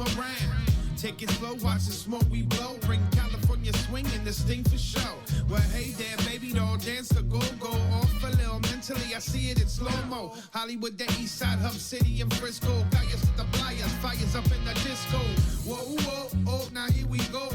around. Take it slow, watch the smoke we blow. Bring California swinging, the sting for show. Well, hey there, baby doll, dance the go-go. Off a little mentally, I see it in slow-mo. Hollywood, the east side, Hub City, and Frisco. Fires to the flyers, fires up in the disco. Whoa, whoa, oh, now here we go.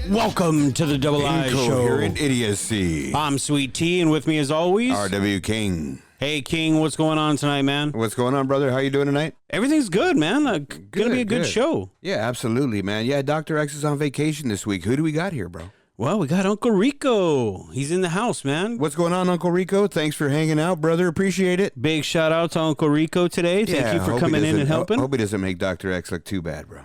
Welcome to the Double I Show. Incoherent idiocy. I'm Sweet Tea, and with me as always, R.W. King. Hey, King, what's going on tonight, man? What's going on, brother? How you doing tonight? Everything's good, man. Gonna be a good show. Yeah, absolutely, man. Yeah, Dr. X is on vacation this week. Who do we got here, bro? Well, we got Uncle Rico. He's in the house, man. What's going on, Uncle Rico? Thanks for hanging out, brother. Appreciate it. Big shout out to Uncle Rico today. Thank you for coming in and helping. Hope he doesn't make Dr. X look too bad, bro.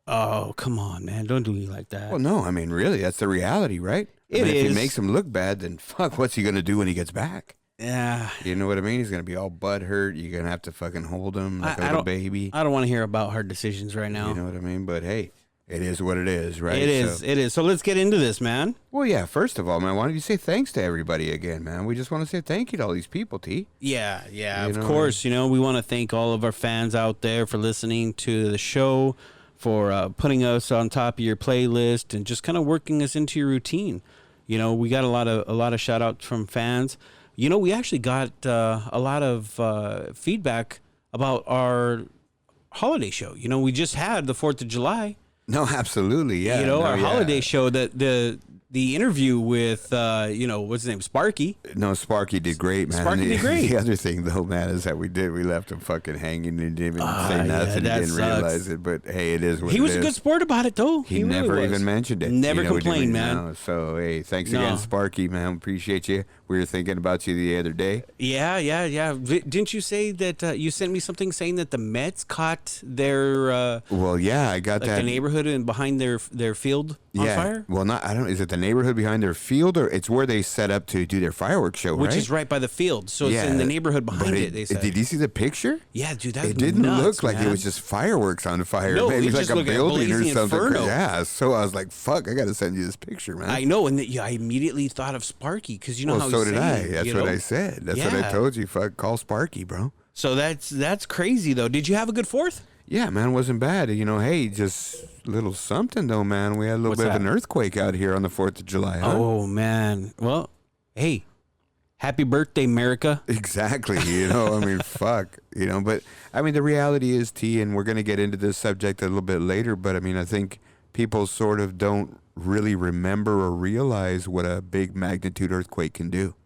Oh, come on, man. Don't do me like that. Well, no, I mean, really, that's the reality, right? It is. If he makes him look bad, then fuck, what's he going to do when he gets back? Yeah. You know what I mean? He's going to be all butthurt. You're going to have to fucking hold him like a little baby. I don't want to hear about hard decisions right now. You know what I mean? But hey, it is what it is, right? It is. So let's get into this, man. Well, yeah, first of all, man, why don't you say thanks to everybody again, man? We just want to say thank you to all these people, T. Yeah, of course. You know, we want to thank all of our fans out there for listening to the show, for putting us on top of your playlist and just kind of working us into your routine. You know, we got a lot of shout outs from fans. You know, we actually got a lot of feedback about our holiday show. You know, we just had the 4th of July. No, absolutely, yeah. You know, our holiday show, that the interview with, what's his name, Sparky. No, Sparky did great, man. Sparky did great. The other thing, though, man, is that we left him fucking hanging and didn't even say nothing. He didn't realize it, but hey, it is what it is. He was a good sport about it, though. He never really even mentioned it. Never complained, man. No. So, hey, thanks again, Sparky, man. Appreciate you. We were thinking about you the other day. Yeah. Didn't you say that you sent me something saying that the Mets caught their well, yeah, I got that. The neighborhood and behind their field on fire? Well, is it the neighborhood behind their field, or it's where they set up to do their fireworks show, Which is right by the field. So it's in the neighborhood behind it, they said. Did you see the picture? Yeah, dude, that's It didn't nuts, look like man. It was just fireworks on fire. No, Maybe it like just a looked like building or blazing something. inferno. Yeah, so I was like, fuck, I got to send you this picture, man. I know, and I immediately thought of Sparky, because you know how so he's did saying, I. That's what I said. That's what I told you. Fuck, call Sparky, bro. So that's crazy, though. Did you have a good 4th? Yeah, man, wasn't bad. You know, hey, just a little something, though, man. We had a little bit of an earthquake out here on the 4th of July, huh? Oh, man. Well, hey, happy birthday, America. Exactly. You know, I mean, fuck. You know, but, I mean, the reality is, T, and we're going to get into this subject a little bit later, but, I mean, I think people sort of don't really remember or realize what a big magnitude earthquake can do.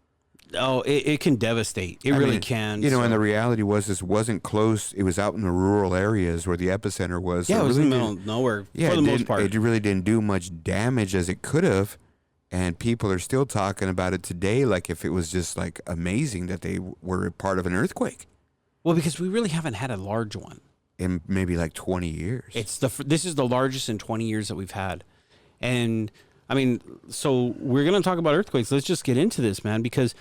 Oh, it can devastate. It really can. You know, and the reality was this wasn't close. It was out in the rural areas where the epicenter was. Yeah, so it was in the middle of nowhere for the most part. It really didn't do much damage as it could have, and people are still talking about it today like if it was just like amazing that they were a part of an earthquake. Well, because we really haven't had a large one. In maybe like 20 years. This is the largest in 20 years that we've had. And, I mean, so we're going to talk about earthquakes. Let's just get into this, man, because...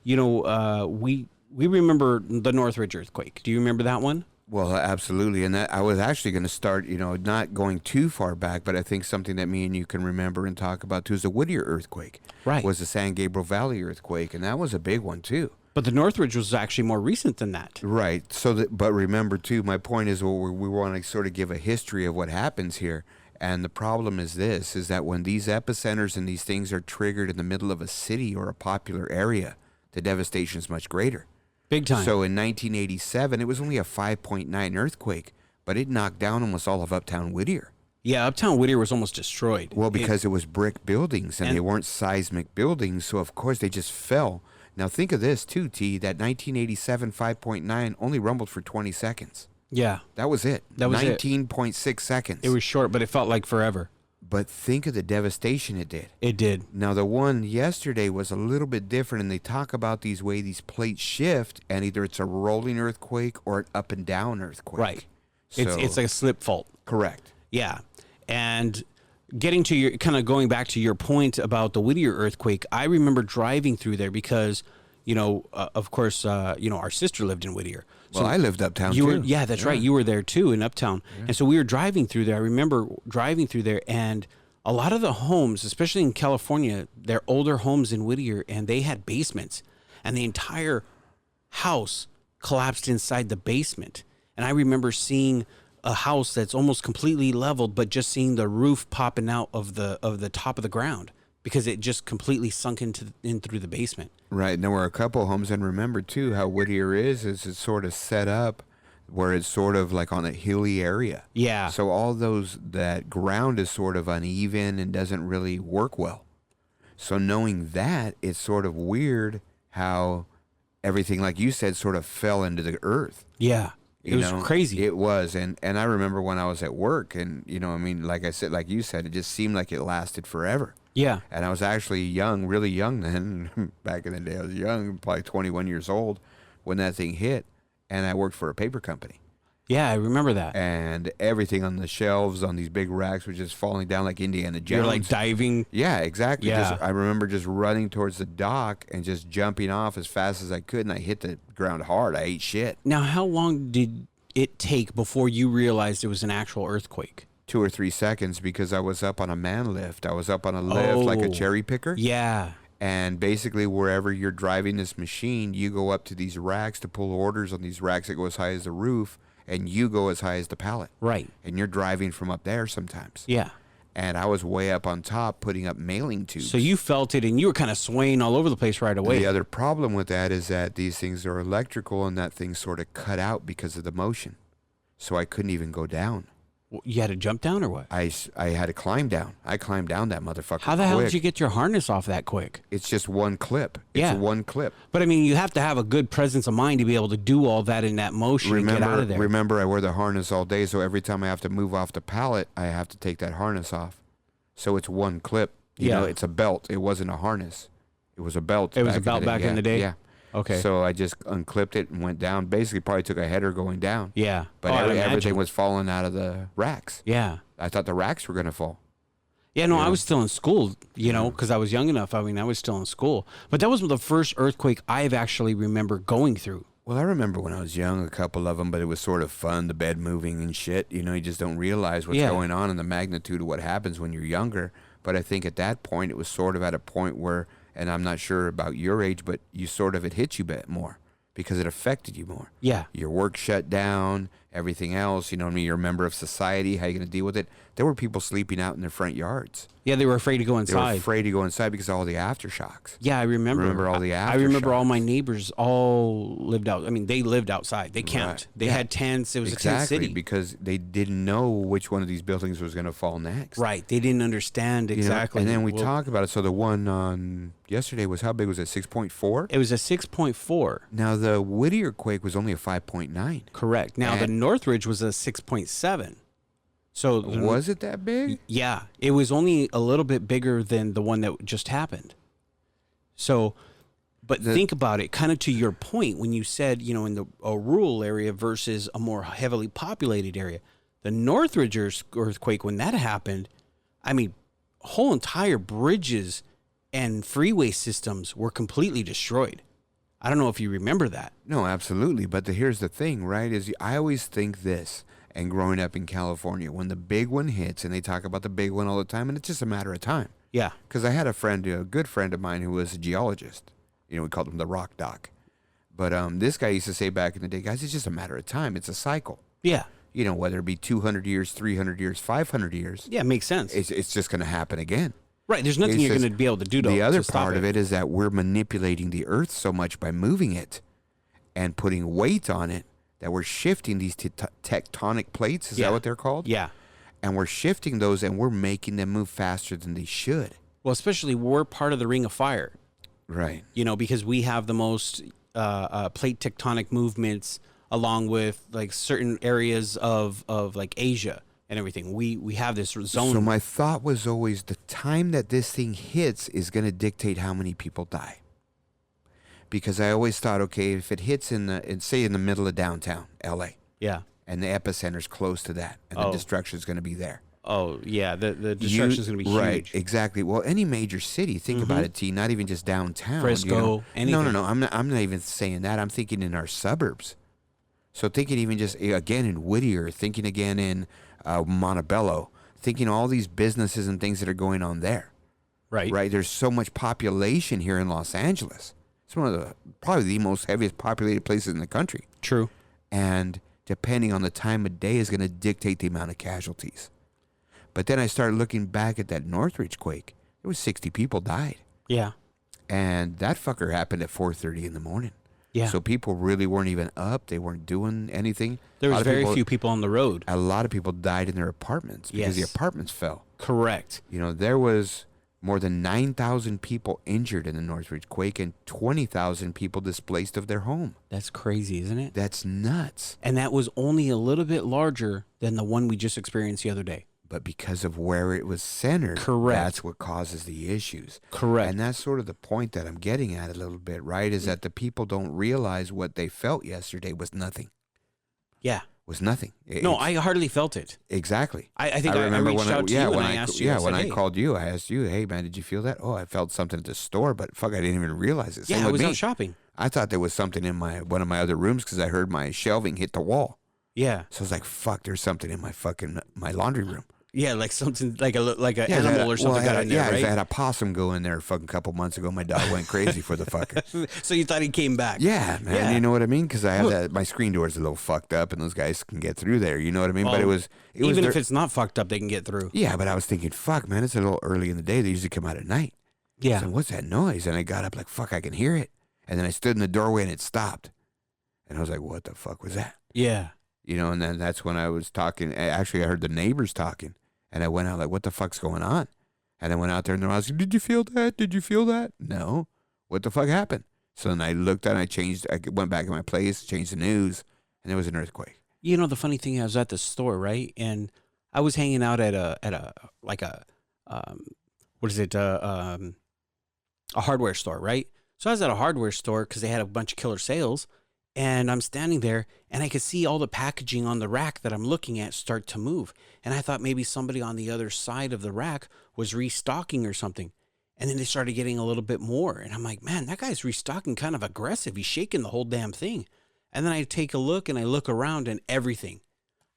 You know, we remember the Northridge earthquake. Do you remember that one? Well, absolutely. And that I was actually going to start, you know, not going too far back, but I think something that me and you can remember and talk about too is the Whittier earthquake. Right. Was the San Gabriel Valley earthquake, and that was a big one too. But the Northridge was actually more recent than that. Right. But remember too, my point is, well, we want to sort of give a history of what happens here. And the problem is this, is that when these epicenters and these things are triggered in the middle of a city or a popular area, the devastation is much greater. Big time. So in 1987, it was only a 5.9 earthquake, but it knocked down almost all of Uptown Whittier. Yeah, Uptown Whittier was almost destroyed. Well, because it was brick buildings, and they weren't seismic buildings, so of course they just fell. Now think of this too, T, that 1987 5.9 only rumbled for 20 seconds. Yeah. That was it. That was 19.6 seconds. It was short, but it felt like forever. But think of the devastation it did. It did. Now, the one yesterday was a little bit different, and they talk about these plates shift, and either it's a rolling earthquake or an up and down earthquake. Right. So, it's like a slip fault. Correct. Yeah. And getting to your, kind of going back to your point about the Whittier earthquake, I remember driving through there because, you know, of course, our sister lived in Whittier. So I lived uptown too. Yeah, that's right. You were there too in Uptown. Yeah. And so we were driving through there. I remember driving through there, and a lot of the homes, especially in California, they're older homes in Whittier, and they had basements, and the entire house collapsed inside the basement. And I remember seeing a house that's almost completely leveled, but just seeing the roof popping out of the top of the ground because it just completely sunk in through the basement. Right. And there were a couple homes, and remember too how Whittier is it's sort of set up where it's sort of like on a hilly area. Yeah. So all that ground is sort of uneven and doesn't really work well. So knowing that, it's sort of weird how everything, like you said, sort of fell into the earth. Yeah. It was crazy. It was. And I remember when I was at work and, I mean, like I said, like you said, it just seemed like it lasted forever. Yeah. And I was actually young, really young then. Back in the day, I was young, probably 21 years old when that thing hit. And I worked for a paper company. Yeah, I remember that. And everything on the shelves on these big racks was just falling down like Indiana Jones. You're like diving. Yeah, exactly. Yeah. I remember just running towards the dock and just jumping off as fast as I could, and I hit the ground hard. I ate shit. Now, how long did it take before you realized it was an actual earthquake? 2 or 3 seconds, because I was up on a man lift. I was up on a lift like a cherry picker. Yeah. And basically, wherever you're driving this machine, you go up to these racks to pull orders on these racks that go as high as the roof, and you go as high as the pallet. Right. And you're driving from up there sometimes. Yeah. And I was way up on top putting up mailing tubes. So you felt it, and you were kind of swaying all over the place right away. The other problem with that is that these things are electrical, and that thing sort of cut out because of the motion. So I couldn't even go down. You had to jump down or what? I had to climb down. I climbed down that motherfucker. How the hell did you get your harness off that quick? It's just one clip. It's one clip. But I mean, you have to have a good presence of mind to be able to do all that in that motion and get out of there. Remember, I wear the harness all day, so every time I have to move off the pallet, I have to take that harness off. So it's one clip. You know, it's a belt. It wasn't a harness. It was a belt. It was a belt back in the day? Yeah. Okay. So I just unclipped it and went down. Basically, probably took a header going down. Yeah. But everything was falling out of the racks. Yeah. I thought the racks were going to fall. Yeah, no, I was still in school, because I was young enough. I mean, I was still in school. But that was the first earthquake I've actually remember going through. Well, I remember when I was young, a couple of them, but it was sort of fun, the bed moving and shit. You just don't realize what's going on and the magnitude of what happens when you're younger. But I think at that point, it was sort of at a point where, and I'm not sure about your age, but it hit you a bit more because it affected you more. Yeah. Your work shut down, everything else, what I mean? You're a member of society. How are you going to deal with it? There were people sleeping out in their front yards. Yeah, they were afraid to go inside. They were afraid to go inside because of all the aftershocks. Yeah, I remember. Remember all the aftershocks? I remember all my neighbors all lived out. I mean, they lived outside. They camped. They had tents. It was a tent city. Because they didn't know which one of these buildings was going to fall next. Right. They didn't understand exactly. And then we talk about it. So the one on yesterday was, how big was it? 6.4? It was a 6.4. Now, the Whittier quake was only a 5.9. Correct. Now, the Northridge was a 6.7. So was it that big? Yeah, it was only a little bit bigger than the one that just happened. So, but think about it, kind of to your point when you said, in a rural area versus a more heavily populated area. The Northridge earthquake, when that happened, I mean, whole entire bridges and freeway systems were completely destroyed. I don't know if you remember that. No, absolutely. But here's the thing, right? Is I always think this. And growing up in California, when the big one hits, and they talk about the big one all the time, and it's just a matter of time. Yeah. Because I had a good friend of mine who was a geologist. We called him the Rock Doc. But this guy used to say back in the day, guys, it's just a matter of time. It's a cycle. Yeah. Whether it be 200 years, 300 years, 500 years. Yeah, it makes sense. It's just going to happen again. Right. There's nothing you're going to be able to do to The other stop part of it is that we're manipulating the earth so much by moving it and putting weight on it, that we're shifting these tectonic plates. Is that what they're called? Yeah. And we're shifting those, and we're making them move faster than they should. Well, especially we're part of the Ring of Fire. Right. Because we have the most plate tectonic movements along with like certain areas of like Asia and everything. We have this zone. So my thought was always the time that this thing hits is going to dictate how many people die. Because I always thought, okay, if it hits in the middle of downtown LA, yeah, and the epicenter's close to that, and the destruction's going to be there. Oh yeah, the destruction's going to be huge. Right, exactly. Well, any major city, think about it, T. Not even just downtown, Frisco, anything. No. I'm not even saying that. I'm thinking in our suburbs. So thinking even just again in Whittier, thinking again in Montebello, thinking all these businesses and things that are going on there. Right. Right. There's so much population here in Los Angeles. It's one of probably the most heaviest populated places in the country. True. And depending on the time of day, is going to dictate the amount of casualties. But then I started looking back at that Northridge quake. There was 60 people died. Yeah. And that fucker happened at 4:30 in the morning. Yeah. So people really weren't even up. They weren't doing anything. There was very few people on the road. A lot of people died in their apartments because the apartments fell. Correct. You know, there was more than 9,000 people injured in the Northridge quake and 20,000 people displaced of their home. That's crazy, isn't it? That's nuts. And that was only a little bit larger than the one we just experienced the other day. But because of where it was centered, correct, that's what causes the issues. Correct. And that's sort of the point that I'm getting at a little bit, right? Is that the people don't realize what they felt yesterday was nothing. Yeah. Was nothing. No, I hardly felt it. Exactly. I think I remember reached out to you and I asked you. Yeah, when I called you, I asked you, hey, man, did you feel that? Oh, I felt something at the store, but fuck, I didn't even realize it. Yeah, I was out shopping. I thought there was something in one of my other rooms because I heard my shelving hit the wall. Yeah. So I was like, fuck, there's something in my laundry room. Yeah, like something, like an animal or something got in there, right? I had a possum go in there a fucking couple months ago. My dog went crazy for the fucker. So you thought he came back? Yeah, man. Yeah. You know what I mean? Because I have my screen door's a little fucked up, and those guys can get through there. You know what I mean? Well, but it was even if it's not fucked up, they can get through. Yeah, but I was thinking, fuck, man, it's a little early in the day. They usually come out at night. Yeah. So what's that noise? And I got up like, fuck, I can hear it. And then I stood in the doorway and it stopped. And I was like, what the fuck was that? Yeah. You know, and then that's when I was talking. Actually, I heard the neighbors talking. And I went out like, what the fuck's going on? And I went out there and I was like, did you feel that? Did you feel that? No. What the fuck happened? So then I looked and I went back in my place, changed the news, and there was an earthquake. You know, the funny thing, I was at the store, right? And I was hanging out at a hardware store, right? So I was at a hardware store because they had a bunch of killer sales. And I'm standing there and I could see all the packaging on the rack that I'm looking at start to move. And I thought maybe somebody on the other side of the rack was restocking or something. And then they started getting a little bit more. And I'm like, man, that guy's restocking kind of aggressive. He's shaking the whole damn thing. And then I take a look and I look around and everything.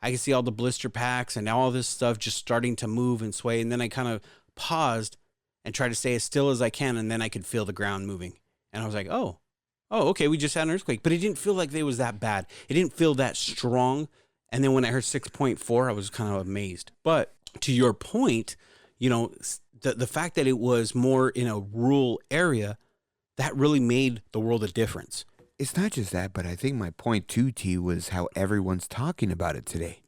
I can see all the blister packs and all this stuff just starting to move and sway. And then I kind of paused and tried to stay as still as I can. And then I could feel the ground moving. And I was like, oh, okay, we just had an earthquake. But it didn't feel like it was that bad. It didn't feel that strong. And then when I heard 6.4, I was kind of amazed. But to your point, you know, the fact that it was more in a rural area, that really made the world a difference. It's not just that, but I think my point too, T, was how everyone's talking about it today.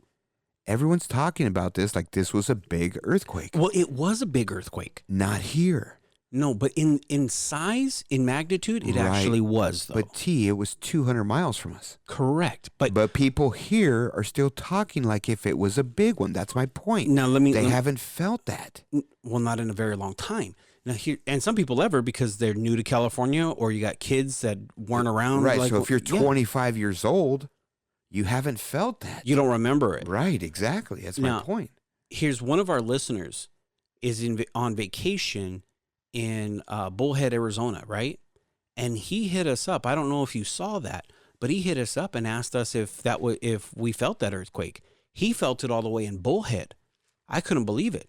Everyone's talking about this like this was a big earthquake. Well, it was a big earthquake. Not here. No, but in size, in magnitude, it actually was, though. But T, it was 200 miles from us. Correct. But people here are still talking like if it was a big one. That's my point. Now, they haven't felt that. Well, not in a very long time. Now here, and some people ever because they're new to California or you got kids that weren't around. Right. Like, so if you're 25 years old, you haven't felt that. You don't remember it. Right. Exactly. That's my point. Here's one of our listeners is on vacation in Bullhead, Arizona, right? And he hit us up. I don't know if you saw that, but he hit us up and asked us if we felt that earthquake. He felt it all the way in Bullhead. I couldn't believe it.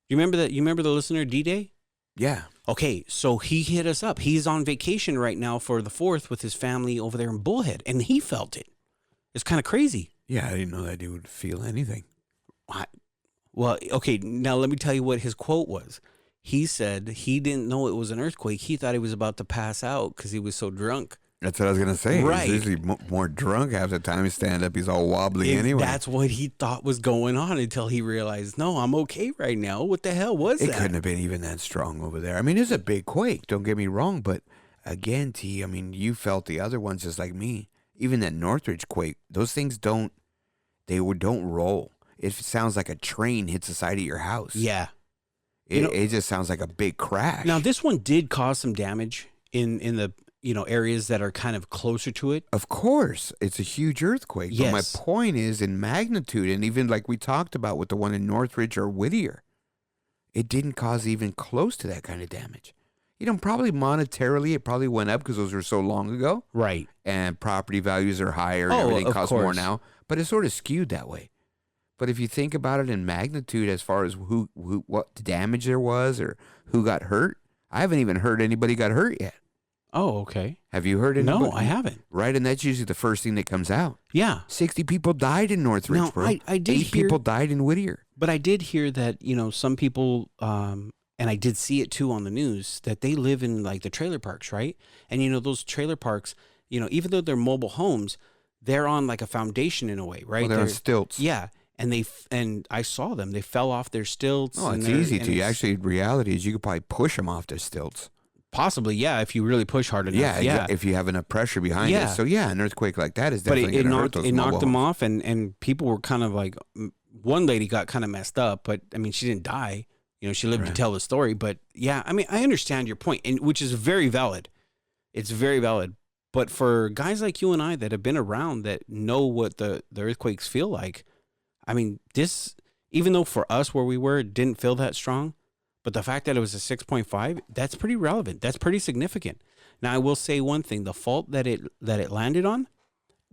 You remember that? You remember the listener D-Day? Yeah. Okay, so he hit us up. He's on vacation right now for the 4th with his family over there in Bullhead, and he felt it. It's kind of crazy. Yeah, I didn't know that he would feel anything. Well, okay, now let me tell you what his quote was. He said he didn't know it was an earthquake. He thought he was about to pass out because he was so drunk. That's what I was going to say. Right. He's usually more drunk half the time. He stand up, he's all wobbly anyway. That's what he thought was going on until he realized, no, I'm okay right now. What the hell was that? It couldn't have been even that strong over there. I mean, it's a big quake. Don't get me wrong. But again, T, I mean, you felt the other ones just like me. Even that Northridge quake, those things don't roll. It sounds like a train hits the side of your house. Yeah. It just sounds like a big crash. Now, this one did cause some damage in the areas that are kind of closer to it. Of course, it's a huge earthquake. Yes. But my point is in magnitude, and even like we talked about with the one in Northridge or Whittier, it didn't cause even close to that kind of damage. Probably monetarily, it probably went up because those were so long ago. Right. And property values are higher. And everything costs more now. But it's sort of skewed that way. But if you think about it in magnitude as far as what damage there was or who got hurt, I haven't even heard anybody got hurt yet. Oh, okay. Have you heard it? No, I haven't. Right, and that's usually the first thing that comes out. Yeah. 60 people died in Northridge, bro. I did 8 people died in Whittier. But I did hear that, some people, and I did see it too on the news, that they live in like the trailer parks, right? And, those trailer parks, even though they're mobile homes, they're on like a foundation in a way, right? Well, they're on stilts. Yeah. And I saw them. They fell off their stilts. Oh, it's easy to. Actually, reality is you could probably push them off their stilts. Possibly, yeah, if you really push hard enough. Yeah. If you have enough pressure behind it. So, yeah, an earthquake like that is definitely going to hurt those mobile homes. It knocked them off, and people were kind of like, one lady got kind of messed up, but, I mean, she didn't die. She lived to tell the story. But, yeah, I mean, I understand your point, and which is very valid. It's very valid. But for guys like you and I that have been around, that know what the earthquakes feel like, I mean, this, even though for us where we were, it didn't feel that strong, but the fact that it was a 6.5, that's pretty relevant. That's pretty significant. Now, I will say one thing. The fault that it landed on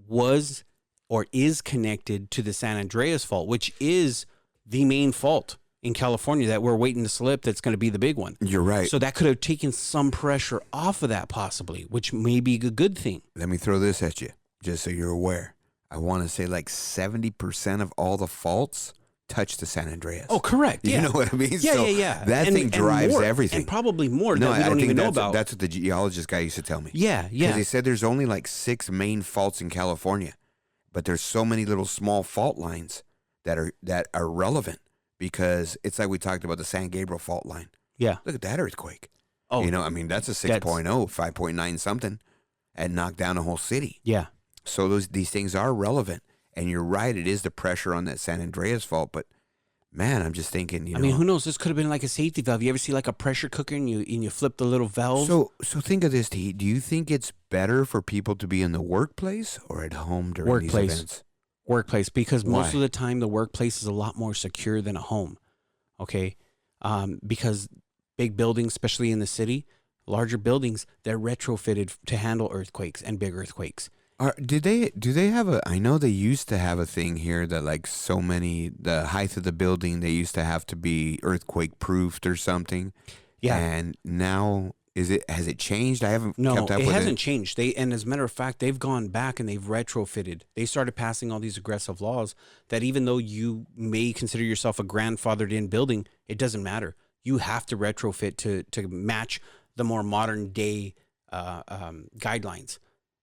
was or is connected to the San Andreas fault, which is the main fault in California that we're waiting to slip that's going to be the big one. You're right. So that could have taken some pressure off of that possibly, which may be a good thing. Let me throw this at you, just so you're aware. I want to say like 70% of all the faults touch the San Andreas. Oh, correct. Yeah. You know what I mean? Yeah, yeah. That thing drives more, everything. And probably more that we don't even know about. That's what the geologist guy used to tell me. Yeah. Because he said there's only like 6 main faults in California, but there's so many little small fault lines that are relevant, because it's like we talked about the San Gabriel fault line. Yeah. Look at that earthquake. Oh. I mean, that's a 6.0, 5.9 something, and knocked down a whole city. Yeah. So these things are relevant. And you're right, it is the pressure on that San Andreas fault. But, man, I'm just thinking, I mean, who knows? This could have been like a safety valve. You ever see like a pressure cooker and you flip the little valve? So think of this, T. Do you think it's better for people to be in the workplace or at home during these events? Workplace, because Why? most of the time the workplace is a lot more secure than a home, okay? Because big buildings, especially in the city, larger buildings, they're retrofitted to handle earthquakes and big earthquakes. Do they have I know they used to have a thing here that like the height of the building, they used to have to be earthquake proofed or something. Yeah. And now has it changed? I haven't kept up with it. No, it hasn't changed. And as a matter of fact, they've gone back and they've retrofitted. They started passing all these aggressive laws that even though you may consider yourself a grandfathered in building, it doesn't matter. You have to retrofit to match the more modern day guidelines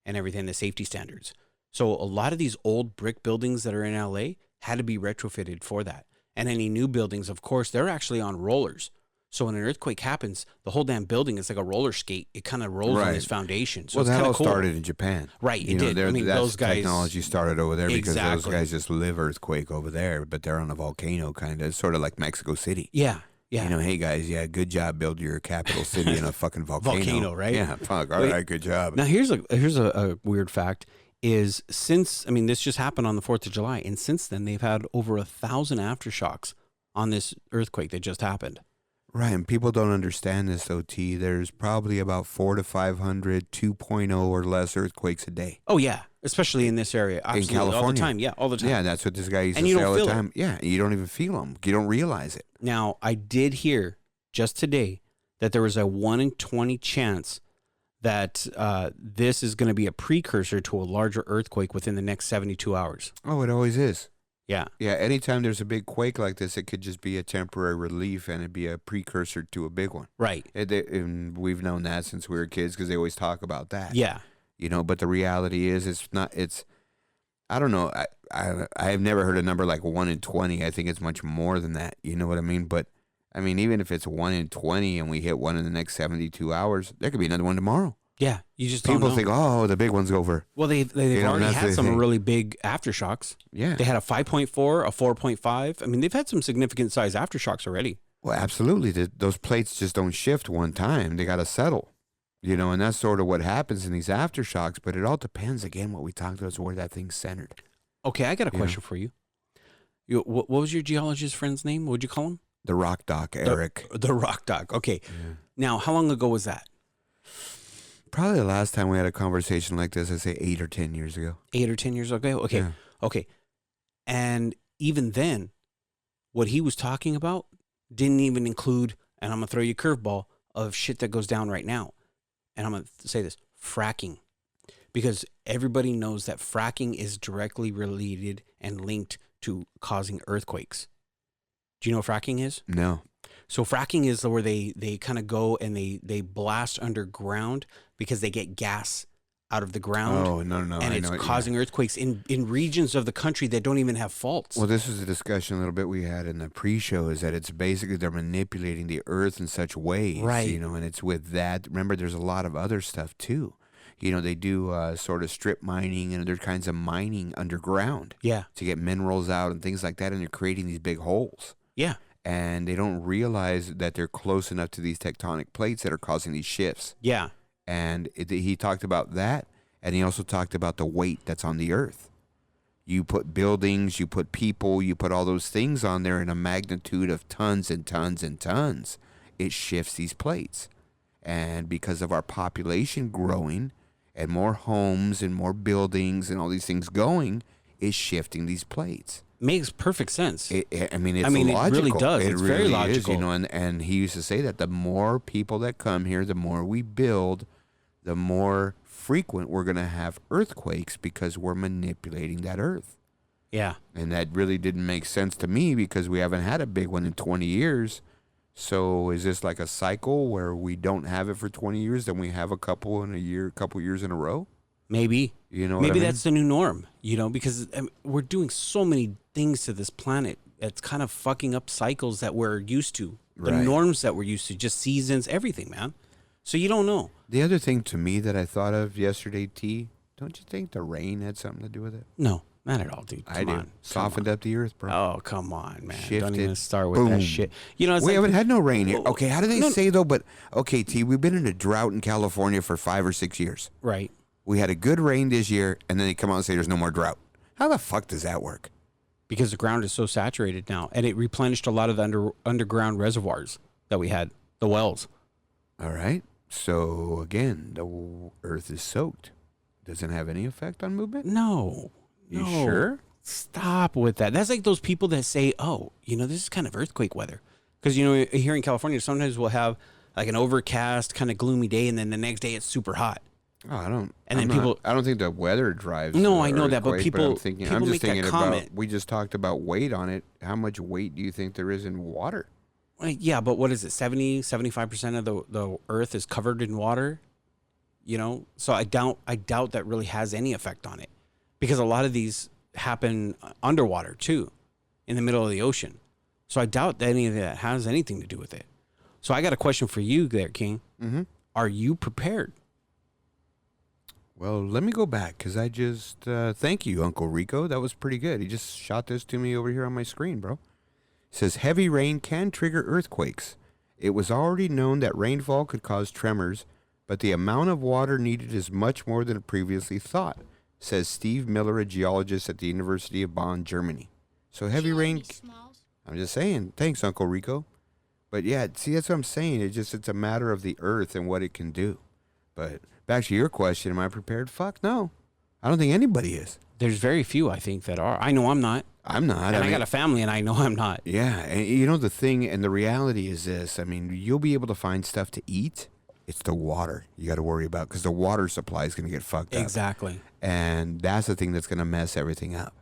and everything, the safety standards. So a lot of these old brick buildings that are in LA had to be retrofitted for that. And any new buildings, of course, they're actually on rollers. So when an earthquake happens, the whole damn building is like a roller skate. It kind of rolls on its foundation. So that all started in Japan. Right, it did. I mean, those guys... technology started over there because those guys just live earthquake over there, but they're on a volcano kind of. It's sort of like Mexico City. Yeah, yeah. Hey guys, good job, build your capital city in a fucking volcano. Volcano, right? Yeah, fuck, all right, good job. Now here's a weird fact is this just happened on the 4th of July, and since then they've had over 1,000 aftershocks on this earthquake that just happened. Right, and people don't understand this, though, T. There's probably about 400 to 500 2.0 or less earthquakes a day. Oh, yeah, especially in this area. Absolutely. In California. All the time, yeah, all the time. Yeah, that's what this guy used to say all the time. Yeah, you don't even feel them. You don't realize it. Now, I did hear just today that there was a 1 in 20 chance that this is going to be a precursor to a larger earthquake within the next 72 hours. Oh, it always is. Yeah. Yeah, anytime there's a big quake like this, it could just be a temporary relief and it'd be a precursor to a big one. Right. And we've known that since we were kids because they always talk about that. Yeah. But the reality is I don't know. I have never heard a number like 1 in 20. I think it's much more than that. You know what I mean? But, I mean, even if it's 1 in 20 and we hit one in the next 72 hours, there could be another one tomorrow. Yeah, you just don't know. People think, oh, the big one's over. Well, they've already had some really big aftershocks. Yeah. They had a 5.4, a 4.5. I mean, they've had some significant size aftershocks already. Well, absolutely. Those plates just don't shift one time. They got to settle. And that's sort of what happens in these aftershocks. But it all depends, again, what we talked about is where that thing's centered. Okay, I got a question for you. What was your geologist friend's name? What would you call him? The Rock Doc, Eric. The Rock Doc. Okay. Yeah. Now, how long ago was that? Probably the last time we had a conversation like this, I'd say 8 or 10 years ago. 8 or 10 years ago? Okay. Yeah. Okay. And even then, what he was talking about didn't even include, and I'm going to throw you a curveball, of shit that goes down right now. and I'm going to say this, fracking. Because everybody knows that fracking is directly related and linked to causing earthquakes. Do you know what fracking is? No. So fracking is where they kind of go and they blast underground because they get gas out of the ground. Oh, no. And it's causing earthquakes in regions of the country that don't even have faults. Well, this was a discussion a little bit we had in the pre-show, is that it's basically they're manipulating the earth in such ways. Right. You know, and it's with that. Remember, there's a lot of other stuff, too. You know, they do sort of strip mining and other kinds of mining underground. Yeah. To get minerals out and things like that, and they're creating these big holes. Yeah. And they don't realize that they're close enough to these tectonic plates that are causing these shifts. Yeah. And he talked about that, and he also talked about the weight that's on the earth. You put buildings, you put people, you put all those things on there in a magnitude of tons and tons and tons. It shifts these plates. And because of our population growing and more homes and more buildings and all these things going, it's shifting these plates. Makes perfect sense. It's logical. It really does. It's very logical. You know, and he used to say that the more people that come here, the more we build, the more frequent we're going to have earthquakes because we're manipulating that earth. Yeah. And that really didn't make sense to me because we haven't had a big one in 20 years. So is this like a cycle where we don't have it for 20 years, then we have a couple years in a row? Maybe. You know, maybe that's the new norm, you know, because we're doing so many things to this planet. It's kind of fucking up cycles that we're used to, the norms that we're used to, just seasons, everything, man. So you don't know. The other thing to me that I thought of yesterday, T, don't you think the rain had something to do with it? No, not at all, dude. I do. Softened up the earth, bro. Oh, come on, man. Shifted. Don't even start with that shit. You know, we haven't had no rain here. Okay, how do they say, though? But, okay, T, we've been in a drought in California for 5 or 6 years. Right. We had a good rain this year, and then they come out and say there's no more drought. How the fuck does that work? Because the ground is so saturated now, and it replenished a lot of the underground reservoirs that we had, the wells. All right. So, again, the earth is soaked. Doesn't have any effect on movement? No. You sure? Stop with that. That's like those people that say, oh, you know, this is kind of earthquake weather. Because, you know, here in California, sometimes we'll have like an overcast, kind of gloomy day, and then the next day it's super hot. Oh, I don't. And then people. I don't think the weather drives. No, I know that, but people. I'm just make thinking that about. comment. We just talked about weight on it. How much weight do you think there is in water? Yeah, but what is it? 75% of the earth is covered in water. You know, so I doubt that really has any effect on it, because a lot of these happen underwater too, in the middle of the ocean. So I doubt that any of that has anything to do with it. So I got a question for you there, King. Mm-hmm. Are you prepared? Well, let me go back because I just thank you, Uncle Rico. That was pretty good. He just shot this to me over here on my screen, bro. It says heavy rain can trigger earthquakes. It was already known that rainfall could cause tremors, but the amount of water needed is much more than previously thought, says Steve Miller, a geologist at the University of Bonn, Germany. So heavy rain. I'm just saying. Thanks, Uncle Rico. But yeah, see, that's what I'm saying. It's a matter of the earth and what it can do. But back to your question, am I prepared? Fuck no. I don't think anybody is. There's very few, I think, that are. I know I'm not. I'm not. And I got a family, and I know I'm not. Yeah, and you know the thing, and the reality is this. I mean, you'll be able to find stuff to eat. It's the water you got to worry about because the water supply is going to get fucked up. Exactly. And that's the thing that's going to mess everything up.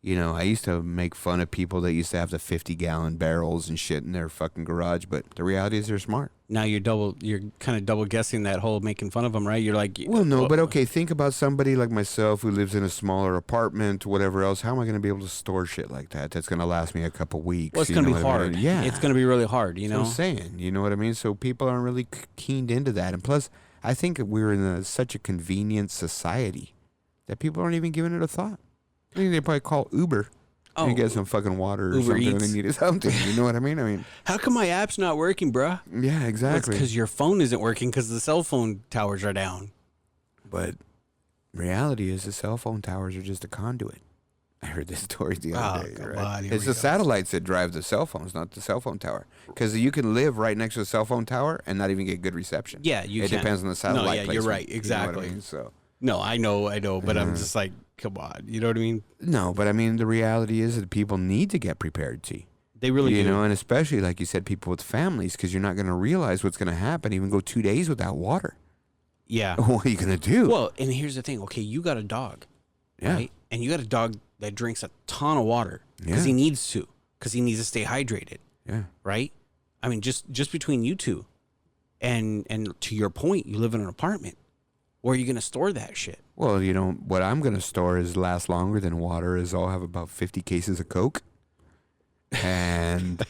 You know, I used to make fun of people that used to have the 50-gallon barrels and shit in their fucking garage, but the reality is they're smart. Now you're kind of double guessing that whole making fun of them, right? You're like, well, no, but okay, think about somebody like myself who lives in a smaller apartment, whatever else. How am I going to be able to store shit like that? That's going to last me a couple weeks. Well, it's going to be hard. I mean? Yeah. It's going to be really hard, you know? That's what I'm saying. You know what I mean? So people aren't really keened into that. And plus, I think we're in such a convenient society that people aren't even giving it a thought. I think they probably call Uber. You get some fucking water or Uber something Eats. and they needed something. You know what I mean? How come my app's not working, bruh? Yeah, exactly. Because your phone isn't working because the cell phone towers are down. But reality is the cell phone towers are just a conduit. I heard this story the other day. Right? It's the satellites that drive the cell phones, not the cell phone tower. Because you can live right next to a cell phone tower and not even get good reception. Yeah, you can. It depends on the satellite placement. You're right. Exactly. You know what I mean? So. No, I know, but I'm just like, come on. You know what I mean? No, but I mean, the reality is that people need to get prepared, T. They really do. You know, and especially, like you said, people with families, because you're not going to realize what's going to happen, even go 2 days without water. Yeah. What are you gonna do? Well, and here's the thing. Okay, you got a dog, Yeah. right? And you got a dog that drinks a ton of water because Yeah. he needs to, because he needs to stay hydrated, Yeah. right? I mean, just between you two, and to your point, you live in an apartment. Where are you gonna store that shit? Well, you know what I'm gonna store is last longer than water. Is I'll have about 50 cases of Coke, and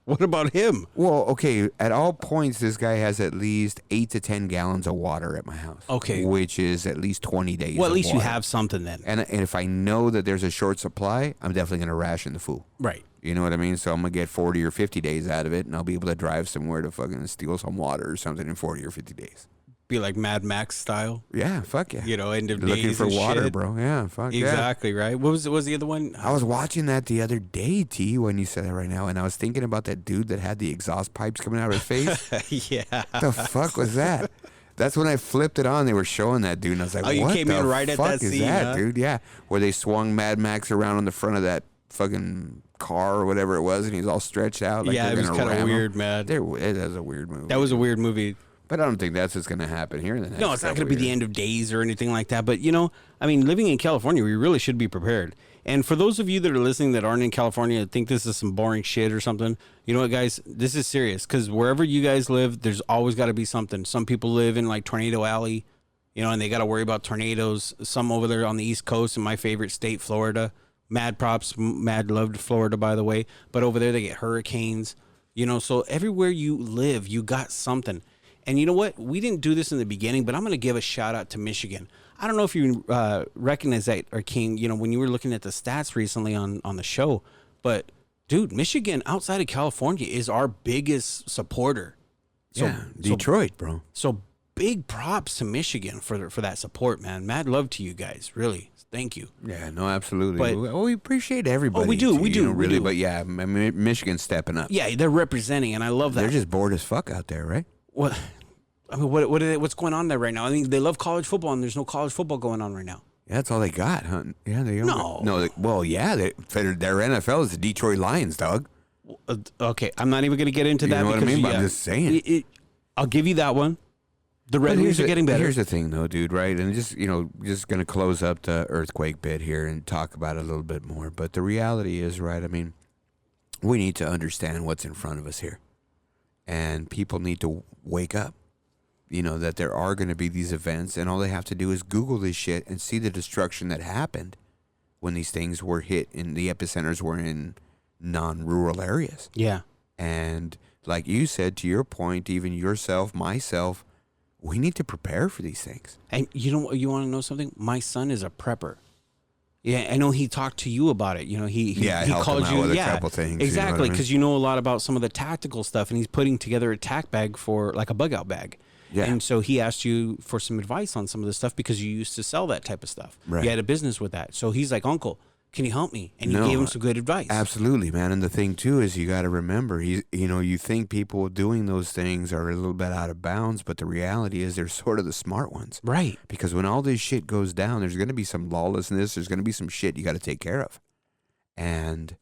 What about him? well, okay. At all points, this guy has at least 8 to 10 gallons of water at my house. Okay. Which is at least 20 days. Well, at of least you water. have something then. And if I know that there's a short supply, I'm definitely gonna ration the fool. Right. You know what I mean? So I'm gonna get 40 or 50 days out of it, and I'll be able to drive somewhere to fucking steal some water or something in 40 or 50 days. Be like Mad Max style. Yeah, fuck yeah. You know, end of Looking days for and water, shit. bro. Yeah, fuck yeah. Exactly, right? What was the other one? I was watching that the other day, T, when you said that right now, and I was thinking about that dude that had the exhaust pipes coming out of his face. Yeah. What the fuck was that? That's when I flipped it on. They were showing that dude, and I was like, Oh, you what came the in right at fuck that is scene, that, huh? dude? Yeah, where they swung Mad Max around on the front of that fucking car or whatever it was, and he's all stretched out. Like Yeah, they're it was gonna kind of ram him. weird, man. It was a weird movie. That was a weird movie. But I don't think that's what's going to happen here in the next No, it's not going to couple be the years. end of days or anything like that. But, you know, I mean, living in California, we really should be prepared. And for those of you that are listening that aren't in California that think this is some boring shit or something, you know what, guys? This is serious because wherever you guys live, there's always got to be something. Some people live in like Tornado Alley, you know, and they got to worry about tornadoes. Some over there on the East Coast in my favorite state, Florida. Mad props, mad love to Florida, by the way. But over there, they get hurricanes, you know. So everywhere you live, you got something. And you know what? We didn't do this in the beginning, but I'm going to give a shout out to Michigan. I don't know if you recognize that, or King, you know, when you were looking at the stats recently on the show, but dude, Michigan outside of California is our biggest supporter. So, Yeah, Detroit, bro. So big props to Michigan for that support, man. Mad love to you guys, really. Thank you. Yeah, no, absolutely. But- we appreciate everybody. we do, too, we do, you know, we really. do. But yeah, I mean, Michigan's stepping up. Yeah, they're representing, and I love that. They're just bored as fuck out there, right? What? I mean, what's going on there right now? I mean, they love college football, and there's no college football going on right now. Yeah, that's all they got, huh? Yeah, they No. well, yeah, their NFL is the Detroit Lions, dog. Okay, I'm not even going to get into that. You know what I because, mean? But yeah, I'm just saying. I'll give you that one. The Red But Wings are getting better. Here's the thing, though, dude. Right, and just gonna close up the earthquake bit here and talk about it a little bit more. But the reality is, right? I mean, we need to understand what's in front of us here, and people need to wake up. You know that there are going to be these events, and all they have to do is Google this shit and see the destruction that happened when these things were hit, and the epicenters were in non-rural areas. Yeah. And like you said, to your point, even yourself, myself, we need to prepare for these things. And you want to know something? My son is a prepper. Yeah, I know he talked to you about it. You know, he I he helped called him out you. with a Yeah, couple things, you know what I exactly, mean? because you know a lot about some of the tactical stuff, and he's putting together a tack bag for like a bug out bag. Yeah. And so he asked you for some advice on some of the stuff because you used to sell that type of stuff. Right. You had a business with that. So he's like, Uncle, can you help me? And you No, gave him some good advice. Absolutely, man. And the thing too is you got to remember, you think people doing those things are a little bit out of bounds, but the reality is they're sort of the smart ones. Right. Because when all this shit goes down, there's going to be some lawlessness. There's going to be some shit you got to take care of. And,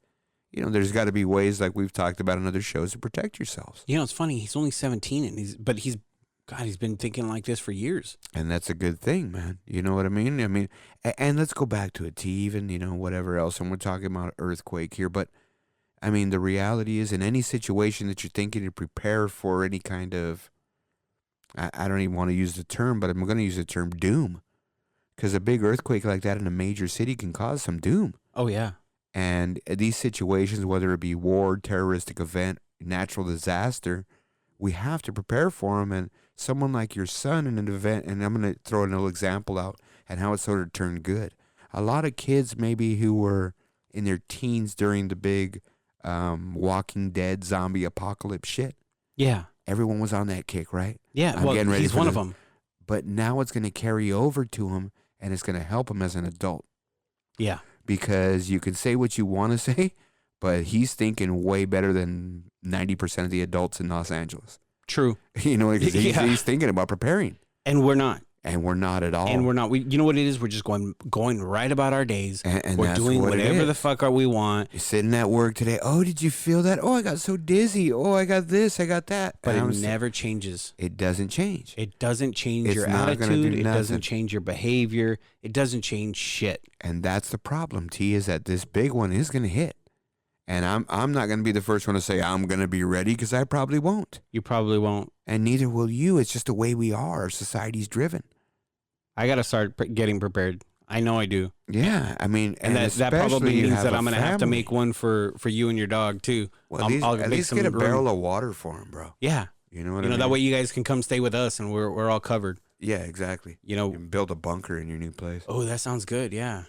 there's got to be ways like we've talked about in other shows to protect yourselves. You know, it's funny. He's only 17, and he's been thinking like this for years. And that's a good thing, man. You know what I mean? And let's go back to it, T, even, whatever else. And we're talking about earthquake here. But, the reality is in any situation that you're thinking to prepare for any kind of, I don't even want to use the term, but I'm going to use the term doom. Because a big earthquake like that in a major city can cause some doom. Oh, yeah. And these situations, whether it be war, terroristic event, natural disaster, we have to prepare for them. And someone like your son in an event, and I'm going to throw a little example out and how it sort of turned good. A lot of kids maybe who were in their teens during the big Walking Dead zombie apocalypse shit. Yeah. Everyone was on that kick, right? Yeah. I'm well, getting ready he's for one this. of them. But now it's going to carry over to him, and it's going to help him as an adult. Yeah. Because you can say what you want to say, but he's thinking way better than 90% of the adults in Los Angeles. True. Because he's thinking about preparing. And we're not. And we're not at all. And we're not. You know what it is? We're just going right about our days. And we're doing whatever the fuck we want. You're sitting at work today. Oh, did you feel that? Oh, I got so dizzy. Oh, I got this. I got that. But it never changes. It doesn't change. It doesn't change your attitude. It doesn't change your behavior. It doesn't change shit. And that's the problem, T, is that this big one is going to hit. And I'm not going to be the first one to say I'm going to be ready, because I probably won't. You probably won't. And neither will you. It's just the way we are. Our society's driven. I got to start getting prepared. I know I do. Yeah, I mean, and that probably means that I'm going to have to make one for you and your dog too. Well, at least get a barrel of water for him, bro. Yeah, you know what I mean. That way you guys can come stay with us, and we're all covered. Yeah, exactly. You can build a bunker in your new place. Oh, that sounds good. Yeah.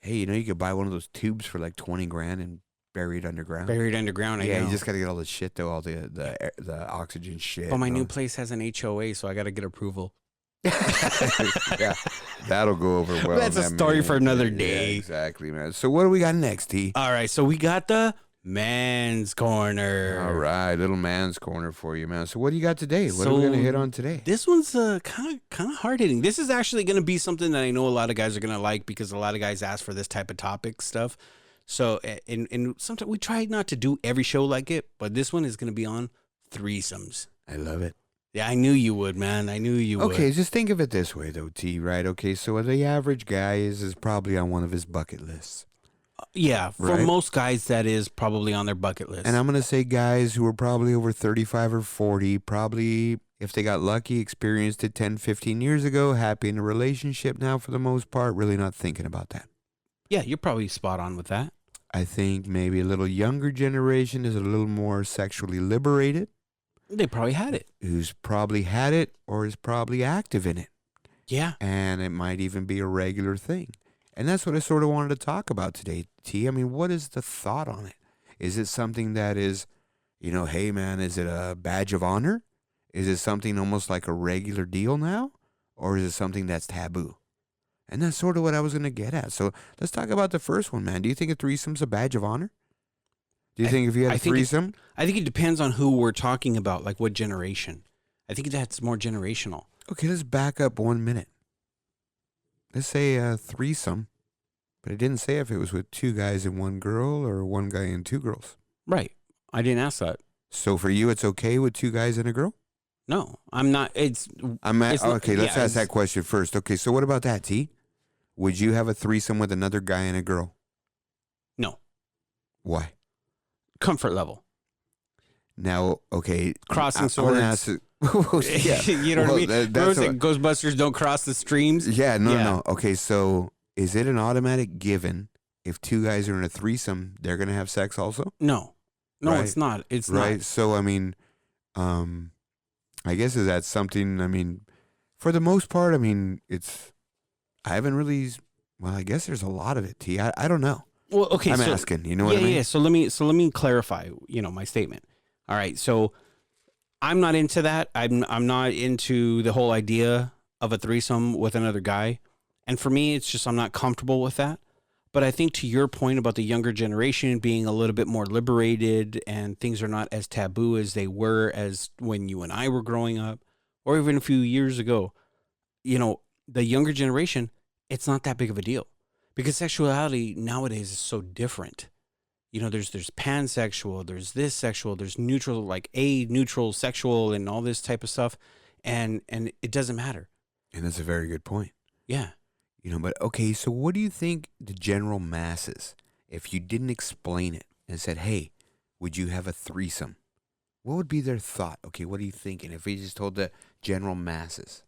Hey, you could buy one of those tubes for like $20,000 and bury it underground. Buried underground. I know. You just got to get all the shit though, all the oxygen shit. But my new place has an HOA, so I got to get approval. Yeah, that'll go over well. That's a story for another day. Yeah, exactly, man. So what do we got next, T? All right, so we got the man's corner. All right, little man's corner for you, man. So what do you got today? What are we gonna hit on today? This one's kind of hard hitting. This is actually gonna be something that I know a lot of guys are gonna like, because a lot of guys ask for this type of topic stuff. So and sometimes we try not to do every show like it, but this one is gonna be on threesomes. I love it. Yeah, I knew you would, man. I knew you would. Okay, just think of it this way, though, T, right? Okay, so the average guy is probably on one of his bucket lists. Yeah, for most guys, that is probably on their bucket list. And I'm going to say guys who are probably over 35 or 40, probably, if they got lucky, experienced it 10, 15 years ago, happy in a relationship now for the most part, really not thinking about that. Yeah, you're probably spot on with that. I think maybe a little younger generation is a little more sexually liberated. They probably had it. Who's probably had it or is probably active in it. Yeah. And it might even be a regular thing. And that's what I sort of wanted to talk about today, T. I mean, what is the thought on it? Is it something that is, hey, man, is it a badge of honor? Is it something almost like a regular deal now? Or is it something that's taboo? And that's sort of what I was going to get at. So let's talk about the first one, man. Do you think a threesome's a badge of honor? Do you think if you had a threesome? I think it depends on who we're talking about, like what generation. I think that's more generational. Okay, let's back up 1 minute. Let's say a threesome, but it didn't say if it was with two guys and one girl or one guy and two girls. Right. I didn't ask that. So for you, it's okay with two guys and a girl? No, I'm not. Okay, let's ask that question first. Okay, so what about that, T? Would you have a threesome with another guy and a girl? No. Why? Comfort level. Now, okay. Crossing swords. Yeah. You know what I mean? Ghostbusters don't cross the streams? Yeah, no. Okay, so is it an automatic given if two guys are in a threesome, they're going to have sex also? No. No, right. It's not. It's right. not. So, I mean, I guess is that something, I mean, for the most part, I mean, I haven't really, I guess there's a lot of it, T. I don't know. Well, okay. I'm asking, you know what I mean? Yeah. So let me clarify, my statement. All right. So I'm not into that. I'm not into the whole idea of a threesome with another guy. And for me, it's just, I'm not comfortable with that. But I think to your point about the younger generation being a little bit more liberated and things are not as taboo as they were as when you and I were growing up, or even a few years ago, the younger generation, it's not that big of a deal. Because sexuality nowadays is so different. There's pansexual, there's this sexual, there's neutral, like neutral sexual and all this type of stuff. And it doesn't matter. And that's a very good point. Yeah. But okay, so what do you think the general masses, if you didn't explain it and said, hey, would you have a threesome? What would be their thought? Okay, what are you thinking? If we just told the general masses.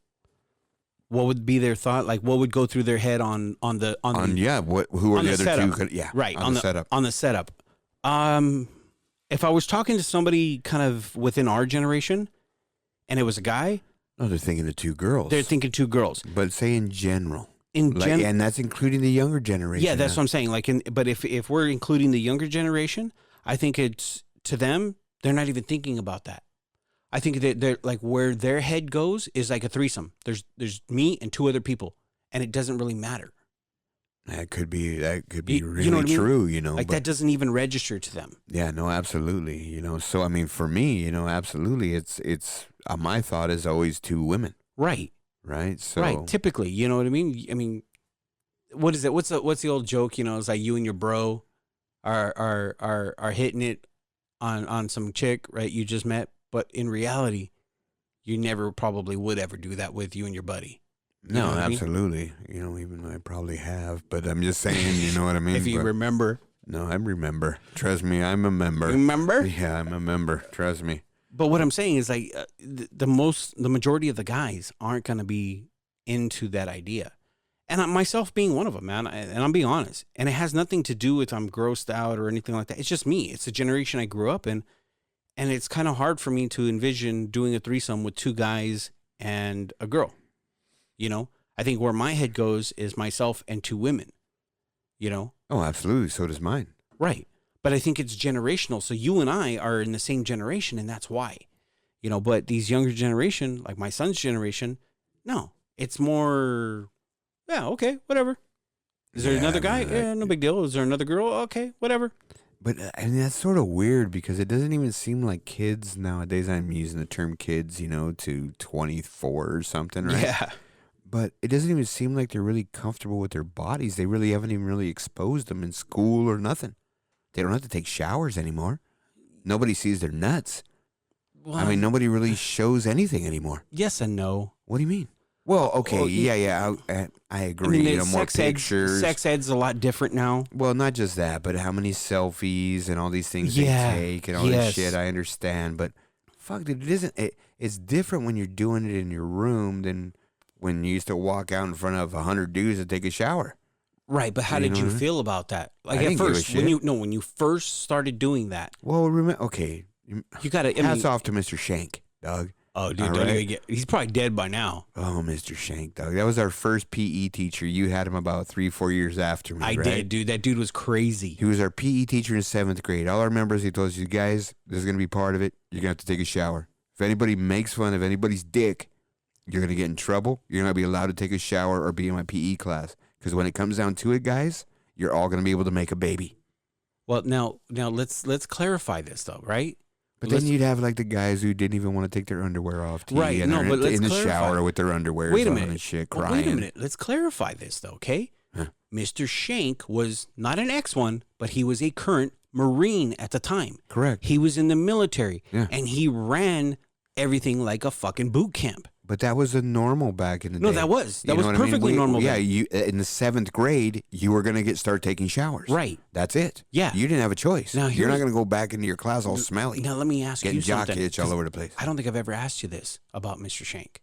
What would be their thought? Like, what would go through their head who are the other setup. two? Yeah, right, on the setup. On the setup. If I was talking to somebody kind of within our generation, and it was a guy. No, they're thinking of two girls. They're thinking two girls. But say in general. And that's including the younger generation. Yeah, that's what I'm saying. But if we're including the younger generation, I think it's, to them, they're not even thinking about that. I think that they're like, where their head goes is like a threesome. There's me and two other people, and it doesn't really matter. That could be really you know what true, I mean? Like that doesn't even register to them. Yeah, no, absolutely. So I mean, for me, absolutely, it's my thought is always two women. Right. right? So Right. Typically, you know what I mean? I mean, what is it? What's the old joke? You know, it's like you and your bro are hitting it on some chick, right? You just met, but in reality, you never probably would ever do that with you and your buddy. You no, know what I mean? absolutely. You know, even though I probably have, but I'm just saying, you know what I mean? If you But- remember. No, I remember. Trust me, I'm a member. Remember? Yeah, I'm a member. Trust me. But what I'm saying is like the majority of the guys aren't going to be into that idea. And myself being one of them, man, and I'm being honest. And it has nothing to do with I'm grossed out or anything like that. It's just me. It's the generation I grew up in. And it's kind of hard for me to envision doing a threesome with 2 guys and a girl. You know, I think where my head goes is myself and 2 women, you know? Oh, absolutely. So does mine. Right. But I think it's generational. So you and I are in the same generation, and that's why. You know, but these younger generation, like my son's generation, no. It's more, yeah, okay, whatever. Is there another guy? Yeah, no big deal. Is there another girl? Okay, whatever. But I mean, that's sort of weird because it doesn't even seem like kids nowadays. I'm using the term kids, you know, to 24 or something, right? Yeah. But it doesn't even seem like they're really comfortable with their bodies. They really haven't even really exposed them in school or nothing. They don't have to take showers anymore. Nobody sees their nuts. Well, I mean, nobody really shows anything anymore. yes and no. What do you mean? Well, okay, Well, yeah, I agree. You know, more pictures. Sex ed's a lot different now. Well, not just that, but how many selfies and all these things Yeah, they take and all yes. this shit. I understand, but fuck, dude, it isn't. It's different when you're doing it in your room than when you used to walk out in front of 100 dudes to take a shower. Right, but how You did know you what I mean? feel about that? Like I at didn't give a first, shit. when you first started doing that, Well, remember, okay, you got to. hats off to Mr. Shank, dog. Oh, dude, All don't right. even get. He's probably dead by now. Oh, Mr. Shank, dog. That was our first PE teacher. You had him about 3-4 years after me, I right? did, dude. That dude was crazy. He was our PE teacher in 7th grade. All I remember is he told us, you guys, this is going to be part of it. You're going to have to take a shower. If anybody makes fun of anybody's dick, you're going to get in trouble. You're not going to be allowed to take a shower or be in my PE class. Because when it comes down to it, guys, you're all going to be able to make a baby. Well, now let's clarify this though, right? But Let's- then you'd have like the guys who didn't even want to take their underwear off. Right, And no, they're but let's in the clarify. shower with their underwear Wait a on minute. and shit, Well, crying. wait a minute. Let's clarify this though, okay? Huh. Mr. Shank was not an ex-one, but he was a current Marine at the time. Correct. He was in the military, Yeah. and he ran everything like a fucking boot camp. But that was a normal back in the No, day. that was You know what I mean? perfectly normal. Yeah, then. you in the 7th grade, you were going to start taking showers. Right. That's it. Yeah. You didn't have a choice. Now, You're not here's- going to go back into your class all smelly, Now let me ask getting you jock something. itch all 'cause over the place. I don't think I've ever asked you this about Mr. Shank.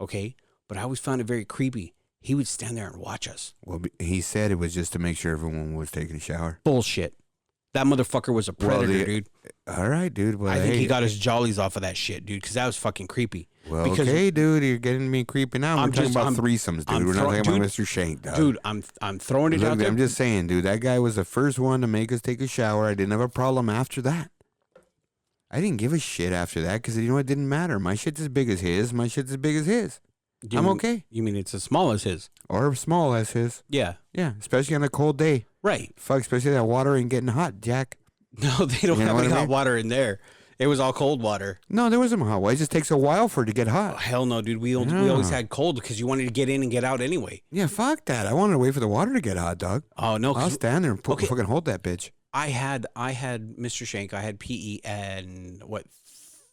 Okay, but I always found it very creepy. He would stand there and watch us. Well, he said it was just to make sure everyone was taking a shower. Bullshit. That motherfucker was a predator, dude. All right, dude. Well, I think hey, he got his jollies off of that shit, dude, because that was fucking creepy. Well, because, okay, dude, you're getting me creeping out. We're I'm talking just- about I'm- threesomes, dude. I'm We're not throw- talking about dude, Mr. Shank, dog. Dude, I'm throwing it out Look, there. I'm just saying, dude, that guy was the first one to make us take a shower. I didn't have a problem after that. I didn't give a shit after that because, you know, it didn't matter. My shit's as big as his. My shit's as big as his. You I'm mean- okay. You mean it's as small as his? Or small as his. Yeah, Yeah, especially on a cold day. right. Fuck, especially that water ain't getting hot, Jack. No, they don't You know have what any I hot mean? water in there. It was all cold water. No, there wasn't hot water. It just takes a while for it to get Oh, hot. hell no, dude. We always Yeah. had cold because you wanted to get in and get out anyway. Yeah, fuck that. I wanted to wait for the water to get hot, dog. Oh no, 'cause I'll stand there and Okay. fucking hold that bitch. I had Mr. Shank. I had PE and what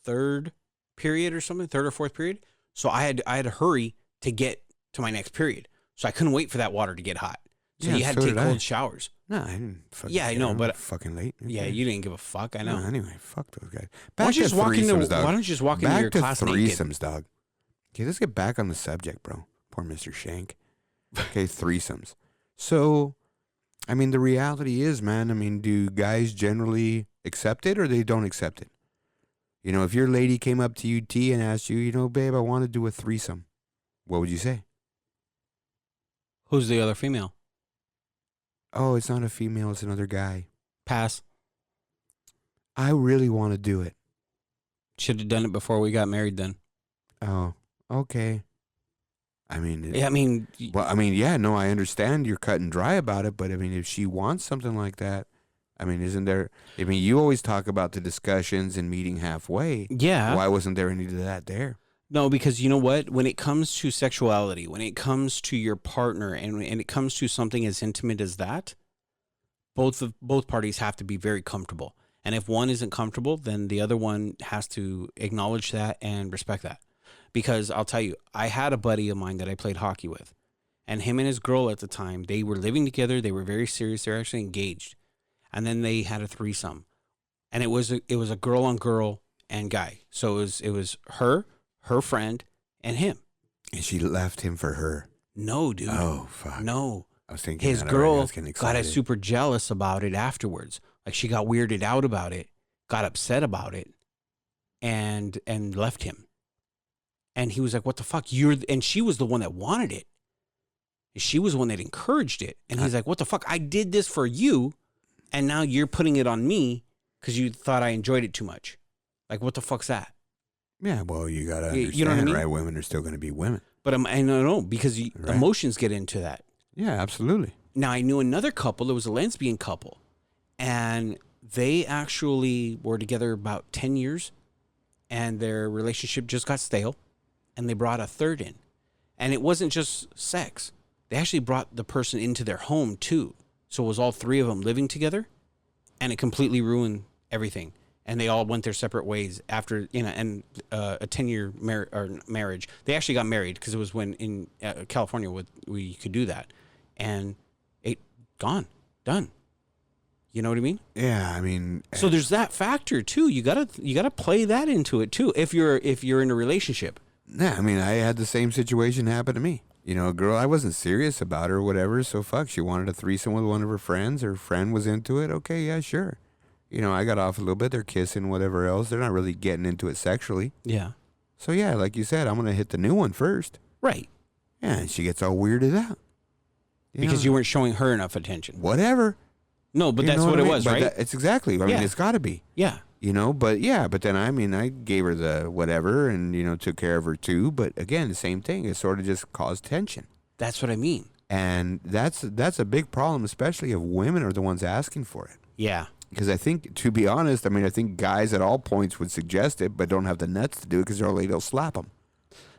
3rd period or something, 3rd or 4th period. So I had to hurry to get to my next period. So I couldn't wait for that water to get hot. So Yeah, you had so to take did I. cold showers. No, I didn't fucking Yeah, I know, care. but- fucking late. Yeah, you didn't give a fuck. I know. No, anyway, fuck those guys. Why don't you just walk into? threesomes, dog. Why don't you just walk into Back your to class naked? threesomes, dog. Okay, let's get back on the subject, bro. Poor Mr. Shank. Okay, threesomes. So, I mean, the reality is, man, I mean, do guys generally accept it or they don't accept it? You know, if your lady came up to you, T, and asked you, you know, babe, I want to do a threesome, what would you say? Who's the other female? Oh, it's not a female, it's another guy. Pass. I really want to do it. Should have done it before we got married. Then. Oh, okay. I mean, Yeah, I mean, well, I mean, yeah, no, I understand you're cut and dry about it, but I mean, if she wants something like that, I mean, isn't there? I mean, you always talk about the discussions and meeting halfway. yeah. Why wasn't there any of that there? No, because you know what? When it comes to sexuality, when it comes to your partner, and it comes to something as intimate as that, both parties have to be very comfortable. And if one isn't comfortable, then the other one has to acknowledge that and respect that. Because I'll tell you, I had a buddy of mine that I played hockey with, and him and his girl at the time, they were living together. They were very serious. They were actually engaged, and then they had a threesome, and it was a girl on girl and guy. So it was her friend, and him. And she left him for her. No, dude. Oh, fuck. No. I was thinking His that already. I girl was getting got excited. super jealous about it afterwards. Like, she got weirded out about it, got upset about it, and left him. And he was like, "What the fuck? And she was the one that wanted it. She was the one that encouraged it. And he's like, "What the fuck? I did this for you, and now you're putting it on me because you thought I enjoyed it too much. Like, what the fuck's that?" Yeah, well, you got to understand, you know what I mean? right? Women are still going to be women. But I don't know, because Right. emotions get into that. Yeah, absolutely. Now, I knew another couple. It was a lesbian couple, and they actually were together about 10 years, and their relationship just got stale, and they brought a third in. And it wasn't just sex. They actually brought the person into their home, too. So it was all three of them living together, and it completely ruined everything. And they all went their separate ways after, and a 10-year marriage. They actually got married because it was when in California we could do that. And it gone, done. You know what I mean? Yeah, I mean. So there's that factor too. You gotta play that into it too. If you're in a relationship. Yeah, I mean, I had the same situation happen to me. You know, a girl, I wasn't serious about her or whatever, so fuck, she wanted a threesome with one of her friends. Her friend was into it. Okay, yeah, sure. You know, I got off a little bit. They're kissing, whatever else. They're not really getting into it sexually. Yeah. So, yeah, like you said, I'm going to hit the new one first. Right. Yeah, and she gets all weirded out. Because you weren't showing her enough attention. Whatever. No, but that's what it was, right? It's exactly. I mean, it's got to be. Yeah. You know, but then, I mean, I gave her the whatever and, took care of her too. But again, the same thing. It sort of just caused tension. That's what I mean. And that's a big problem, especially if women are the ones asking for it. Yeah. Because I think, to be honest, I think guys at all points would suggest it, but don't have the nuts to do it because they're afraid they'll slap them.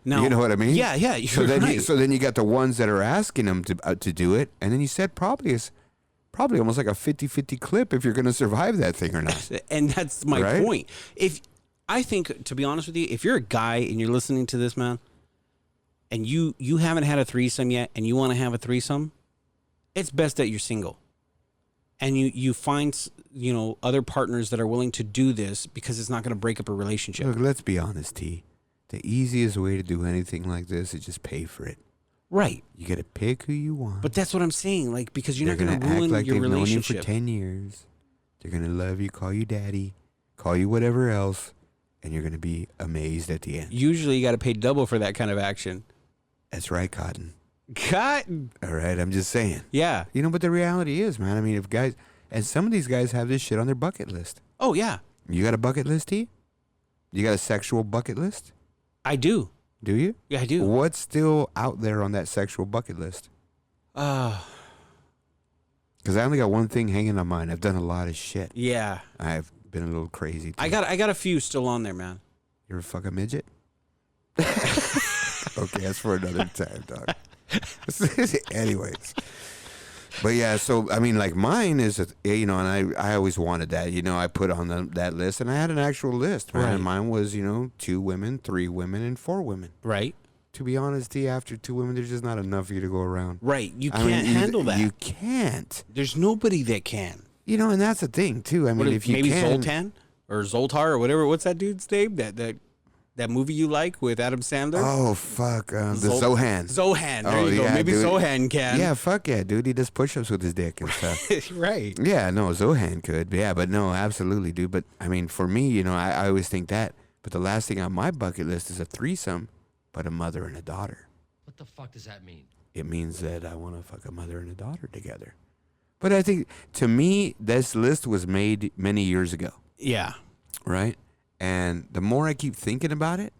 No. You know what I mean? Yeah, yeah. So then you got the ones that are asking them to do it, and then you said probably almost like a 50-50 clip if you're going to survive that thing or not. And that's my point. If I think, to be honest with you, if you're a guy and you're listening to this, man, and you haven't had a threesome yet, and you want to have a threesome, it's best that you're single. And you find, other partners that are willing to do this because it's not going to break up a relationship. Look, let's be honest, T. The easiest way to do anything like this is just pay for it. Right. You got to pick who you want. But that's what I'm saying, because you're They're not going to ruin like your relationship. Known you for 10 years. They're going to love you, call you daddy, call you whatever else, and you're going to be amazed at the end. Usually you got to pay double for that kind of action. That's right, Cotton. Cotton. All right, I'm just saying. Yeah. But the reality is, man, I mean, if guys, and some of these guys have this shit on their bucket list. Oh, yeah. You got a bucket list, T? You got a sexual bucket list? I do. Do you? Yeah, I do. What's still out there on that sexual bucket list? Because I only got one thing hanging on mine. I've done a lot of shit. Yeah. I've been a little crazy, too. I got a few still on there, man. You ever fuck a midget? Okay, that's for another time, dog. Anyways. But yeah, so, I mean, like mine is, and I always wanted that. I put on that list, and I had an actual list, man. Right. And mine was, 2 women, 3 women, and 4 women. Right. To be honest, T, after 2 women, there's just not enough for you to go around. Right. You can't handle that. You can't. There's nobody that can. And that's the thing, too. I mean, if you maybe can. Zoltan or Zoltar or whatever. What's that dude's name? That movie you like with Adam Sandler? Oh, fuck. The Zohan. Zohan. There you go. Maybe dude. Zohan can. Yeah, fuck yeah, dude. He does push-ups with his dick and stuff. Right. Yeah, no, Zohan could. Yeah, but no, absolutely, dude. But, I mean, for me, I always think that. But the last thing on my bucket list is a threesome, but a mother and a daughter. What the fuck does that mean? It means that I want to fuck a mother and a daughter together. But I think, to me, this list was made many years ago. Yeah. Right? And the more I keep thinking about it,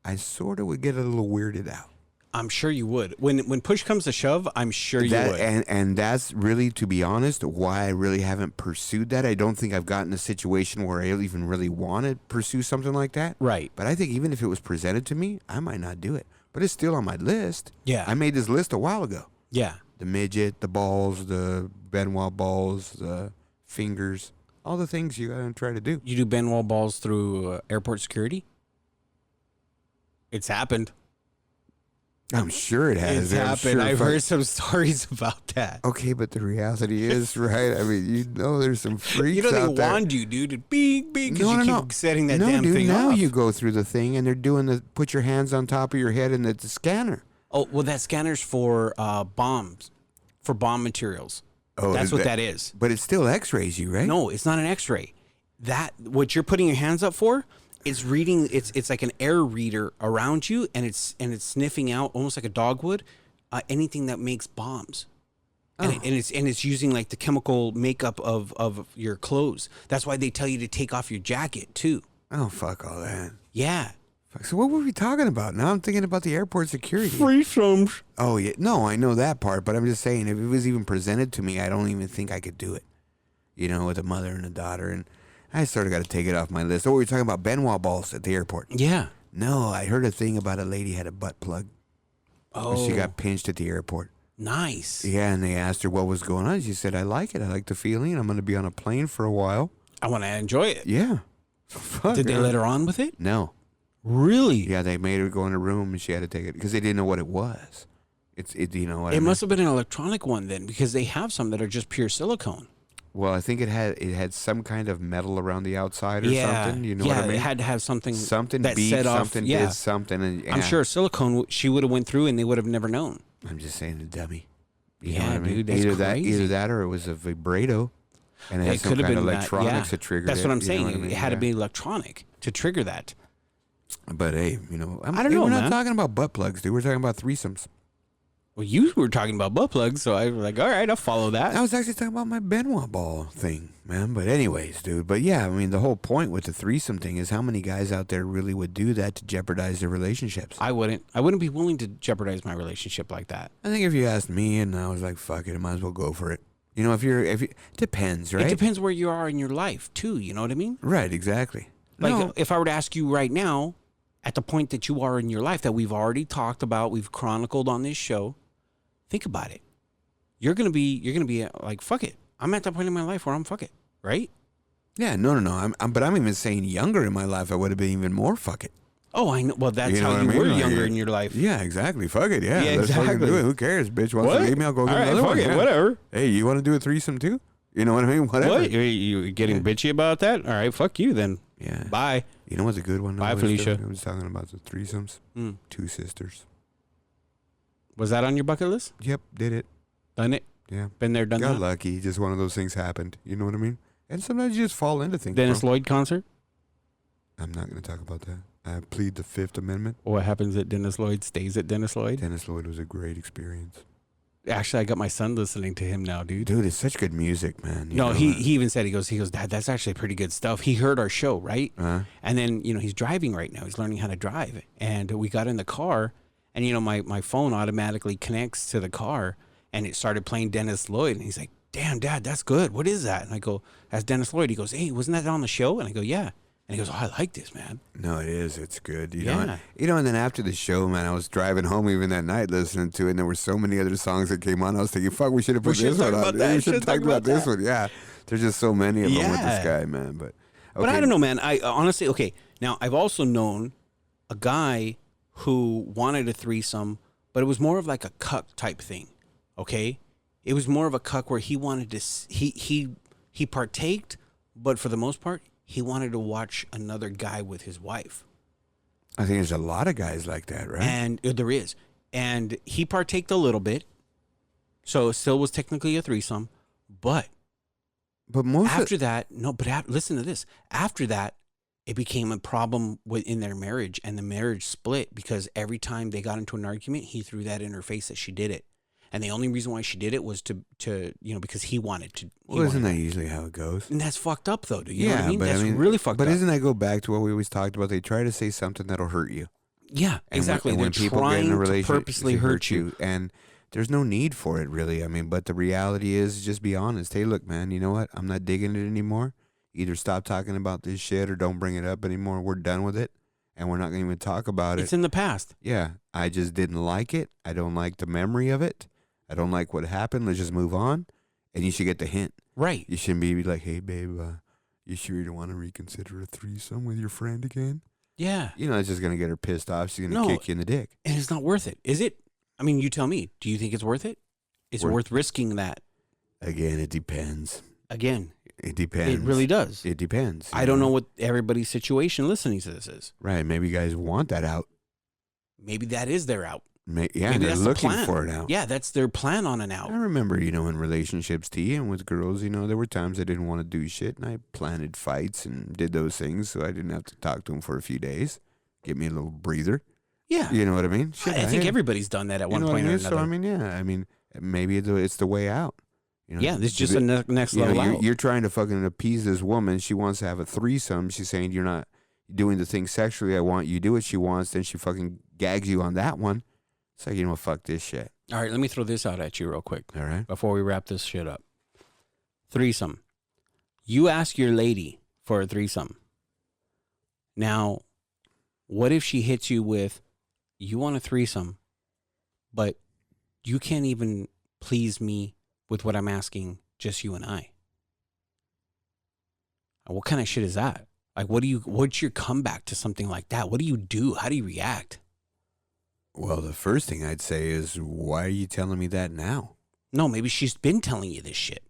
I sort of would get a little weirded out. I'm sure you would. When push comes to shove, I'm sure you would. And that's really, to be honest, why I really haven't pursued that. I don't think I've gotten a situation where I even really want to pursue something like that. Right. But I think even if it was presented to me, I might not do it. But it's still on my list. Yeah. I made this list a while ago. Yeah. The midget, the balls, the Benoit balls, the fingers, all the things you gotta try to do. You do Benoit balls through airport security? It's happened. I'm sure it has. It's happened. I've heard some stories about that. Okay, but the reality is, right? I mean, you know, there's some freaks You know, they out there. wand you, dude. Bing, because you keep setting that damn dude, thing now off. you go through the thing, and they're doing the put your hands on top of your head, and it's a scanner. Oh, well, that scanner's for bombs, for bomb materials. Oh, That's what that is. But it still X-rays you, right? No, it's not an X-ray. That what you're putting your hands up for is reading. It's like an air reader around you, and it's sniffing out almost like a dog would anything that makes bombs. And, it's using like the chemical makeup of your clothes. That's why they tell you to take off your jacket too. Oh, fuck all that. Yeah. Fuck. So what were we talking about? Now I'm thinking about the airport security. Threesomes. Oh, yeah. No, I know that part, but I'm just saying, if it was even presented to me, I don't even think I could do it. You know, with a mother and a daughter, and I sort of got to take it off my list. Oh, we were talking about Benoit balls at the airport. Yeah. No, I heard a thing about a lady had a butt plug. Oh. She got pinched at the airport. Nice. Yeah, and they asked her what was going on. She said, I like it. I like the feeling. I'm going to be on a plane for a while. I want to enjoy it. Yeah. Fuck, Did they let her on with it? No. Really? Yeah, they made her go in a room and she had to take it because they didn't know what it was. You know what I It mean? must have been an electronic one then, because they have some that are just pure silicone. Well, I think it had some kind of metal around the outside or something. You know what I mean? It had to have something that beat, set off. something Yeah. did something. And, yeah. I'm sure silicone she would have went through and they would have never known. I'm just saying, the dummy. You Yeah, know what I mean? dude, that's crazy. Either that or it was a vibrato, and it had some could have kind of been electronics that triggered it. That's what I'm you know saying. what I mean? It had to Yeah. be electronic to trigger that. But hey, you know, I don't know, we're man. not talking about butt plugs, dude. We're talking about threesomes. Well, you were talking about butt plugs, so I was like, all right, I'll follow that. I was actually talking about my Benoit ball thing, man. But anyways, dude. But yeah, I mean, the whole point with the threesome thing is how many guys out there really would do that to jeopardize their relationships. I wouldn't be willing to jeopardize my relationship like that. I think if you asked me, and I was like, fuck it, I might as well go for it. You know, if you depends, right? It depends where you are in your life too. You know what I mean? Right, exactly. Like No. if I were to ask you right now, at the point that you are in your life that we've already talked about, we've chronicled on this show, think about it. You're gonna be like, fuck it. I'm at that point in my life where I'm fuck it, right? Yeah, no. But I'm even saying younger in my life, I would have been even more fuck it. Oh, I know. Well, that's You know how what you I mean? were Like, younger in your life. Yeah, exactly. Fuck it. Yeah, Yeah, let's fucking exactly. do it. Who cares, bitch? Wants What? to leave me? I'll go get All right, another fuck one. it, Yeah. whatever. Hey, you want to do a threesome too? You know what I mean? Whatever. What? You getting bitchy about that? All right, fuck you then. Yeah. Bye. You know what's a good one? Bye, I was Felicia. doing? I was talking about the threesomes. Mm. 2 sisters. Was that on your bucket list? Yep, did it. Done it? Yeah. Been there, done Got that? lucky. Just one of those things happened. You know what I mean? And sometimes you just fall into things. Dennis bro. Lloyd concert? I'm not going to talk about that. I plead the Fifth Amendment. What happens at Dennis Lloyd stays at Dennis Lloyd? Dennis Lloyd was a great experience. Actually, I got my son listening to him now, dude. Dude, it's such good music, man. You No, know, he even said, he goes, Dad, that's actually pretty good stuff. He heard our show, right? And then, he's driving right now. He's learning how to drive. And we got in the car, and, my phone automatically connects to the car, and it started playing Dennis Lloyd. And he's like, damn, Dad, that's good. What is that? And I go, that's Dennis Lloyd. He goes, hey, wasn't that on the show? And I go, yeah. And he goes, oh, I like this, man. No, it is. It's good. You Yeah. know, and then after the show, man, I was driving home even that night listening to it, and there were so many other songs that came on. I was thinking, fuck, we should have put We should this one talk on. about that. We should have talked about this one. Yeah. There's just so many of them with this Yeah. guy, man. But But I don't know, man. I honestly, okay. Now, I've also known a guy who wanted a threesome, but it was more of like a cuck type thing, okay? It was more of a cuck where he wanted to, he partaked, but for the most part, he wanted to watch another guy with his wife. I think there's a lot of guys like that, right? And there is. And he partaked a little bit, so it still was technically a threesome, but most after that, no, but listen to this. After that, it became a problem within their marriage, and the marriage split because every time they got into an argument, he threw that in her face that she did it. And the only reason why she did it was to because he wanted to. Well, isn't that usually how it goes? And that's fucked up, though. Do you know what I mean? but That's I mean, really fucked up. But isn't that go back to what we always talked about? They try to say something that'll hurt you. Yeah, exactly. And when They're people get trying in a to relationship, purposely they hurt you. and there's no need for it, really. I mean, but the reality is, just be honest. Hey, look, man, you know what? I'm not digging it anymore. Either stop talking about this shit or don't bring it up anymore. We're done with it, and we're not going to even talk about it. It's in the past. Yeah, I just didn't like it. I don't like the memory of it. I don't like what happened. Let's just move on. And you should get the hint. Right. You shouldn't be like, hey, babe, you sure you don't want to reconsider a threesome with your friend again? Yeah. You know, it's just going to get her pissed off. She's going to kick you in the dick. And it's not worth it, is it? I mean, you tell me. Do you think it's worth it? Is it worth risking that? Again, it depends. Again. It depends. It really does. It depends. I don't know what everybody's situation listening to this is. Right. Maybe you guys want that out. Maybe that is their out. Maybe that's they're looking the plan. for it out. Yeah, that's their plan on an out. I remember, in relationships, T, and with girls, there were times I didn't want to do shit, and I planted fights and did those things so I didn't have to talk to them for a few days. Give me a little breather. Yeah. You know what I mean? Shit, I think everybody's done that at one point or another. So, maybe it's the way out. Yeah, this is just a next level out. You're trying to fucking appease this woman. She wants to have a threesome. She's saying you're not doing the thing sexually. I want you to do what she wants. Then she fucking gags you on that one. It's like, what, fuck this shit. All right, let me throw this out at you real quick. All right. Before we wrap this shit up. Threesome. You ask your lady for a threesome. Now, what if she hits you with, you want a threesome, but you can't even please me with what I'm asking, just you and I? What kind of shit is that? Like, what's your comeback to something like that? What do you do? How do you react? Well, the first thing I'd say is, why are you telling me that now? No, maybe she's been telling you this shit.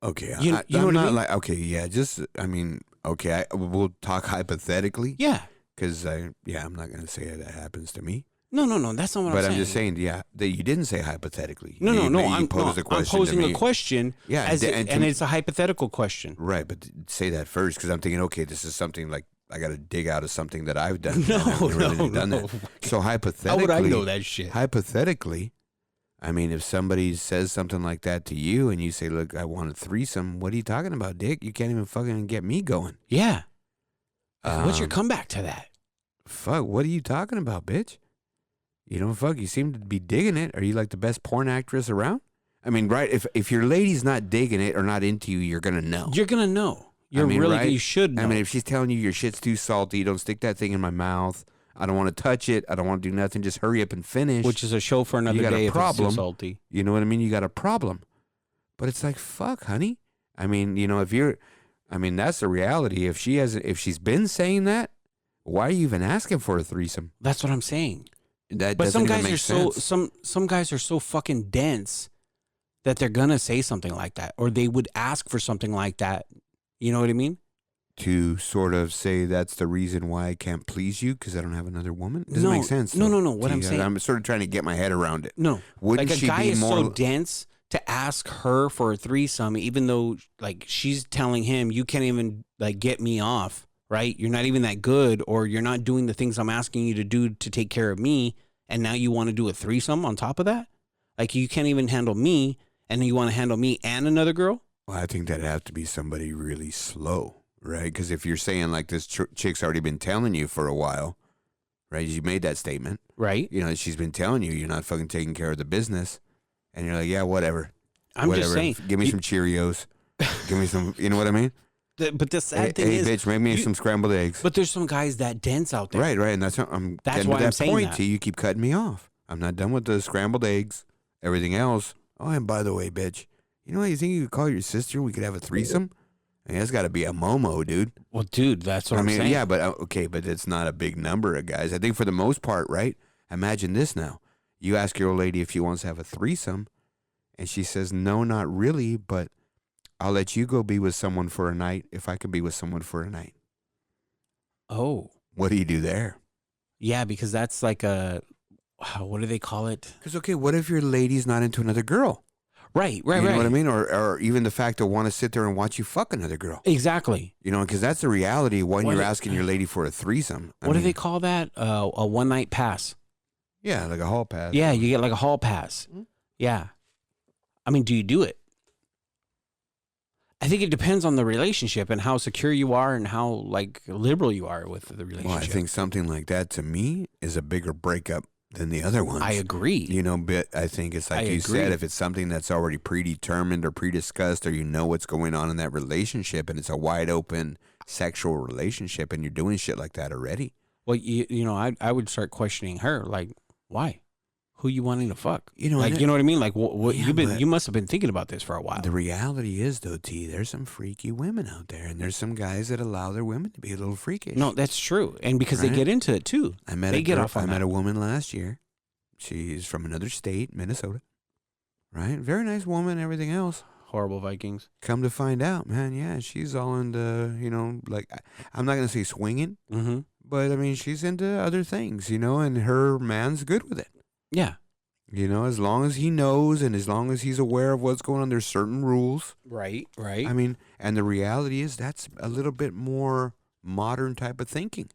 Okay, you know I'm what not I mean? like, okay, we'll talk hypothetically. Yeah. Because I'm not going to say that happens to me. No, that's not what I'm saying. But I'm just saying, that you didn't say hypothetically. No, I'm posing a question. Yeah, and it's a hypothetical question. Right, but say that first, because I'm thinking, okay, this is something like I got to dig out of something that I've done. No. So hypothetically, how would I know that shit? Hypothetically, I mean, if somebody says something like that to you and you say, look, I want a threesome, what are you talking about, Dick? You can't even fucking get me going. Yeah. What's your comeback to that? Fuck, what are you talking about, bitch? Fuck, you seem to be digging it. Are you like the best porn actress around? I mean, right, if your lady's not digging it or not into you, you're going to know. You're going to know. You should know. I mean, if she's telling you your shit's too salty, don't stick that thing in my mouth. I don't want to touch it. I don't want to do nothing. Just hurry up and finish. Which is a show for another day. You got a problem. If it's too salty. You know what I mean? You got a problem. But it's like, fuck, honey. I mean, that's the reality. If she's been saying that, why are you even asking for a threesome? That's what I'm saying. But some guys are some guys are so fucking dense that they're gonna say something like that, or they would ask for something like that. You know what I mean? To sort of say that's the reason why I can't please you because I don't have another woman? It doesn't make sense. No. What I'm saying, I'm sort of trying to get my head around it. No, wouldn't like a she guy be is more so dense to ask her for a threesome, even though like she's telling him, you can't even like get me off, right? You're not even that good, or you're not doing the things I'm asking you to do to take care of me, and now you want to do a threesome on top of that? Like you can't even handle me, and then you want to handle me and another girl? Well, I think that'd have to be somebody really slow, right? Because if you're saying like this chick's already been telling you for a while, right? You made that statement. Right. She's been telling you you're not fucking taking care of the business. And you're like, yeah, whatever. I'm just saying. Give me some Cheerios. Give me some, you know what I mean? But the sad thing hey, is, bitch, make me some scrambled eggs. But there's some guys that dense out there. Right. And that's why I'm That's getting why to that I'm saying point. that. T, you keep cutting me off. I'm not done with the scrambled eggs. Everything else. Oh, and by the way, bitch, you know what? You think you could call your sister? We could have a threesome? I mean, that's got to be a Momo, dude. Well, dude, that's what I'm saying. Yeah, but okay, but it's not a big number of guys. I think for the most part, right? Imagine this now. You ask your old lady if she wants to have a threesome, and she says, no, not really, but I'll let you go be with someone for a night if I can be with someone for a night. Oh. What do you do there? Yeah, because that's like what do they call it? Because, okay, what if your lady's not into another girl? Right. You know what I mean? Or even the fact to want to sit there and watch you fuck another girl. Exactly. Because that's the reality when you're asking your lady for a threesome. What do they call that? A one-night pass. Yeah, like a hall pass. Yeah, you get like a hall pass. Mm-hmm. Yeah. I mean, do you do it? I think it depends on the relationship and how secure you are and how like liberal you are with the relationship. Well, I think something like that to me is a bigger breakup than the other ones. I agree. You know, but I think it's like you said, if it's something that's already predetermined or prediscussed, or you know what's going on in that relationship, and it's a wide open sexual relationship, and you're doing shit like that already. Well, you know, I would start questioning her, like, why? Who you wanting to fuck? You know, like, you know what I mean? Like, what Yeah, you must have been thinking about this for a while. The reality is, though, T, there's some freaky women out there, and there's some guys that allow their women to be a little freakish. No, that's true, and because Right? they get into it too. I met a woman last year. She's from another state, Minnesota. Right? Very nice woman, everything else. Horrible Vikings. Come to find out, man, yeah, she's all into, you know, like, I'm not going to say swinging, Mm-hmm. but, I mean, she's into other things, you know, and her man's good with it. Yeah. You know, as long as he knows and as long as he's aware of what's going on, there's certain rules. Right. Right. I mean, and the reality is that's a little bit more modern type of thinking.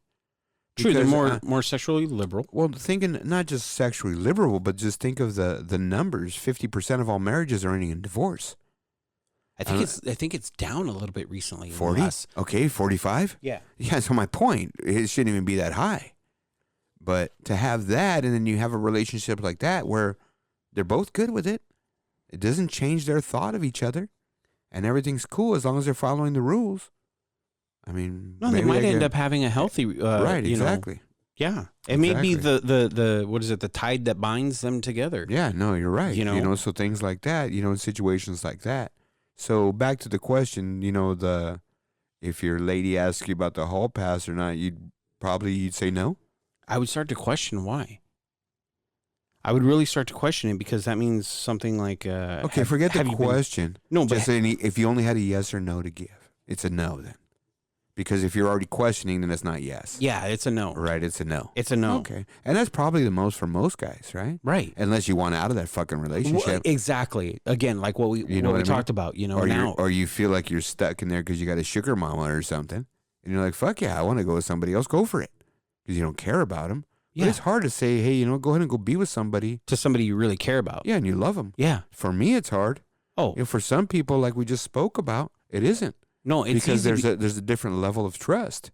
True, they're Because, more sexually liberal. well, thinking not just sexually liberal, but just think of the numbers. 50% of all marriages are ending in divorce. I think it's down a little bit recently. 40? Okay, 45? Yeah. Yeah, so my point, it shouldn't even be that high. But to have that, and then you have a relationship like that where they're both good with it, it doesn't change their thought of each other, and everything's cool as long as they're following the rules. I mean, No, they might end up having a healthy, right, exactly. Yeah, it may be Exactly. the what is it? The tide that binds them together. Yeah, no, you're right. You know? So things like that, in situations like that. So back to the question, if your lady asks you about the hall pass or not, you'd say no. I would start to question why. I would really start to question it because that means something like Okay, forget the question. No, but just if you only had a yes or no to give, it's a no then. Because if you're already questioning, then it's not yes. yeah, it's a no. Right, it's a no. It's a no. Okay. And that's probably the most for most guys, right? Right. Unless you want out of that fucking relationship. Well, exactly. Again, like what we talked about, or you feel like you're stuck in there because you got a sugar mama or something. And you're like, fuck yeah, I want to go with somebody else. Go for it. Because you don't care about them. Yeah. But it's hard to say, hey, go ahead and go be with somebody. To somebody you really care about. Yeah, and you love them. Yeah. For me, it's hard. Oh. For some people, like we just spoke about, it isn't. No, it's because easy there's a different level of trust.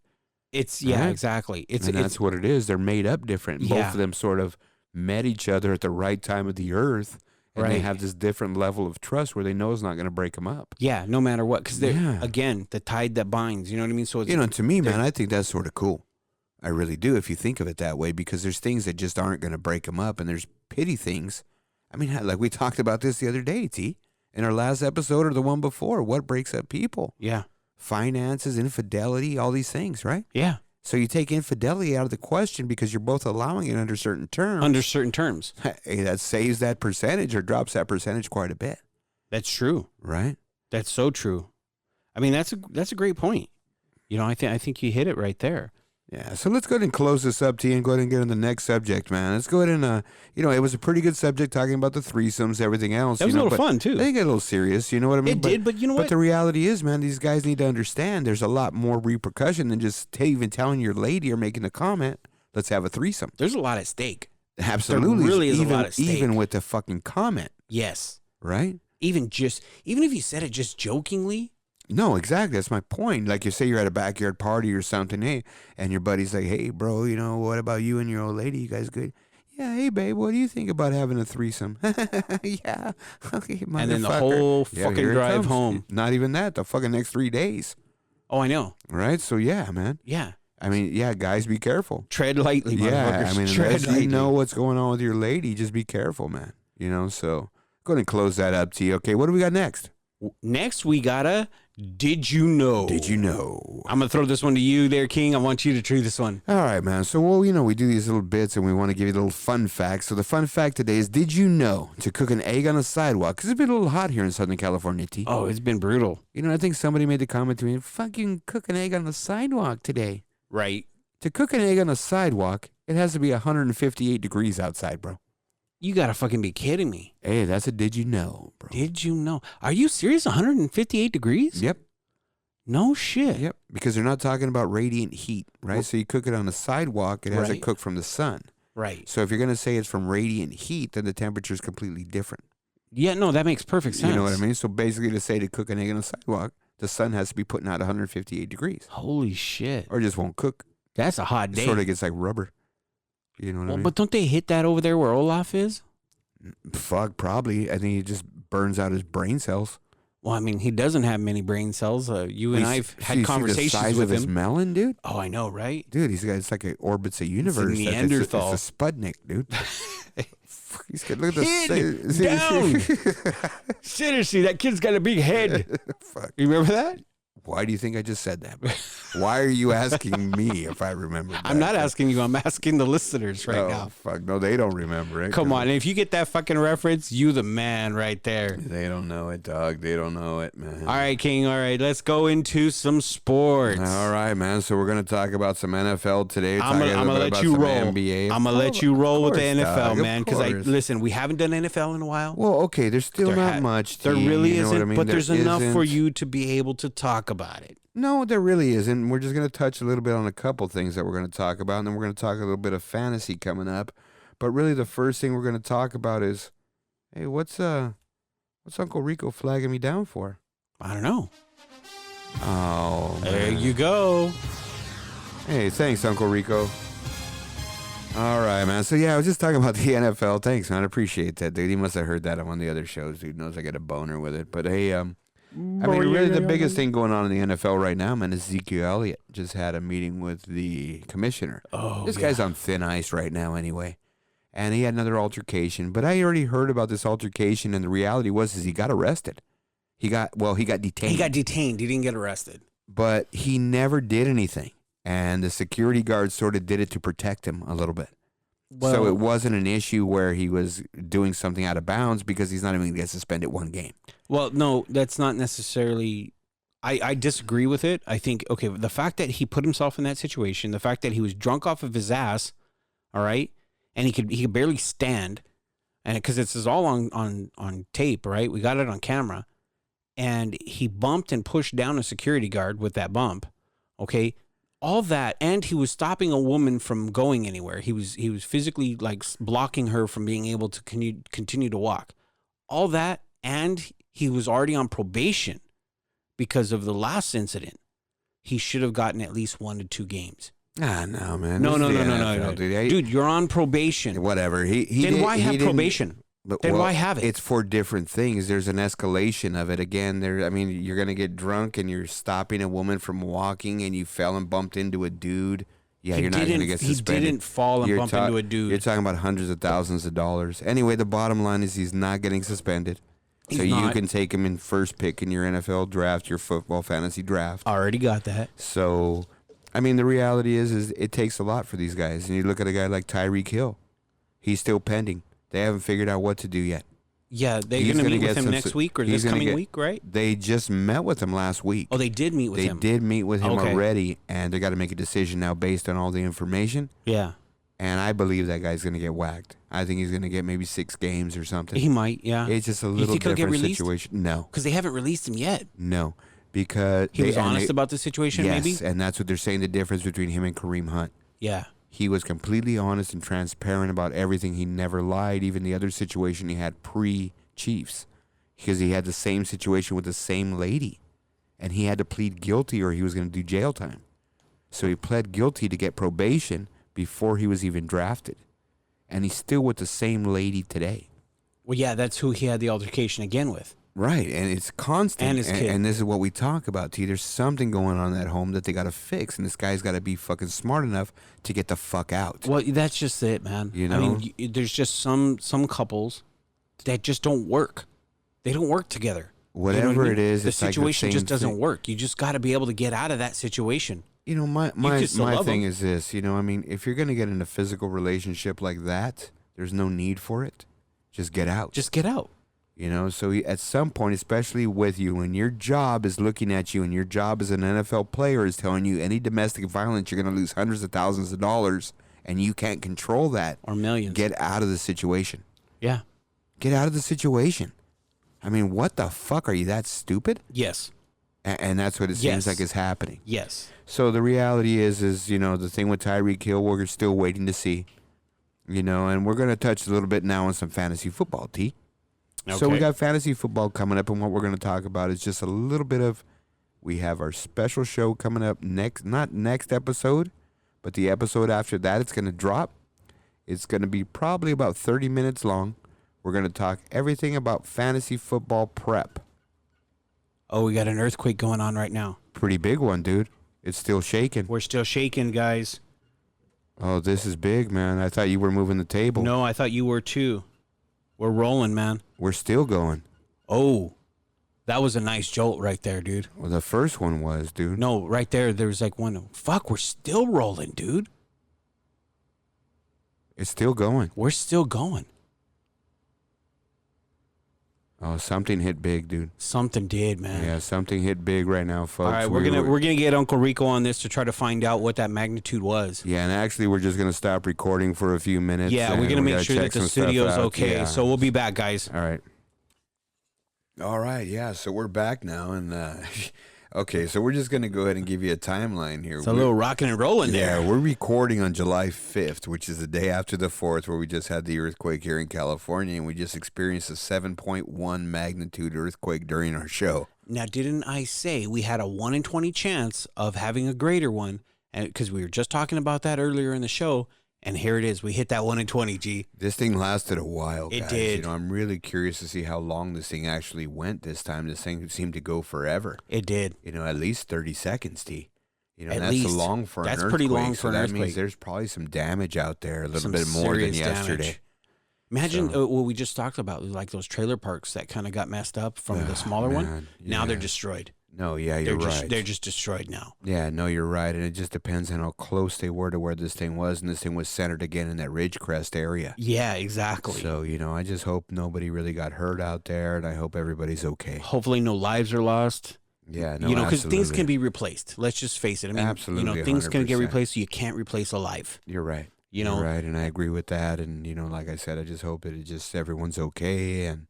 It's right? exactly. That's what it is. They're made up different. Yeah. Both of them sort of met each other at the right time of the earth, and they Right. have this different level of trust where they know it's not going to break them up. Yeah, no matter what, because Yeah. again, the tide that binds. You know what I mean? So it's, To me, man, I think that's sort of cool. I really do, if you think of it that way, because there's things that just aren't going to break them up, and there's pity things. I mean, like we talked about this the other day, T, in our last episode or the one before. What breaks up people? yeah, Finances, infidelity, all these things, right? yeah, So you take infidelity out of the question because you're both allowing it under certain terms. under certain terms. Hey, that saves that percentage or drops that percentage quite a bit, That's true. right? That's so true. I mean, that's a great point. I think you hit it right there. Yeah, so let's go ahead and close this up, T, and go ahead and get on the next subject, man. Let's go ahead and, it was a pretty good subject talking about the threesomes, everything else. That was a little fun, too. They get a little serious, you know what I mean? It did, but you know But what? the reality is, man, these guys need to understand there's a lot more repercussion than just even telling your lady or making a comment, let's have a threesome. There's a lot at stake. Absolutely. There really is even, a lot at stake. even with the fucking comment, Yes. right? Even if you said it just jokingly. No, exactly. That's my point. Like you say you're at a backyard party or something, hey, and your buddy's like, hey, bro, what about you and your old lady? You guys good? Yeah, hey, babe, what do you think about having a threesome? Yeah. Okay, And then the motherfucker. whole Yeah, fucking here it drive comes. home. Not even that. The fucking next 3 days. Oh, I know. Right? So, yeah, man. Yeah. I mean, yeah, guys, be careful. Tread lightly, Yeah, motherfuckers. I mean, Tread unless lightly. you know what's going on with your lady, just be careful, man. So go ahead and close that up, T. Okay, what do we got next? Next, we got a Did You Know? Did you know? I'm going to throw this one to you there, King. I want you to treat this one. All right, man. So, we do these little bits and we want to give you little fun facts. So, the fun fact today is, did you know to cook an egg on a sidewalk? Because it's been a little hot here in Southern California, T. Oh, it's been brutal. I think somebody made the comment to me, fucking cook an egg on the sidewalk today. Right. To cook an egg on a sidewalk, it has to be 158 degrees outside, bro. You got to fucking be kidding me. Hey, that's a did you know, bro. Did you know? Are you serious? 158 degrees? Yep. No shit. Yep. Because they're not talking about radiant heat, right? So you cook it on a sidewalk, it has to Right. cook from the sun. Right. So if you're going to say it's from radiant heat, then the temperature is completely different. Yeah, no, that makes perfect sense. You know what I mean? So basically, to say to cook an egg on the sidewalk, the sun has to be putting out 158 degrees, Holy shit. or it just won't cook. That's a hot It day. sort of gets like rubber. You know what I mean? But don't they hit that over there where Olaf is? Fuck, probably. I think he just burns out his brain cells. Well, I mean, he doesn't have many brain cells. You and I've had conversations the size with of his him. melon, dude. Oh, I know, right? Dude, he's got, it's like it orbits a universe. Neanderthal. It's a Sputnik, dude. He's got, look at Kid, the down. Seriously, that kid's got a big head. Fuck. You remember that? Why do you think I just said that? Why are you asking me if I remember that? I'm not asking you. I'm asking the listeners right oh, now. Fuck. No, they don't remember it. Come on. If you get that fucking reference, you the man right there. They don't know it, dog. They don't know it, man. All right, King. All right. Let's go into some sports. All right, man. So we're going to talk about some NFL today. I'm going to let you roll. NBA. I'm going to let you roll with the NFL, man. Because listen, we haven't done NFL in a while. Well, okay. There's still not much. There really isn't, I mean? but there's enough for isn't. you to be able to talk about it. No, there really isn't. We're just going to touch a little bit on a couple things that we're going to talk about, and then we're going to talk a little bit of fantasy coming up. But really, the first thing we're going to talk about is, hey, what's Uncle Rico flagging me down for? I don't know. Oh, there man. you go. Hey, thanks, Uncle Rico. All right, man. So, yeah, I was just talking about the NFL. Thanks, man. I appreciate that, dude. He must have heard that on one of the other shows. Dude knows I get a boner with it. But, hey, I mean, really the biggest thing going on in the NFL right now, man, is Ezekiel Elliott just had a meeting with the commissioner. Oh, this guy's on thin ice right now anyway. And he had another altercation. But I already heard about this altercation, and the reality was he got arrested. He got detained. He got detained. He didn't get arrested. But he never did anything. And the security guard sort of did it to protect him a little bit. Well, so it wasn't an issue where he was doing something out of bounds because he's not even going to get suspended one game. Well, no, that's not necessarily. I disagree with it. I think, okay, the fact that he put himself in that situation, the fact that he was drunk off of his ass, all right, and he could barely stand, and because this is all on tape, right? We got it on camera, and he bumped and pushed down a security guard with that bump, okay. All that, and he was stopping a woman from going anywhere. He was physically like blocking her from being able to continue to walk. All that, and he was already on probation because of the last incident. He should have gotten at least 1 to 2 games. Ah, no, man. No. Dude, you're on probation. Whatever. Why have probation? Then why have it? It's for different things. There's an escalation of it. Again, you're going to get drunk and you're stopping a woman from walking and you fell and bumped into a dude. Yeah, you're not going to get suspended. He didn't fall and bump into a dude. You're talking about hundreds of thousands of dollars. Anyway, the bottom line is he's not getting suspended. So you can take him in first pick in your NFL draft, your football fantasy draft. Already got that. So, I mean, the reality is it takes a lot for these guys. And you look at a guy like Tyreek Hill. He's still pending. They haven't figured out what to do yet. Yeah, they're going to meet with him next week or this coming week, right? They just met with him last week. Oh, they did meet with him. They did meet with him already, and they got to make a decision now based on all the information. Yeah. And I believe that guy's going to get whacked. I think he's going to get maybe 6 games or something. He might, yeah. It's just a little different situation. No. Because they haven't released him yet. No. Because he was honest about the situation, maybe? Yes, and that's what they're saying, the difference between him and Kareem Hunt. Yeah. He was completely honest and transparent about everything. He never lied, even the other situation he had pre-Chiefs, because he had the same situation with the same lady, and he had to plead guilty or he was going to do jail time. So he pled guilty to get probation before he was even drafted, and he's still with the same lady today. Well, yeah, that's who he had the altercation again with. Right, and it's constant. And his kid. And this is what we talk about, T. There's something going on in that home that they got to fix, and this guy's got to be fucking smart enough to get the fuck out. Well, that's just it, man. You know? I mean, there's just some couples that just don't work. They don't work together. Whatever what I mean? It is, the it's situation like the just doesn't thing. Work. You just got to be able to get out of that situation. You know, my thing them. is this. You know, I mean, if you're going to get in a physical relationship like that, there's no need for it. Just get out. Just get out. You know, so at some point, especially with you, when your job is looking at you and your job as an NFL player is telling you any domestic violence, you're going to lose hundreds of thousands of dollars, and you can't control that. Or millions. Get out of the situation. Yeah. Get out of the situation. I mean, what the fuck? Are you that stupid? Yes. And that's what it seems like is happening. Yes. So the reality is, you know, the thing with Tyreek Hill, we're still waiting to see. You know, and we're going to touch a little bit now on some fantasy football, T. So we Okay. got fantasy football coming up, and what we're going to talk about is just a little bit of. We have our special show coming up not next episode, but the episode after that. It's going to drop. It's going to be probably about 30 minutes long. We're going to talk everything about fantasy football prep. Oh, we got an earthquake going on right now. Pretty big one, dude. It's still shaking. We're still shaking, guys. Oh, this is big, man. I thought you were moving the table. No, I thought you were too. We're rolling, man. We're still going. Oh, that was a nice jolt right there, dude. Well, the first one was, dude. No, right there was like one. Fuck, we're still rolling, dude. It's still going. We're still going. Oh, something hit big, dude. Something did, man. Yeah, something hit big right now, folks. All right, we're gonna get Uncle Rico on this to try to find out what that magnitude was. Yeah, and actually, we're just gonna stop recording for a few minutes. Yeah, we're and gonna we make gotta sure check that the some stuff studio's out. okay. Yeah. So we'll be back, guys. All right. All right, yeah. So we're back now, and okay, so we're just gonna go ahead and give you a timeline here. It's a little rocking and rolling there. Yeah, we're recording on July 5th, which is the day after the 4th, where we just had the earthquake here in California, and we just experienced a 7.1 magnitude earthquake during our show. Now, didn't I say we had a 1 in 20 chance of having a greater one? And because we were just talking about that earlier in the show, and here it is. We hit that 1 in 20, G. This thing lasted a while, guys. It did. You know, I'm really curious to see how long this thing actually went this time. This thing seemed to go forever. It did. You know, at least 30 seconds, T. You know, At that's least. long for an That's earthquake. pretty long so for an that earthquake. means there's probably some damage out there, a little Some bit more than serious yesterday. damage. Imagine what we just talked about, like those trailer parks that kind of got messed up from the smaller one. man, Now they're yeah. destroyed. No, yeah, you're right. They're just destroyed now. Yeah, no, you're right. And it just depends on how close they were to where this thing was. And this thing was centered again in that Ridgecrest area. Yeah, exactly. So, you know, I just hope nobody really got hurt out there. And I hope everybody's okay. Hopefully no lives are lost. Yeah, no, You know, because things absolutely. can be replaced. Let's just face it. I mean, Absolutely, you know, things can get 100%. replaced, so you can't replace a life. You're right. You You're know? right, and I agree with that. And you know, like I said, I just hope that everyone's okay. And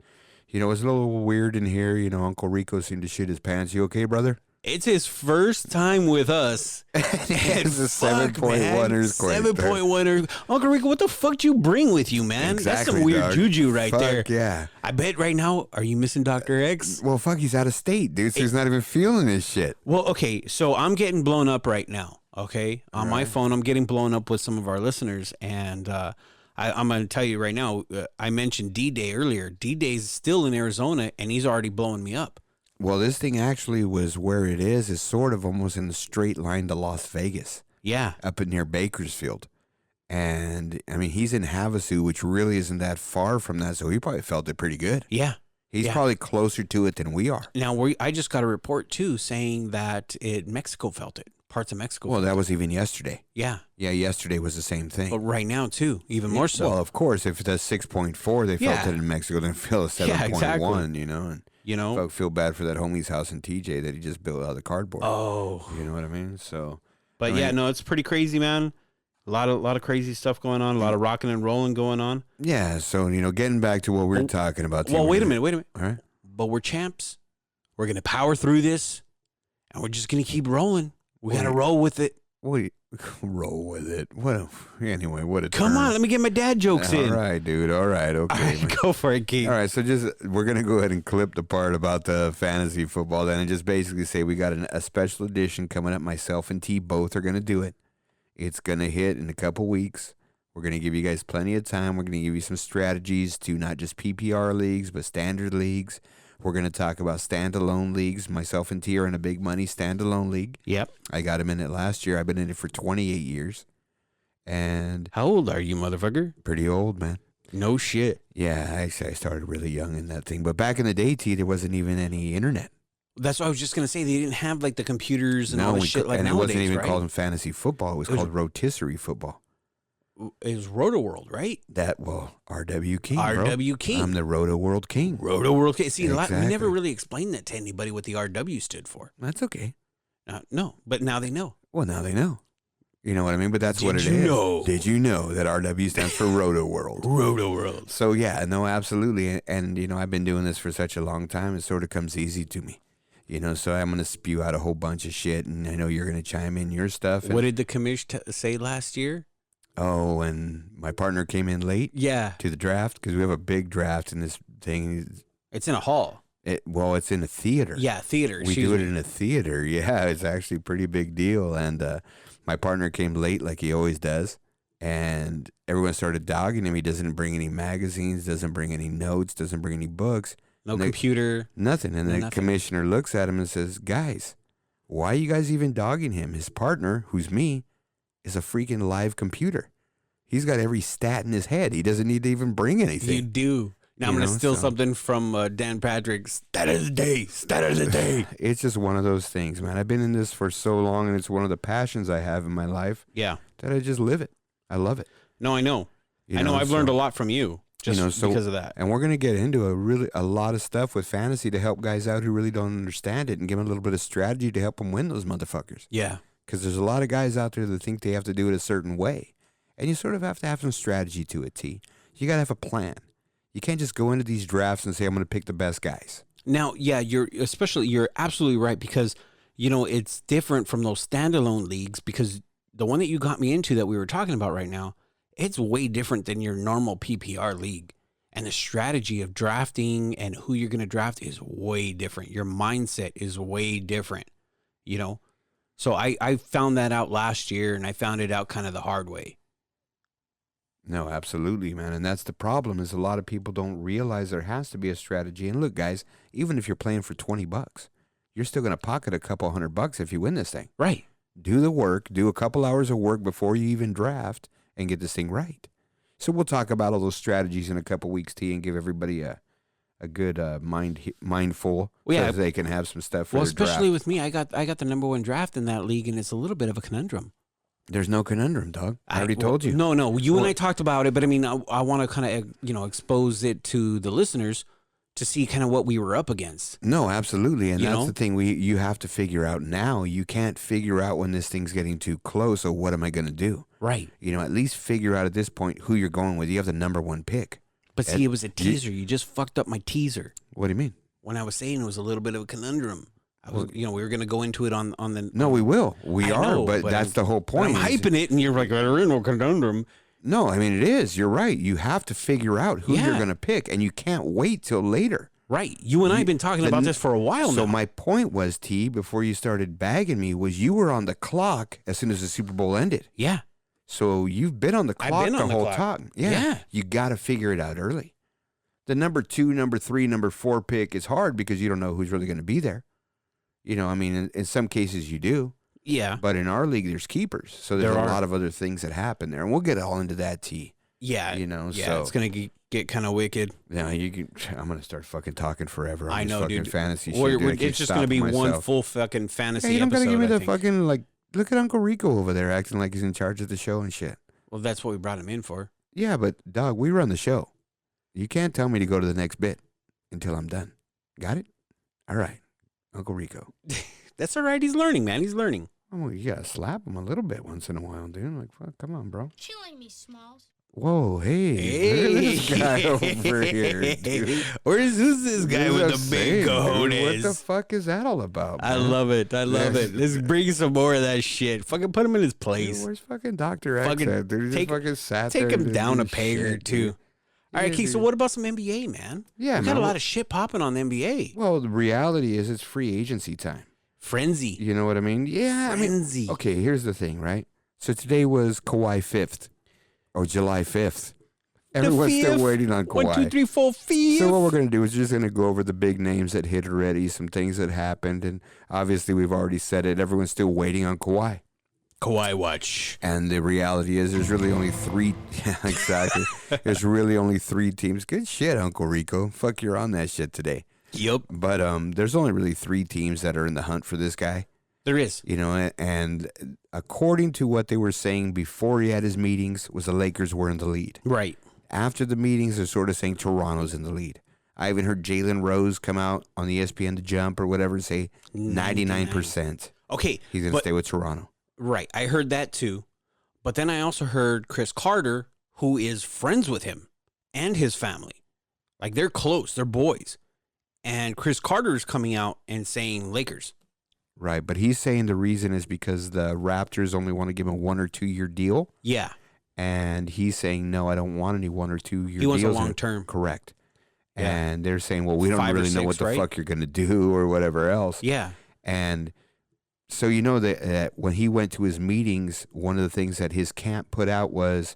you know, it's a little weird in here. You know, Uncle Rico seemed to shit his pants. You okay, brother? It's his first time with us. It's a 7.1 earthquake. 7.1 Uncle Rico, what the fuck do you bring with you, man? That's Exactly, some weird dog. juju right Fuck, there. yeah. I bet right now, are you missing Dr. X? Well, fuck, he's out of state, dude. So he's not even feeling this shit. Well, okay, so I'm getting blown up right now, okay? On my phone, I'm getting blown up with some of our listeners, and I'm going to tell you right now, I mentioned D-Day earlier. D-Day's still in Arizona, and he's already blowing me up. Well, this thing actually was where it is sort of almost in the straight line to Las Vegas, Yeah. up near Bakersfield. And, I mean, he's in Havasu, which really isn't that far from that, so he probably felt it pretty good. Yeah. He's Yeah. probably closer to it than we are. Now, I just got a report, too, saying that Mexico felt it. Parts of Mexico. Well, that was even yesterday. Yeah. Yeah, yesterday was the same thing. But right now, too, even more so. Well, of course, if it's a 6.4, they felt Yeah. it in Mexico, then feel a 7.1, exactly. you know? And You know? I feel bad for that homie's house in TJ that he just built out of the cardboard. Oh. You know what I mean? So, But I yeah, mean- no, it's pretty crazy, man. A lot of crazy stuff going on. A lot of rocking and rolling going on. yeah, so, you know, getting back to what we were Well- talking about. Well, wait a minute. All right. But we're champs. We're going to power through this, and we're just going to keep rolling. We got to roll with it. Wait, roll with it. Anyway, what a Come term. on, let me get my dad jokes in. All right, dude. All right, okay. All right, go for it, Keith. All right, so we're going to go ahead and clip the part about the fantasy football then and just basically say we got a special edition coming up. Myself and T both are going to do it. It's going to hit in a couple weeks. We're going to give you guys plenty of time. We're going to give you some strategies to not just PPR leagues, but standard leagues. We're going to talk about standalone leagues. Myself and T are in a big money standalone league. Yep. I got him in it last year. I've been in it for 28 years. And How old are you, motherfucker? pretty old, man. No shit. Yeah, actually, I started really young in that thing. But back in the day, T, there wasn't even any internet. That's what I was just going to say. They didn't have like the computers and all this shit like and nowadays, it wasn't even right? called fantasy football. It was called rotisserie football. It was Roto World, right? RW King, bro. RW King. I'm the Roto World King. Roto World. See, we Exactly. never really explained that to anybody what the RW stood for. That's okay. No, but now they know. Well, now they know. You know what I mean? But that's what it is. Did you know? Did you know that RW stands for Roto World? Roto World. So, yeah, no, absolutely. And, you know, I've been doing this for such a long time. It sort of comes easy to me. You know, so I'm going to spew out a whole bunch of shit, and I know you're going to chime in your stuff. And, What did the commish say last year? and my partner came in late Yeah. to the draft because we have a big draft in this thing. It's in a hall. It's in a theater. Yeah, theater. We do it in a theater. Yeah, it's actually a pretty big deal. And my partner came late like he always does. And everyone started dogging him. He doesn't bring any magazines, doesn't bring any notes, doesn't bring any books. No computer. Nothing. And the commissioner looks at him and says, guys, why are you guys even dogging him? His partner, who's me, is a freaking live computer. He's got every stat in his head. He doesn't need to even bring anything. You do. Now I'm going to steal something from Dan Patrick's Stat of the Day. Stat of the Day. It's just one of those things, man. I've been in this for so long, and it's one of the passions I have in my life. Yeah. That I just live it. I love it. No, I know. I've learned a lot from you just because of that. And we're going to get into a lot of stuff with fantasy to help guys out who really don't understand it and give them a little bit of strategy to help them win those motherfuckers. Yeah. Because there's a lot of guys out there that think they have to do it a certain way. And you sort of have to have some strategy to it, T. You got to have a plan. You can't just go into these drafts and say, I'm going to pick the best guys. Now, yeah, you're absolutely right because, it's different from those standalone leagues because the one that you got me into that we were talking about right now, it's way different than your normal PPR league. And the strategy of drafting and who you're going to draft is way different. Your mindset is way different, So I found that out last year and I found it out kind of the hard way. No, absolutely, man. And that's the problem is a lot of people don't realize there has to be a strategy. And look, guys, even if you're playing for $20, you're still going to pocket a couple $100 if you win this thing. Right. Do the work, do a couple hours of work before you even draft and get this thing right. So we'll talk about all those strategies in a couple weeks, T, and give everybody a good mindful so they can have some stuff for their especially draft. With me, I got the number one draft in that league, and it's a little bit of a conundrum. There's no conundrum, dog. I already told you. No. You and I talked about it, but I mean, I want to kind of, expose it to the listeners to see kind of what we were up against. No, absolutely. And that's the thing you have to figure out now. You can't figure out when this thing's getting too close. So what am I going to do? Right. At least figure out at this point who you're going with. You have the number one pick. But see, it was a teaser. You just fucked up my teaser. What do you mean? When I was saying it was a little bit of a conundrum. We were going to go into it on the... No, we will. We are, but that's the whole point. I'm hyping it, and you're like, there ain't no conundrum. No, I mean, it is. You're right. You have to figure out who you're going to pick, and you can't wait till later. Right. You and I have been talking about this for a while now. So my point was, T, before you started bagging me, was you were on the clock as soon as the Super Bowl ended. Yeah. So you've been on the clock the whole time. Yeah. You got to figure it out early. The number 2, number 3, number 4 pick is hard because you don't know who's really going to be there. I mean, in some cases you do. Yeah. But in our league, there's keepers. So there's a lot of other things that happen there. And we'll get all into that, T. Yeah. So it's going to get kind of wicked. Yeah, I'm going to start fucking talking forever. I know, dude. Fantasy shit. It's just going to be one full fucking fantasy you don't episode. got to give me the fucking, look at Uncle Rico over there acting like he's in charge of the show and shit. Well, that's what we brought him in for. Yeah, but, dog, we run the show. You can't tell me to go to the next bit until I'm done. Got it? All right. Uncle Rico. That's all right. He's learning, man. He's learning. Oh, you got to slap him a little bit once in a while, dude. Like, fuck, come on, bro. Chilling me, Smalls. Whoa, hey. Look at this guy over here, dude. Who's this guy with the big cojones? What the fuck is that all about, man? I love it. Let's bring some more of that shit. Fucking put him in his place. Dude, where's fucking Dr. X at, dude? He just fucking sat take there him down a shit, peg or two. Dude. All right, Keith, so what about some NBA, man? Yeah, we got a lot of shit popping on the NBA. Well, the reality is it's free agency time. Frenzy. You know what I mean? Yeah, Frenzy. I mean, okay, here's the thing, right? So today was Kawhi 5th, or July 5th. Everyone's still waiting on Kawhi. 1, 2, 3, 4, 5. So what we're going to do is just going to go over the big names that hit already, some things that happened, and obviously we've already said it. Everyone's still waiting on Kawhi. Kawhi watch. And the reality is there's really only 3. Yeah, exactly. There's really only 3 teams. Good shit, Uncle Rico. Fuck, you're on that shit today. Yep. But there's only really 3 teams that are in the hunt for this guy. There is. And according to what they were saying before he had his meetings, was the Lakers were in the lead. Right. After the meetings, they're sort of saying Toronto's in the lead. I even heard Jalen Rose come out on the ESPN to Jump or whatever and say 99%. Okay. He's going to stay with Toronto. Right. I heard that too. But then I also heard Chris Carter, who is friends with him and his family. Like, they're close. They're boys. And Chris Carter's coming out and saying Lakers. Right. But he's saying the reason is because the Raptors only want to give him a 1 or 2 year deal. Yeah. And he's saying, no, I don't want any 1 or 2 year deals. He wants a long term. Correct. And they're saying, well, we don't 5 or really know 6, what the right? fuck you're going to do or whatever else. Yeah. And so you know that when he went to his meetings, one of the things that his camp put out was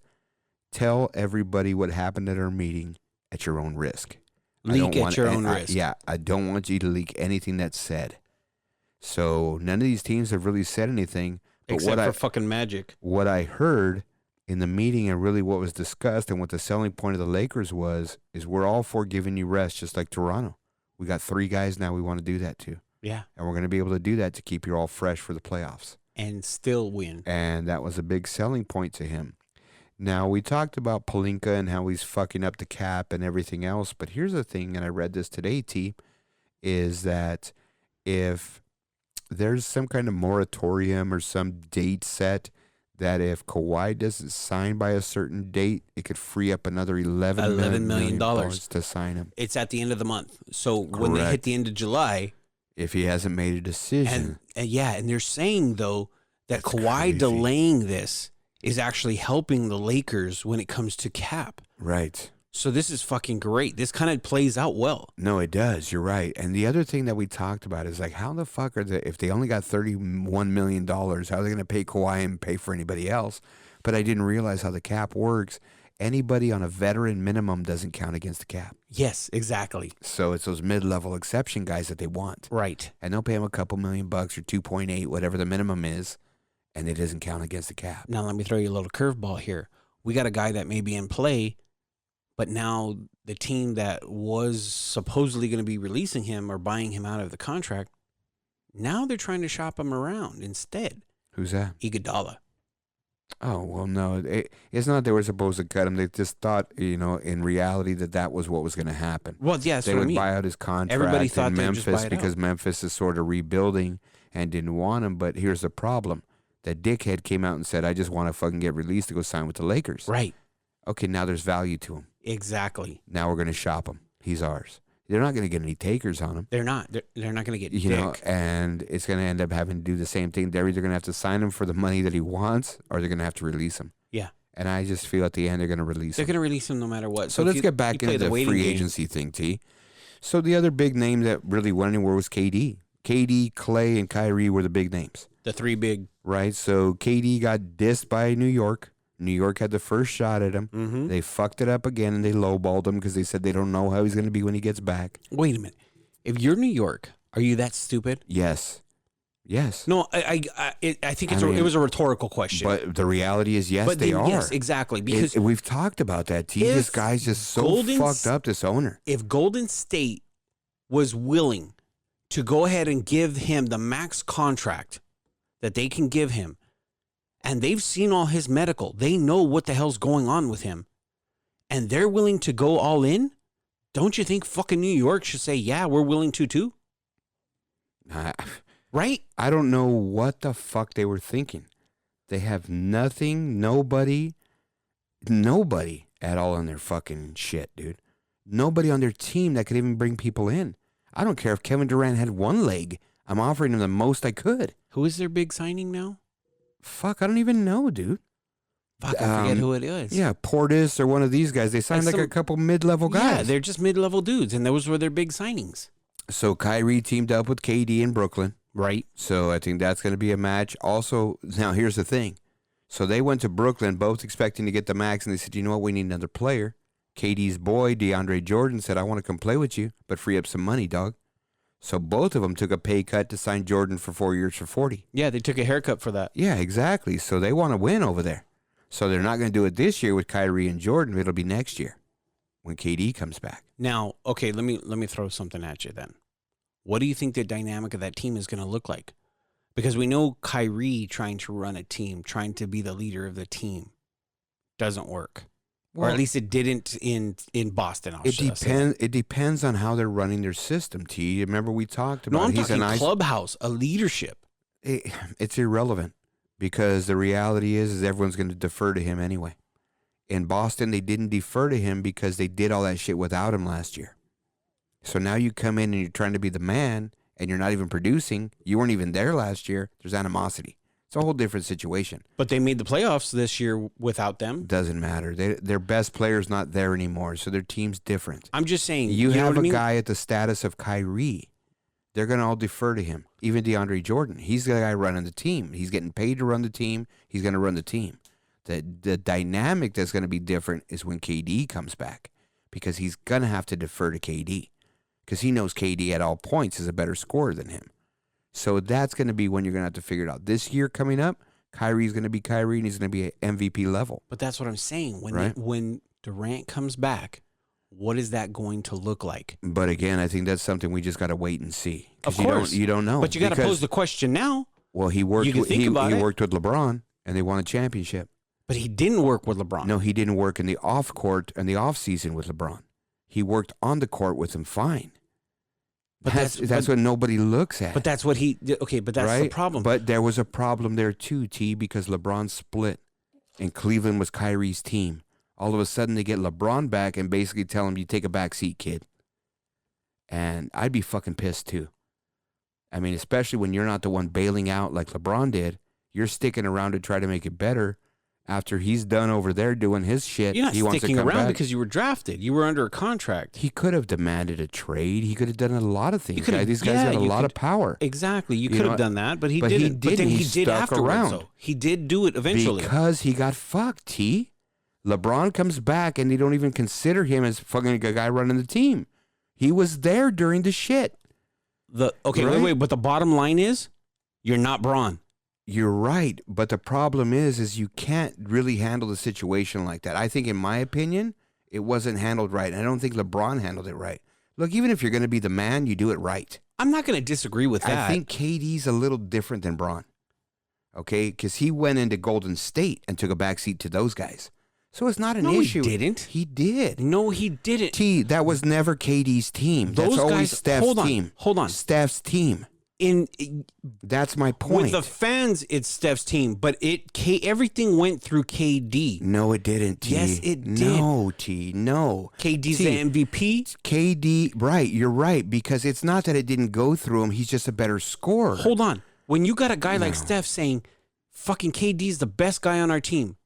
tell everybody what happened at our meeting at your own risk. Leak at your own risk. Yeah, I don't want you to leak anything that's said. So none of these teams have really said anything. But Except for fucking Magic. What I heard in the meeting and really what was discussed and what the selling point of the Lakers is we're all for giving you rest, just like Toronto. We got 3 guys now we want to do that to. Yeah. And we're going to be able to do that to keep you all fresh for the playoffs. And still win. And that was a big selling point to him. Now, we talked about Pelinka and how he's fucking up the cap and everything else. But here's the thing, and I read this today, T, is that if there's some kind of moratorium or some date set that if Kawhi doesn't sign by a certain date, it could free up another $11 million to sign him. It's at the end of the month. So when they hit the end of July, if he hasn't made a decision. And they're saying, though, that That's Kawhi crazy. delaying this is actually helping the Lakers when it comes to cap. Right. So this is fucking great. This kind of plays out well. No, it does. You're right. And the other thing that we talked about is like, how the fuck if they only got $31 million, how are they going to pay Kawhi and pay for anybody else? But I didn't realize how the cap works. Anybody on a veteran minimum doesn't count against the cap. Yes, exactly. So it's those mid-level exception guys that they want. Right. And they'll pay them a couple $1 million or 2.8, whatever the minimum is, and it doesn't count against the cap. Now let me throw you a little curveball here. We got a guy that may be in play, but now the team that was supposedly going to be releasing him or buying him out of the contract, now they're trying to shop him around instead. Who's that? Iguodala. Oh, well, no. It's not they were supposed to cut him. They just thought, in reality that was what was going to happen. Well, yeah, that's they what would I mean. buy out his contract Everybody thought in they'd just Memphis buy it because out. Memphis is sort of rebuilding and didn't want him. But here's the problem. That dickhead came out and said, I just want to fucking get released to go sign with the Lakers. Right. Okay, now there's value to him. Exactly. Now we're going to shop him. He's ours. They're not going to get any takers on him. They're not. They're not going to get You know, dick. and it's going to end up having to do the same thing. They're either going to have to sign him for the money that he wants or they're going to have to release him. Yeah. And I just feel at the end they're going to release They're him. going to release him no matter what. So let's get back into the free agency thing, T. So the other big name that really went anywhere was KD. KD, Clay, and Kyrie were the big names. The 3 big. Right? So KD got dissed by New York. New York had the first shot at him. Mm-hmm. They fucked it up again, and they lowballed him because they said they don't know how he's going to be when he gets back. Wait a minute. If you're New York, are you that stupid? Yes. Yes. No, I think it was a rhetorical question. But the reality is, yes, they are. Yes, exactly. Because we've talked about that. This guy's just so fucked up, this owner. If Golden State was willing to go ahead and give him the max contract that they can give him, and they've seen all his medical, they know what the hell's going on with him, and they're willing to go all in, don't you think fucking New York should say, yeah, we're willing to too? Right? I don't know what the fuck they were thinking. They have nothing, nobody at all on their fucking shit, dude. Nobody on their team that could even bring people in. I don't care if Kevin Durant had one leg. I'm offering him the most I could. Who is their big signing now? Fuck, I don't even know, dude. Fuck, I forget who it is. Yeah, Portis or one of these guys. They signed like a couple mid-level guys. Yeah, they're just mid-level dudes, and those were their big signings. So Kyrie teamed up with KD in Brooklyn. Right. So I think that's going to be a match. Also, now here's the thing. So they went to Brooklyn, both expecting to get the max, and they said, you know what, we need another player. KD's boy, DeAndre Jordan, said, I want to come play with you, but free up some money, dog. So both of them took a pay cut to sign Jordan for 4 years for 40. Yeah, they took a haircut for that. Yeah, exactly. So they want to win over there. So they're not going to do it this year with Kyrie and Jordan. It'll be next year when KD comes back. Now, okay, let me throw something at you then. What do you think the dynamic of that team is going to look like? Because we know Kyrie trying to run a team, trying to be the leader of the team, doesn't work. Well, or at least it didn't in Boston. It depends on how they're running their system, T. Remember we talked about I'm talking clubhouse, a leadership. It's irrelevant because the reality is everyone's going to defer to him anyway. In Boston, they didn't defer to him because they did all that shit without him last year. So now you come in and you're trying to be the man and you're not even producing. You weren't even there last year. There's animosity. It's a whole different situation. But they made the playoffs this year without them. Doesn't matter. Their best player's not there anymore, so their team's different. I'm just saying. You know have what I mean? guy at the status of Kyrie. They're going to all defer to him. Even DeAndre Jordan. He's the guy running the team. He's getting paid to run the team. He's going to run the team. The dynamic that's going to be different is when KD comes back, because he's going to have to defer to KD because he knows KD at all points is a better scorer than him. So that's going to be when you're going to have to figure it out. This year coming up, Kyrie's going to be Kyrie, and he's going to be at MVP level. But that's what I'm saying. Right? When Durant comes back, what is that going to look like? But again, I think that's something we just got to wait and see. Of course. You don't know. But you got to pose the question now. Well, he worked You can think he about it. worked with LeBron, and they won a championship. But he didn't work with LeBron. No, he didn't work in the off court and the off season with LeBron. He worked on the court with him fine. But that's what nobody looks at. But that's what he did. Okay, but that's right? the problem. But there was a problem there too, T, because LeBron split and Cleveland was Kyrie's team. All of a sudden they get LeBron back and basically tell him, you take a back seat, kid. And I'd be fucking pissed too. I mean, especially when you're not the one bailing out like LeBron did. You're sticking around to try to make it better. After he's done over there doing his shit, You're not he wants to sticking come around back. because you were drafted. You were under a contract. He could have demanded a trade. He could have done a lot of things. could have- These guys yeah, got a you lot could- of power. Exactly. You You could know, have done that, but he but he didn't. But then didn't. he He did stuck afterwards. around. Though. He did do it eventually. Because he got fucked, T. LeBron comes back and they don't even consider him as fucking a guy running the team. He was there during the shit. Okay, Right? wait. But the bottom line is, you're not Braun. You're right, but the problem is you can't really handle the situation like that. I think, in my opinion, it wasn't handled right. And I don't think LeBron handled it right. Look, even if you're going to be the man, you do it right. I'm not going to disagree with that. I think KD's a little different than Braun, okay? Because he went into Golden State and took a backseat to those guys. So it's not an issue. He didn't. He did. No, he didn't. T, that was never KD's team. Those That's always guys- Steph's hold on, team. hold on. Steph's team. That's my point. With the fans, it's Steph's team, but everything went through KD. No, it didn't, T. Yes, it did. No, T, no. KD's T, the MVP. KD, right, you're right, because it's not that it didn't go through him. He's just a better scorer. Hold on. When you got a guy like Steph saying, fucking KD's the best guy on our team.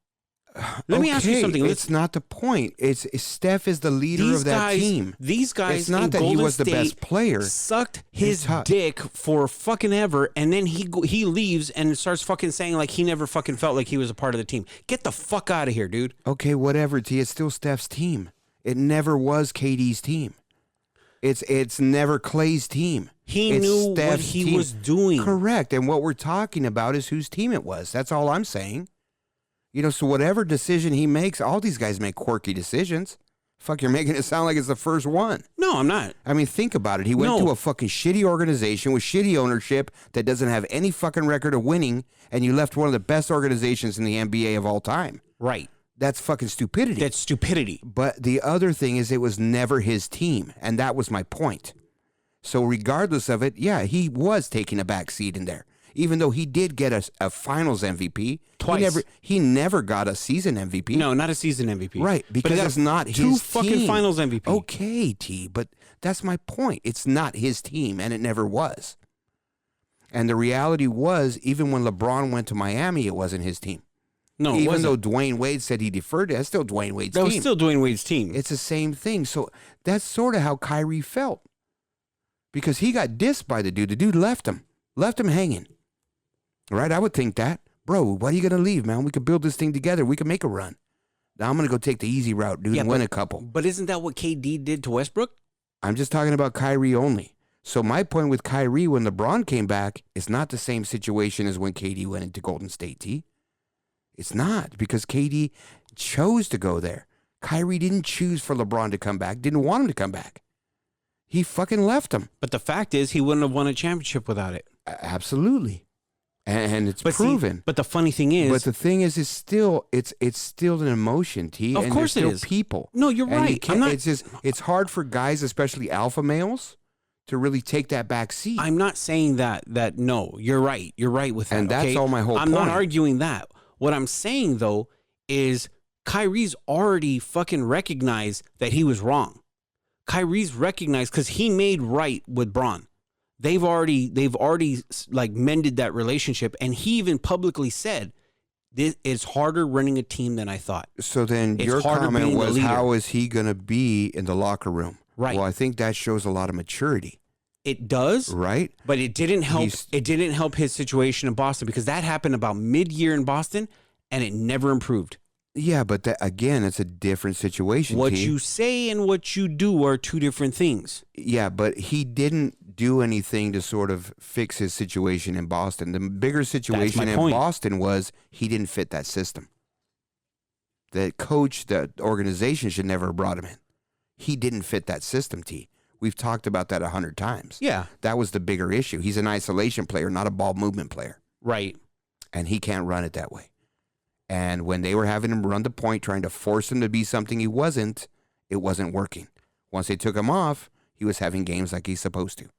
Let me ask you something. It's not the point. It's Steph is the leader of that team. These guys, it's not in that Golden he was the State best player. Sucked his dick for fucking ever, and then he leaves and starts fucking saying like he never fucking felt like he was a part of the team. Get the fuck out of here, dude. Okay, whatever, T. It's still Steph's team. It never was KD's team. It's never Clay's team. He knew what he was doing. Correct. And what we're talking about is whose team it was. That's all I'm saying. You know, so whatever decision he makes, all these guys make quirky decisions. Fuck, you're making it sound like it's the first one. No, I'm not. I mean, think about it. He went to a fucking shitty organization with shitty ownership that doesn't have any fucking record of winning, and you left one of the best organizations in the NBA of all time. Right. That's fucking stupidity. That's stupidity. But the other thing is it was never his team, and that was my point. So regardless of it, yeah, he was taking a back seat in there. Even though he did get a finals MVP. Twice. He never got a season MVP. No, not a season MVP. Right, because it's not his team. Two fucking finals MVP. Okay, T, but that's my point. It's not his team, and it never was. And the reality was, even when LeBron went to Miami, it wasn't his team. No, even though Dwayne Wade said he deferred, that's still Dwayne Wade's team. That was still Dwayne Wade's team. It's the same thing. So that's sort of how Kyrie felt. Because he got dissed by the dude. The dude left him hanging. Right? I would think that. Bro, why are you going to leave, man? We could build this thing together. We could make a run. Now I'm going to go take the easy route, dude, and win a couple. But isn't that what KD did to Westbrook? I'm just talking about Kyrie only. So my point with Kyrie when LeBron came back is not the same situation as when KD went into Golden State, T. It's not, because KD chose to go there. Kyrie didn't choose for LeBron to come back, didn't want him to come back. He fucking left him. But the fact is, he wouldn't have won a championship without it. Absolutely. And it's proven. But the funny thing is... But the thing is, it's still an emotion, T. Of course it is. People. No, you're right. It's hard for guys, especially alpha males, to really take that back seat. I'm not saying that no, you're right. You're right with that. And that's all my whole I'm point. not arguing that. What I'm saying, though, is Kyrie's already fucking recognized that he was wrong. Kyrie's recognized because he made right with Braun. they've already like mended that relationship, and he even publicly said, "This is harder running a team than I thought." So then It's your harder comment being the was, leader. how is he going to be in the locker room? Right. Well, I think that shows a lot of maturity, It does, right? but it didn't help. He's- It didn't help his situation in Boston, because that happened about mid-year in Boston, and it never improved. Yeah, but that, again, it's a different situation. What T. you say and what you do are two different things. Yeah, but he didn't do anything to sort of fix his situation in Boston. The bigger situation in point. Boston was he didn't fit that system. The coach, the organization should never have brought him in. He didn't fit that system, T. We've talked about that 100 times. Yeah, That was the bigger issue. He's an isolation player, not a ball movement player. right. And he can't run it that way. And when they were having him run the point, trying to force him to be something he wasn't, it wasn't working. Once they took him off, he was having games like he's supposed to.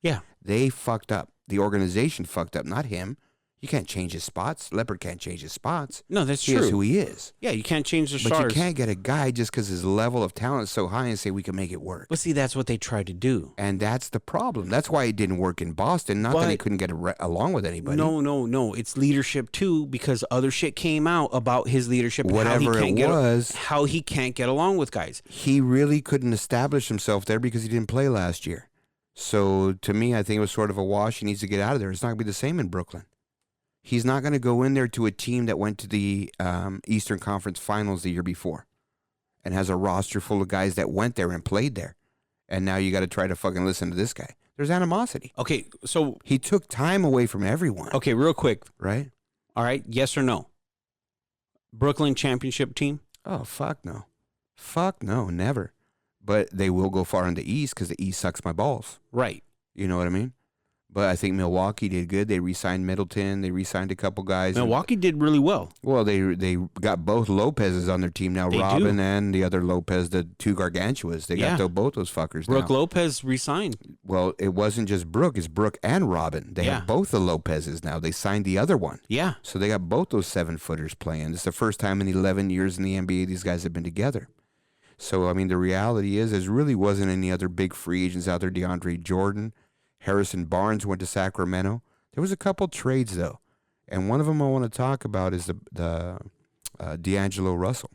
Yeah. They fucked up. The organization fucked up, not him. You can't change his spots. Leopard can't change his spots. No, that's He true. is who he is. Yeah, you can't change the But stars. you can't get a guy just because his level of talent is so high and say we can make it work. But see, that's what they tried to do. And that's the problem. That's why it didn't work in Boston. Not that he But- couldn't get along with anybody. No. It's leadership too, because other shit came out about his leadership. And Whatever how he can't it was. how he can't get along with guys. He really couldn't establish himself there because he didn't play last year. So to me, I think it was sort of a wash. He needs to get out of there. It's not going to be the same in Brooklyn. He's not going to go in there to a team that went to the Eastern Conference Finals the year before and has a roster full of guys that went there and played there. And now you got to try to fucking listen to this guy. There's animosity. Okay, so He took time away from everyone. okay, real quick. Right? All right, yes or no? Brooklyn championship team? Oh, fuck no. Fuck no, never. But they will go far in the East because the East sucks my balls. Right. You know what I mean? But I think Milwaukee did good. They re-signed Middleton. They re-signed a couple guys. Milwaukee did really well. Well, they got both Lopez's on their team now. They Robin do. and the other Lopez, the two Gargantuas. They Yeah. got both those fuckers Brooke now. Lopez resigned. Well, it wasn't just Brooke. It's Brooke and Robin. They Yeah. have both the Lopez's now. They signed the other one. Yeah. So they got both those 7-footers playing. It's the first time in 11 years in the NBA these guys have been together. So, I mean, the reality is there really wasn't any other big free agents out there. DeAndre Jordan, Harrison Barnes went to Sacramento. There was a couple trades, though. And one of them I want to talk about is the D'Angelo Russell.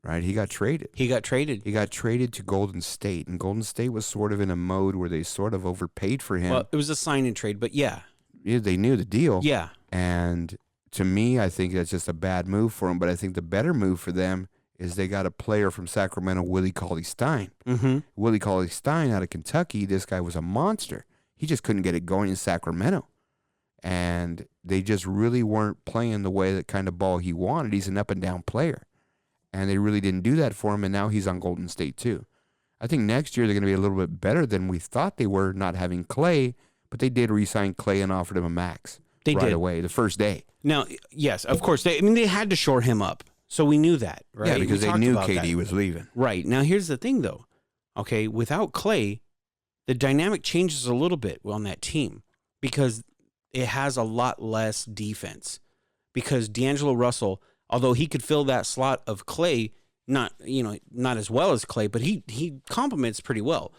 Right? He got traded. He got traded. He got traded to Golden State. And Golden State was sort of in a mode where they sort of overpaid for him. Well, it was a sign and trade, but yeah. Yeah, they knew the deal. Yeah. And to me, I think that's just a bad move for them. But I think the better move for them is they got a player from Sacramento, Willie Cauley-Stein. Mm-hmm. Willie Cauley-Stein out of Kentucky, this guy was a monster. He just couldn't get it going in Sacramento. And they just really weren't playing the way that kind of ball he wanted. He's an up-and-down player. And they really didn't do that for him, and now he's on Golden State too. I think next year they're going to be a little bit better than we thought they were, not having Clay, but they did re-sign Clay and offered him a max They right did. away, the first day. Now, yes, of course. They had to shore him up. So we knew that, right? Yeah, because We they talked knew about KD that. was leaving. Right. Now, here's the thing, though. Okay, without Clay, the dynamic changes a little bit on that team because it has a lot less defense. Because D'Angelo Russell, although he could fill that slot of Clay, not as well as Clay, but he complements pretty well.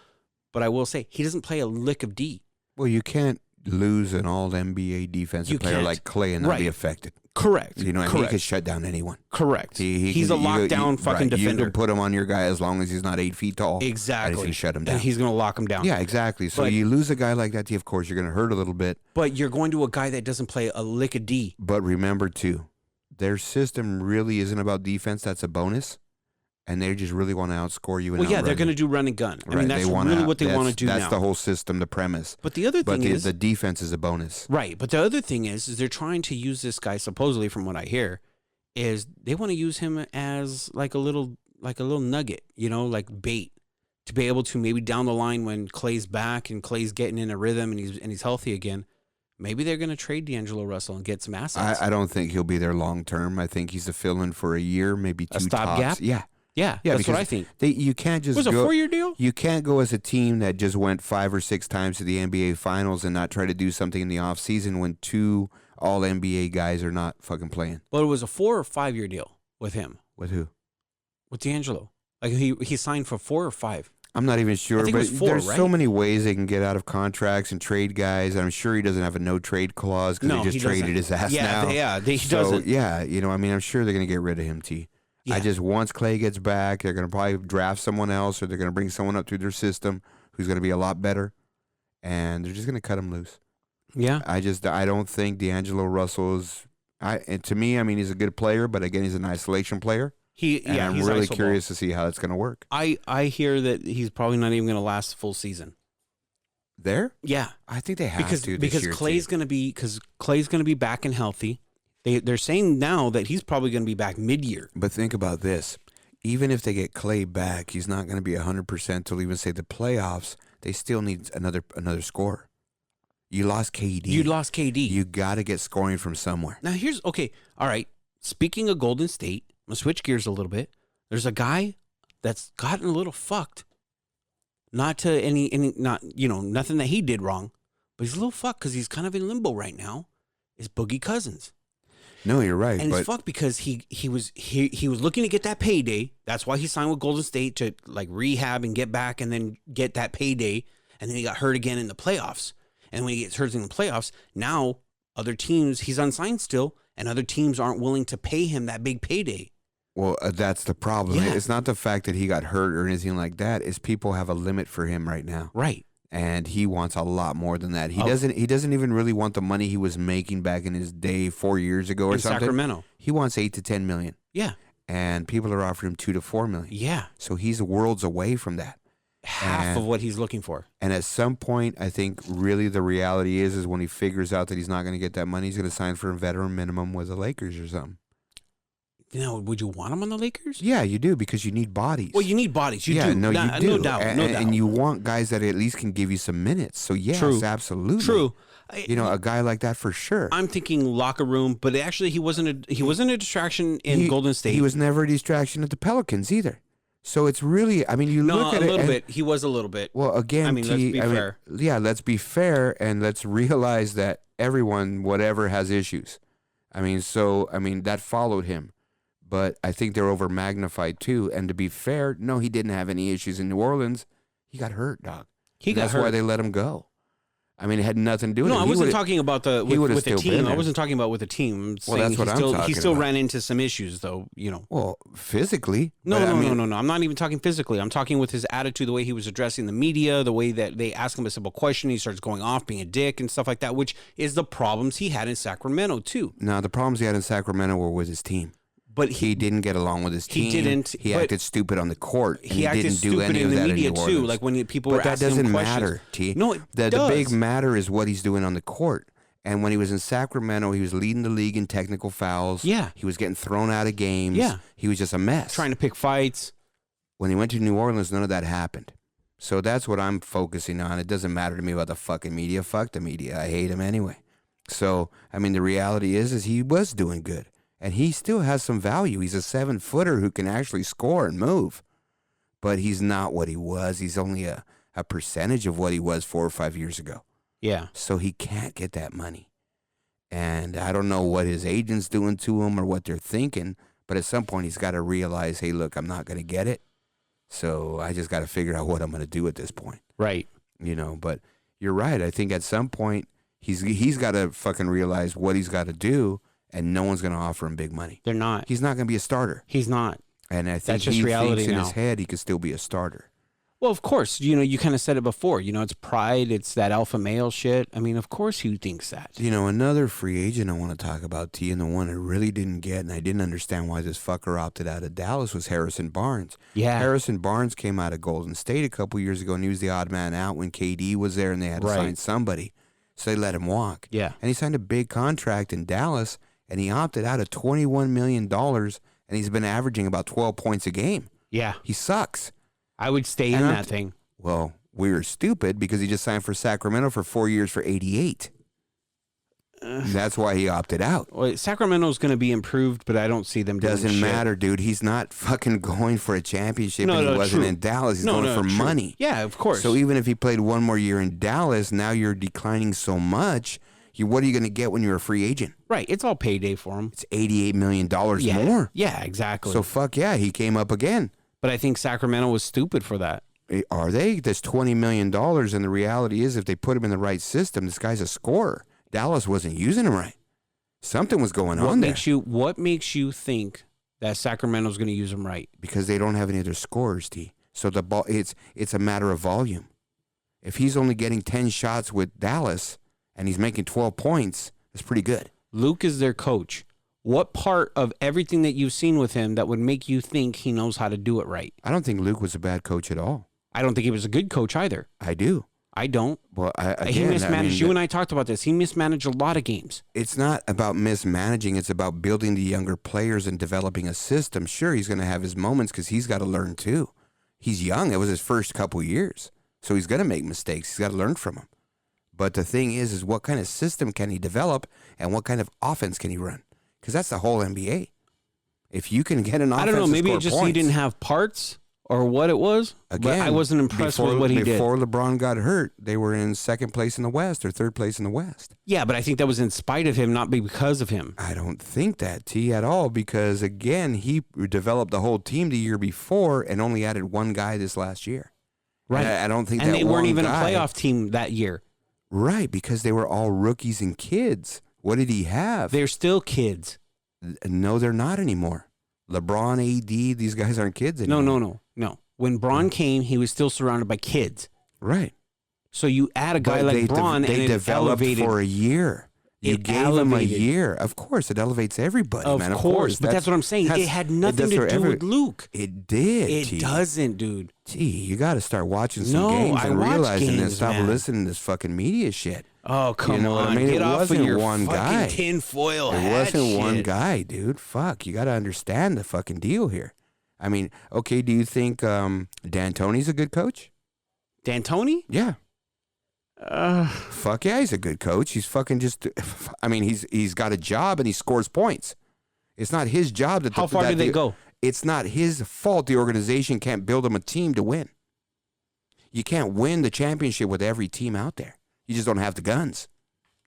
But I will say, he doesn't play a lick of D. Well, you can't lose an all-NBA defensive You player can't. like Clay and not Right. be affected. Correct. You know, and he Correct. could shut down anyone. Correct. He's a can- lockdown fucking right, defender. You can put him on your guy as long as he's not 8 feet tall. Exactly. And he can shut him down. And he's going to lock him down. Yeah, exactly. So But- you lose a guy like that, of course, you're going to hurt a little bit. But you're going to a guy that doesn't play a lick of D. But remember, too, their system really isn't about defense. That's a bonus. And they just really want to outscore you. And Well, yeah, they're outrun going to you. do run and gun. I Right, mean, that's they wanna really out- what they want to that's- do That's now. the whole system, the premise. But the other But thing is, the defense is a bonus. right, but the other thing is they're trying to use this guy, supposedly from what I hear, is they want to use him as like a little nugget, like bait, to be able to maybe down the line when Clay's back and Clay's getting in a rhythm and he's healthy again, maybe they're going to trade D'Angelo Russell and get some assets. I don't think he'll be there long term. I think he's a fill-in for a year, maybe two stopgap? tops. Yeah. yeah, Yeah, that's what because I think. You can't just Was it a go. 4-year deal? You can't go as a team that just went 5 or 6 times to the NBA Finals and not try to do something in the offseason when 2 All-NBA guys are not fucking playing. But it was a 4 or 5-year deal with him, With who? with D'Angelo. Like he signed for 4 or 5. I'm not even sure, think it but was 4, there's right? so many ways they can get out of contracts and trade guys. I'm sure he doesn't have a no trade clause because No, he just he traded doesn't. his ass now. He doesn't. Yeah, I mean, I'm sure they're going to get rid of him, T. Yeah. I just, once Clay gets back, they're going to probably draft someone else or they're going to bring someone up through their system who's going to be a lot better, and they're just going to cut him loose. Yeah. I don't think D'Angelo Russell is, and to me, I mean, he's a good player, but again, he's an isolation player. I'm he's really iso ball. curious to see how it's going to work. I hear that he's probably not even going to last the full season. There? Yeah. I think they have Because to this year, Clay's going to be back and healthy. They're saying now that he's probably going to be back mid-year. But think about this. Even if they get Clay back, he's not going to be 100% till even say the playoffs. They still need another scorer. You lost KD. You got to get scoring from somewhere. Now okay. All right. Speaking of Golden State, I'm going to switch gears a little bit. There's a guy that's gotten a little fucked. Not to nothing that he did wrong, but he's a little fucked because he's kind of in limbo right now. Is Boogie Cousins. No, you're right. And he's fucked because he was looking to get that payday. That's why he signed with Golden State to like rehab and get back and then get that payday. And then he got hurt again in the playoffs. And when he gets hurt in the playoffs, now other teams, he's unsigned still, and other teams aren't willing to pay him that big payday. Well, that's the problem. Yeah. It's not the fact that he got hurt or anything like that. It's people have a limit for him right now. Right. And he wants a lot more than that. He doesn't even really want the money he was making back in his day 4 years ago or In something. Sacramento. He wants $8 to $10 million. Yeah. And people are offering him $2 to $4 million. Yeah. So he's worlds away from that. Half of what he's looking for. And at some point, I think really the reality is when he figures out that he's not going to get that money, he's going to sign for a veteran minimum with the Lakers or something. Now, would you want him on the Lakers? Yeah, you do, because you need bodies. Well, you need bodies. You do. No, you do. No doubt. And you want guys that at least can give you some minutes. So, yes, True. absolutely. True. A guy like that for sure. I'm thinking locker room, but actually he wasn't a distraction in Golden State. He was never a distraction at the Pelicans either. So it's really, I mean, you look at it. No, a little bit. He was a little bit. Well, again, I mean, let's be fair. Yeah, let's be fair, and let's realize that everyone, whatever, has issues. That followed him. But I think they're over magnified too. And to be fair, no, he didn't have any issues in New Orleans. He got hurt, dog. That's why they let him go. I mean, it had nothing to do with it. No, I wasn't talking about with the team. I wasn't talking about with the team. Well, that's what I'm talking about. He still ran into some issues, though. Well, physically. No. I'm not even talking physically. I'm talking with his attitude, the way he was addressing the media, the way that they ask him a simple question, he starts going off, being a dick and stuff like that, which is the problems he had in Sacramento too. No, the problems he had in Sacramento were with his team. But he didn't get along with his team. He didn't. He acted stupid on the court. He acted didn't do stupid any in of the that media in New too. Orleans. Like when people were But that asking him doesn't questions. matter, T. No, it does. The big matter is what he's doing on the court. And when he was in Sacramento, he was leading the league in technical fouls. Yeah. He was getting thrown out of games. Yeah. He was just a mess. Trying to pick fights. When he went to New Orleans, none of that happened. So that's what I'm focusing on. It doesn't matter to me about the fucking media. Fuck the media. I hate him anyway. So, I mean, the reality is he was doing good. And he still has some value. He's a 7-footer who can actually score and move. But he's not what he was. He's only a percentage of what he was 4 or 5 years ago. Yeah. So he can't get that money. And I don't know what his agent's doing to him or what they're thinking. But at some point, he's got to realize, hey, look, I'm not going to get it. So I just got to figure out what I'm going to do at this point. Right. But you're right. I think at some point, he's got to fucking realize what he's got to do. And no one's going to offer him big money. They're not. He's not going to be a starter. He's not. And I think That's just he reality thinks in now. his head he could still be a starter. Well, of course. You kind of said it before. It's pride. It's that alpha male shit. I mean, of course he thinks that. Another free agent I want to talk about, T, and the one I really didn't get, and I didn't understand why this fucker opted out of Dallas, was Harrison Barnes. Yeah. Harrison Barnes came out of Golden State a couple years ago, and he was the odd man out when KD was there, and they had to sign somebody. So they let him walk. Yeah. And he signed a big contract in Dallas, and he opted out of $21 million, and he's been averaging about 12 points a game. Yeah. He sucks. I would stay in that thing. Well, we were stupid because he just signed for Sacramento for 4 years for 88. That's why he opted out. Well, Sacramento's going to be improved, but I don't see them doing Doesn't shit. matter, dude. He's not fucking going for a championship, and he wasn't true. in Dallas. He's going for money. Yeah, of course. So even if he played one more year in Dallas, now you're declining so much. What are you going to get when you're a free agent? Right. It's all payday for him. It's $88 million more. Yeah, exactly. So fuck yeah, he came up again. But I think Sacramento was stupid for that. Are they? There's $20 million, and the reality is, if they put him in the right system, this guy's a scorer. Dallas wasn't using him right. Something was going on there. What makes you think that Sacramento's going to use him right? Because they don't have any other scorers, T. So the ball, it's a matter of volume. If he's only getting 10 shots with Dallas and he's making 12 points, that's pretty good. Luke is their coach. What part of everything that you've seen with him that would make you think he knows how to do it right? I don't think Luke was a bad coach at all. I don't think he was a good coach either. I do. I don't. Well, He mismanaged. You and I talked about this. He mismanaged a lot of games. It's not about mismanaging. It's about building the younger players and developing a system. Sure, he's going to have his moments because he's got to learn too. He's young. It was his first couple years. So he's going to make mistakes. He's got to learn from them. But the thing is what kind of system can he develop and what kind of offense can he run? Because that's the whole NBA. If you can get an offense, I don't know. Maybe it just points, he didn't have parts or what it was. Again, but I wasn't impressed with what he did. Before LeBron got hurt, they were in second place in the West or third place in the West. Yeah, but I think that was in spite of him, not because of him. I don't think that, T, at all, because, again, he developed the whole team the year before and only added one guy this last year. Right. I don't think and that they weren't even guy, a playoff team that year. Right, because they were all rookies and kids. What did he have? They're still kids. No, they're not anymore. LeBron, AD, these guys aren't kids anymore. No. When Braun came, he was still surrounded by kids. Right. So you add a guy like Braun and they it developed elevated for a year. You gave him a year. Of course, it elevates everybody, man. Of course. But that's what I'm saying. It had nothing to do with Luke. It did. It doesn't, dude. Gee, you got to start watching some games and realizing and stop listening to this fucking media shit. Oh, come on. I mean, Get it off wasn't of your one fucking guy. tinfoil hat It wasn't shit. one guy, dude. Fuck, you got to understand the fucking deal here. I mean, okay, do you think D'Antoni's a good coach? D'Antoni? Yeah. Fuck yeah, he's a good coach. He's fucking just, I mean, he's got a job and he scores points. It's not his job that. How far did they go? It's not his fault the organization can't build him a team to win. You can't win the championship with every team out there. You just don't have the guns.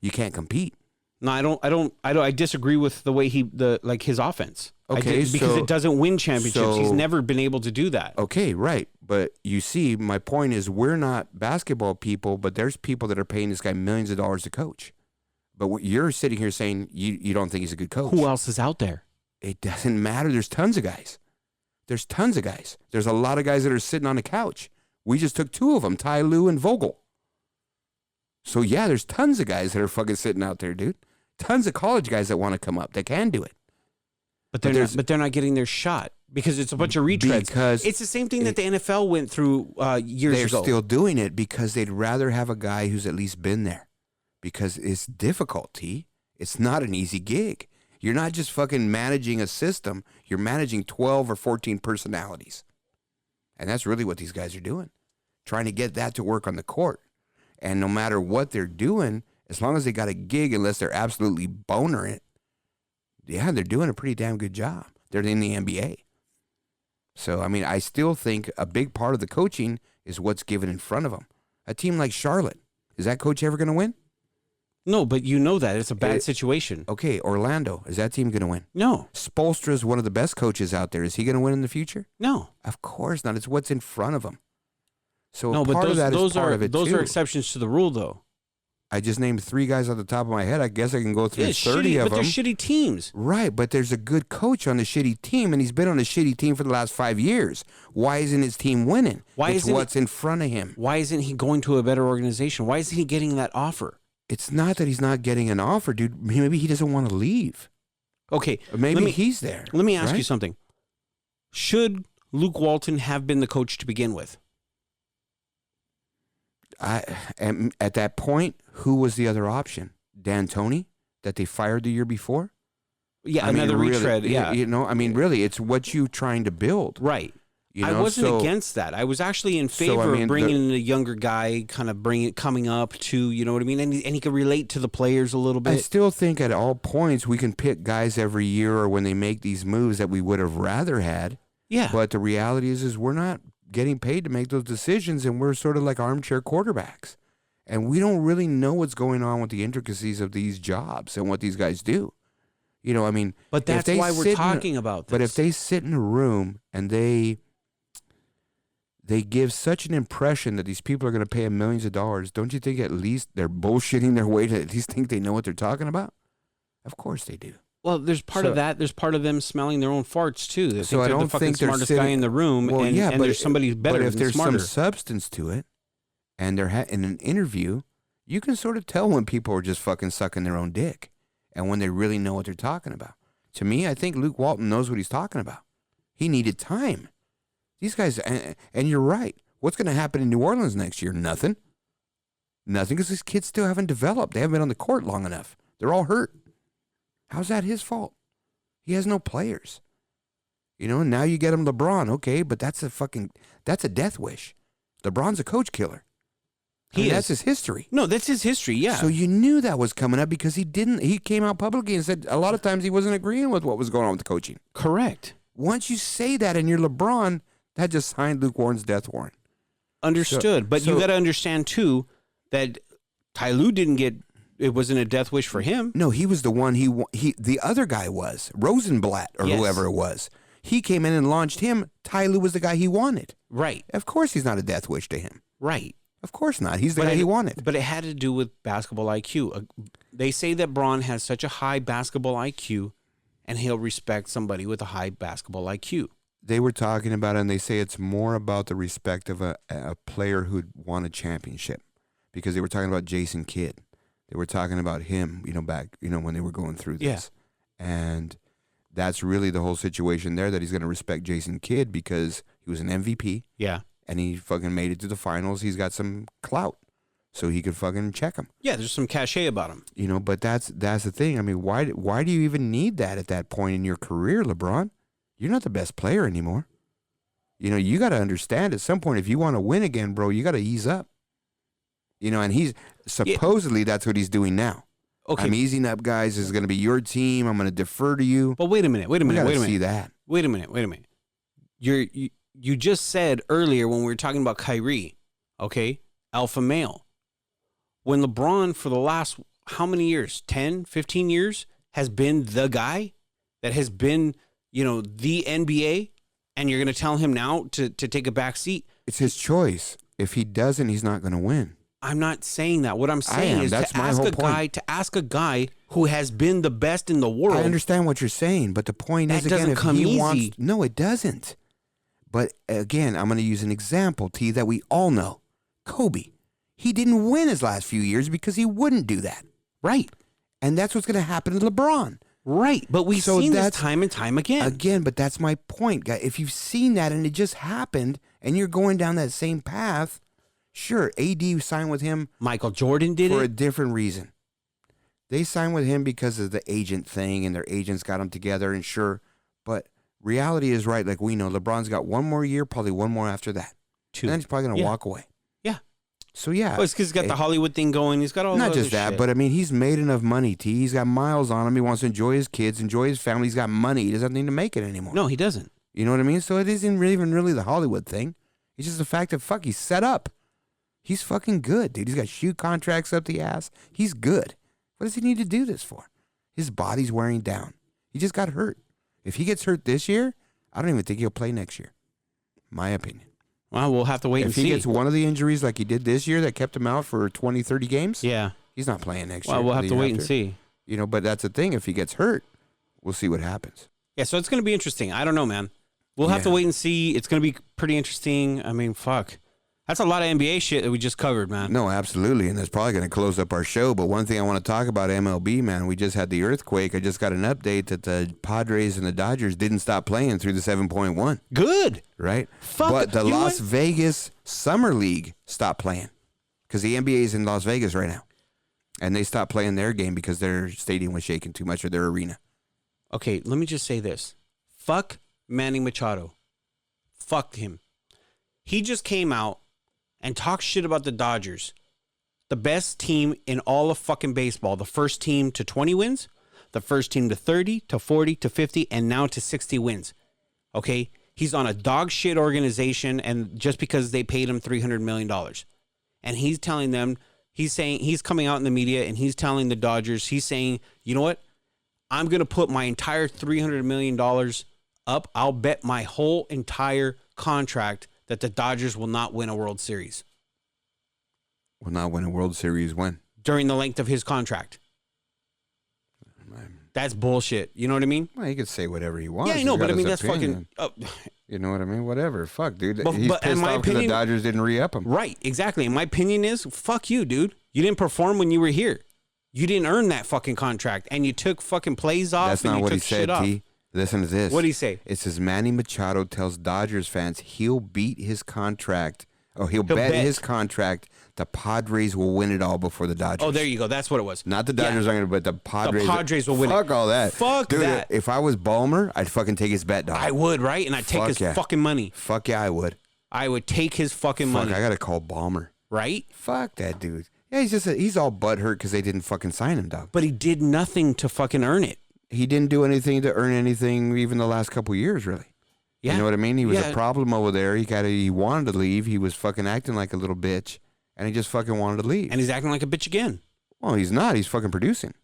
You can't compete. No, I disagree with the way his offense. Okay, because it doesn't win championships. He's never been able to do that. Okay, right. But you see, my point is we're not basketball people, but there's people that are paying this guy millions of dollars to coach. But you're sitting here saying you don't think he's a good coach. Who else is out there? It doesn't matter. There's tons of guys. There's a lot of guys that are sitting on the couch. We just took two of them, Ty Lue and Vogel. So, yeah, there's tons of guys that are fucking sitting out there, dude. Tons of college guys that want to come up. They can do it. But they're not getting their shot because it's a bunch of retreads. Because it's the same thing that the NFL went through years ago. They're still doing it because they'd rather have a guy who's at least been there. Because it's difficult, T. It's not an easy gig. You're not just fucking managing a system. You're managing 12 or 14 personalities. And that's really what these guys are doing. Trying to get that to work on the court. And no matter what they're doing, as long as they got a gig, unless they're absolutely boner it, yeah, they're doing a pretty damn good job. They're in the NBA. So, I mean, I still think a big part of the coaching is what's given in front of them. A team like Charlotte, is that coach ever going to win? No, but you know that. It's a bad situation. Okay, Orlando, is that team going to win? No. Spoelstra is one of the best coaches out there. Is he going to win in the future? No. Of course not. It's what's in front of him. So no, part but of that is part of it those too. are exceptions to the rule, though. I just named 3 guys off the top of my head. I guess I can go through 30 of them. But they're shitty teams. Right, but there's a good coach on the shitty team, and he's been on a shitty team for the last 5 years. Why isn't his team winning? It's what's in front of him. Why isn't he going to a better organization? Why isn't he getting that offer? It's not that he's not getting an offer, dude. Maybe he doesn't want to leave. Okay. Maybe he's there. Let me ask you something. Should Luke Walton have been the coach to begin with? At that point, who was the other option? D'Antoni, that they fired the year before? Yeah, another retread. Yeah. Really, it's what you're trying to build. Right. I wasn't against that. I was actually in favor of bringing in a younger guy, kind of coming up to, you know what I mean? And he could relate to the players a little bit. I still think at all points we can pick guys every year or when they make these moves that we would have rather had. Yeah. But the reality is we're not getting paid to make those decisions, and we're sort of like armchair quarterbacks. And we don't really know what's going on with the intricacies of these jobs and what these guys do. You know, I mean... But that's why we're talking about this. But if they sit in a room and they they give such an impression that these people are going to pay him millions of dollars. Don't you think at least they're bullshitting their way to at least think they know what they're talking about? Of course they do. Well, there's part of that. There's part of them smelling their own farts too. They So think I they're don't the fucking think they're smartest guy in the room, Well, and, yeah, and but there's somebody better But if and there's smarter. some substance to it, and they're in an interview, you can sort of tell when people are just fucking sucking their own dick, and when they really know what they're talking about. To me, I think Luke Walton knows what he's talking about. He needed time. These guys, and you're right. What's going to happen in New Orleans next year? Nothing. Nothing, because these kids still haven't developed. They haven't been on the court long enough. They're all hurt. How's that his fault? He has no players. And now you get him LeBron. Okay, but that's a death wish. LeBron's a coach killer. That's his history. No, that's his history, yeah. So you knew that was coming up because he came out publicly and said a lot of times he wasn't agreeing with what was going on with the coaching. Correct. Once you say that and you're LeBron, that just signed Luke Warren's death warrant. Understood. But you got to understand, too, that Ty Lue it wasn't a death wish for him. No, he was the one, the other guy was, Rosenblatt or whoever it was. He came in and launched him. Ty Lue was the guy he wanted. Right. Of course he's not a death wish to him. Right. Of course not. He's the guy he wanted. But it had to do with basketball IQ. They say that Braun has such a high basketball IQ, and he'll respect somebody with a high basketball IQ. They were talking about it, and they say it's more about the respect of a player who'd won a championship, because they were talking about Jason Kidd. They were talking about him, back, when they were going through this. Yeah. And that's really the whole situation there, that he's going to respect Jason Kidd because he was an MVP. Yeah. And he fucking made it to the finals. He's got some clout, so he could fucking check him. Yeah, there's some cachet about him. But that's the thing. I mean, why do you even need that at that point in your career, LeBron? You're not the best player anymore. You got to understand at some point, if you want to win again, bro, you got to ease up. And he's supposedly that's what he's doing now. Okay, I'm easing up, guys. This is going to be your team. I'm going to defer to you. But wait a minute. See that. Wait a minute. You just said earlier when we were talking about Kyrie, okay, alpha male. When LeBron for the last, how many years, 10, 15 years, has been the guy that has been, the NBA, and you're going to tell him now to take a back seat? It's his choice. If he doesn't, he's not going to win. I'm not saying that. What I'm saying is to ask a guy who has been the best in the world. I understand what you're saying, but the point is, again, if he wants, no, it doesn't. But again, I'm going to use an example, T, that we all know. Kobe. He didn't win his last few years because he wouldn't do that. Right. And that's what's going to happen to LeBron. Right. But we've seen this time and time again. Again, but that's my point, guy. If you've seen that and it just happened and you're going down that same path, sure, AD signed with him. Michael Jordan did for a different reason. They signed with him because of the agent thing, and their agents got them together, and sure. But reality is right, like we know. LeBron's got one more year, probably one more after that. 2. And then he's probably going to walk away. Yeah. So, yeah. Well, it's because he's got the Hollywood thing going. He's got all not the just that, shit. but I mean, he's made enough money, T. He's got miles on him. He wants to enjoy his kids, enjoy his family. He's got money. He doesn't need to make it anymore. No, he doesn't. You know what I mean? So it isn't even really the Hollywood thing. It's just the fact that, he's set up. He's fucking good, dude. He's got shoe contracts up the ass. He's good. What does he need to do this for? His body's wearing down. He just got hurt. If he gets hurt this year, I don't even think he'll play next year. My opinion. Well, we'll have to wait and see. If he gets one of the injuries like he did this year that kept him out for 20, 30 games, he's not playing next year. Well, we'll have to wait and see. But that's the thing. If he gets hurt, we'll see what happens. Yeah, so it's going to be interesting. I don't know, man. We'll have to wait and see. It's going to be pretty interesting. I mean, fuck. That's a lot of NBA shit that we just covered, man. No, absolutely, and that's probably going to close up our show. But one thing I want to talk about MLB, man, we just had the earthquake. I just got an update that the Padres and the Dodgers didn't stop playing through the 7.1. Good. Right? Fuck. But the Las Vegas Summer League stopped playing because the NBA is in Las Vegas right now. And they stopped playing their game because their stadium was shaking too much, or their arena. Okay, let me just say this. Fuck Manny Machado. Fuck him. He just came out and talk shit about the Dodgers, the best team in all of fucking baseball, the first team to 20 wins, the first team to 30, to 40, to 50, and now to 60 wins. Okay? He's on a dog shit organization, and just because they paid him $300 million. And he's telling them, he's coming out in the media, and he's telling the Dodgers, he's saying, you know what? I'm going to put my entire $300 million up. I'll bet my whole entire contract that the Dodgers will not win a World Series. Will not win a World Series when? During the length of his contract. That's bullshit. You know what I mean? Well, he could say whatever he wants. Yeah, I know, but I mean, that's fucking... You know what I mean? Whatever. Fuck, dude. But, He's pissed off because the Dodgers didn't re-up him. Right, exactly. And my opinion is, fuck you, dude. You didn't perform when you were here. You didn't earn that fucking contract, and you took fucking plays off. That's and not you what took he said, shit off. T. Listen to this. What did he say? It says Manny Machado tells Dodgers fans he'll beat his contract, or he'll bet his contract the Padres will win it all before the Dodgers. Oh, there you go. That's what it was. Not the Dodgers are going to, but the Padres will win it. Fuck all that. Fuck dude, that. If I was Ballmer, I'd fucking take his bet, dog. I would, right? And I'd take his fucking money. Fuck yeah, I would. I would take his fucking money. I got to call Ballmer. Right? Fuck that dude. Yeah, he's all butthurt because they didn't fucking sign him, dog. But he did nothing to fucking earn it. He didn't do anything to earn anything even the last couple years, really. Yeah. You know what I mean? He was a problem over there. He wanted to leave. He was fucking acting like a little bitch, and he just fucking wanted to leave. And he's acting like a bitch again. Well, he's not. He's fucking producing.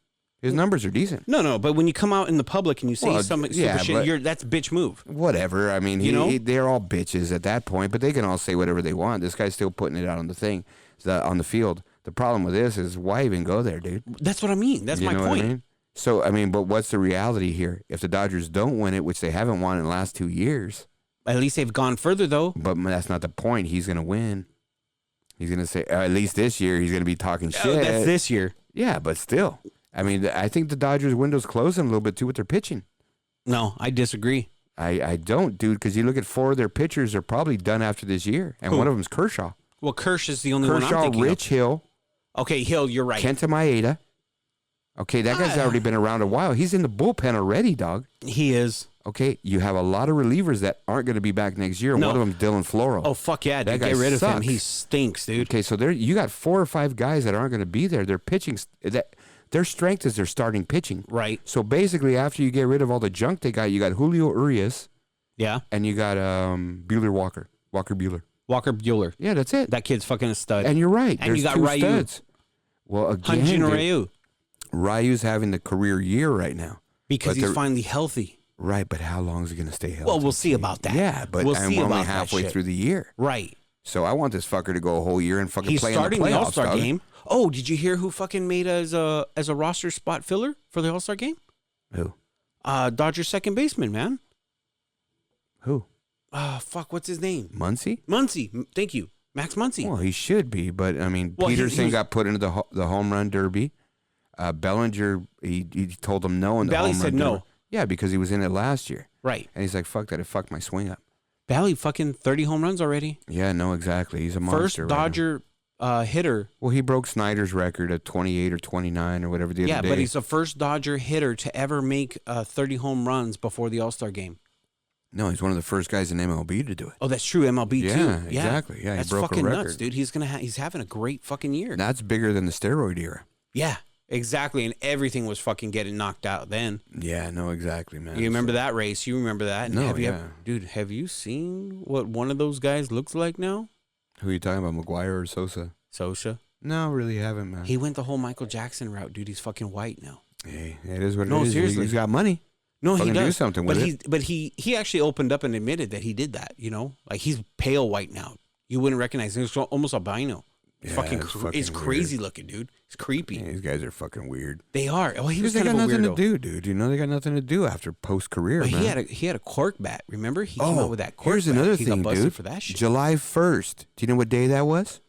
His numbers are decent. No, but when you come out in the public and you say some stupid shit, that's a bitch move. Whatever. I mean, they're all bitches at that point, but they can all say whatever they want. This guy's still putting it out on the thing, on the field. The problem with this is why even go there, dude? That's what I mean. That's my point. What I mean? So, I mean, but what's the reality here? If the Dodgers don't win it, which they haven't won in the last 2 years. At least they've gone further, though. But that's not the point. He's going to win. He's going to say, at least this year, he's going to be talking shit. Oh, that's this year. Yeah, but still. I mean, I think the Dodgers' window's closing a little bit, too, with their pitching. No, I disagree. I don't, dude, because you look at 4 of their pitchers are probably done after this year, and one of them's Kershaw. Well, Kershaw is the only one I'm thinking Rich Hill. Okay, Hill, you're right. Kenta Maeda. Okay, that guy's already been around a while. He's in the bullpen already, dog. He is. Okay, you have a lot of relievers that aren't going to be back next year, and one of them's Dylan Floro. Oh, fuck yeah, dude. That guy Get rid sucks. of him. He stinks, dude. Okay, so you got 4 or 5 guys that aren't going to be there. They're pitching. Their strength is their starting pitching. Right. So basically, after you get rid of all the junk they got, you got Julio Urias. Yeah. And you got Walker Buehler. Walker Buehler. Yeah, that's it. That kid's fucking a stud. And you're right. And There's you got 2 Ryu. studs. Well, again, Hyun-Jin Ryu. Ryu's having the career year right now. Because he's finally healthy. Right, but how long is he going to stay healthy? Well, we'll see about that. Yeah, but we're only halfway through the year. Right. So I want this fucker to go a whole year and fucking play in the playoffs. He's starting the All-Star game. Oh, did you hear who fucking made as a roster spot filler for the All-Star game? Who? Dodgers second baseman, man. Who? Fuck, what's his name? Muncy? Muncy. Thank you. Max Muncy. Well, he should be, but I mean, Peterson got put into the home run derby. Bellinger, he told him no in the home run derby. Said no. Yeah, because he was in it last year. Right. And he's like, fuck that, it fucked my swing up. Bally fucking 30 home runs already. Yeah, no, exactly. He's a monster. First Dodger hitter. Well, he broke Snyder's record at 28 or 29 or whatever the other day. Yeah, but he's the first Dodger hitter to ever make 30 home runs before the All-Star game. No, he's one of the first guys in MLB to do it. Oh, that's true, MLB too. Yeah, exactly. Yeah, that's he broke fucking a record. nuts, dude. He's having a great fucking year. That's bigger than the steroid era. Yeah, exactly. And everything was fucking getting knocked out then. Yeah, no, exactly, man. You remember that race? You remember that? And No, dude, have you seen what one of those guys looks like now? Who are you talking about, McGuire or Sosa? Sosa. No, really haven't, man. He went the whole Michael Jackson route, dude. He's fucking white now. Hey, it is what it is. No, seriously. He's got money. No, he does. Do something with it. But he actually opened up and admitted that he did that. You know, like he's pale white now. You wouldn't recognize him. He's almost albino. Yeah, It's crazy looking, dude. It's creepy. Yeah, these guys are fucking weird. They are. Oh, he was they kind got of a nothing weirdo. to do, dude. You know, they got nothing to do after post career. But man. he had a cork bat. Remember, he came out with that cork here's bat. another he thing, got busted dude. for that shit. July 1st. Do you know what day that was?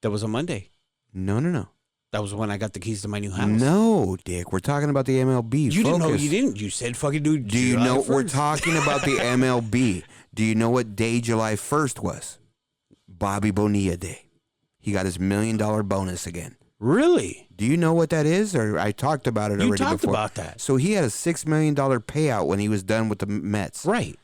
That was a Monday. No. That was when I got the keys to my new house. No, Dick. We're talking about the MLB. You didn't know. You didn't. You said fucking dude. Do you know we're talking about the MLB? Do you know what day July 1st was? Bobby Bonilla Day. He got his $1 million bonus again. Really? Do you know what that is? Or I talked about it already before. You talked about that. So he had a $6 million payout when he was done with the Mets. Right.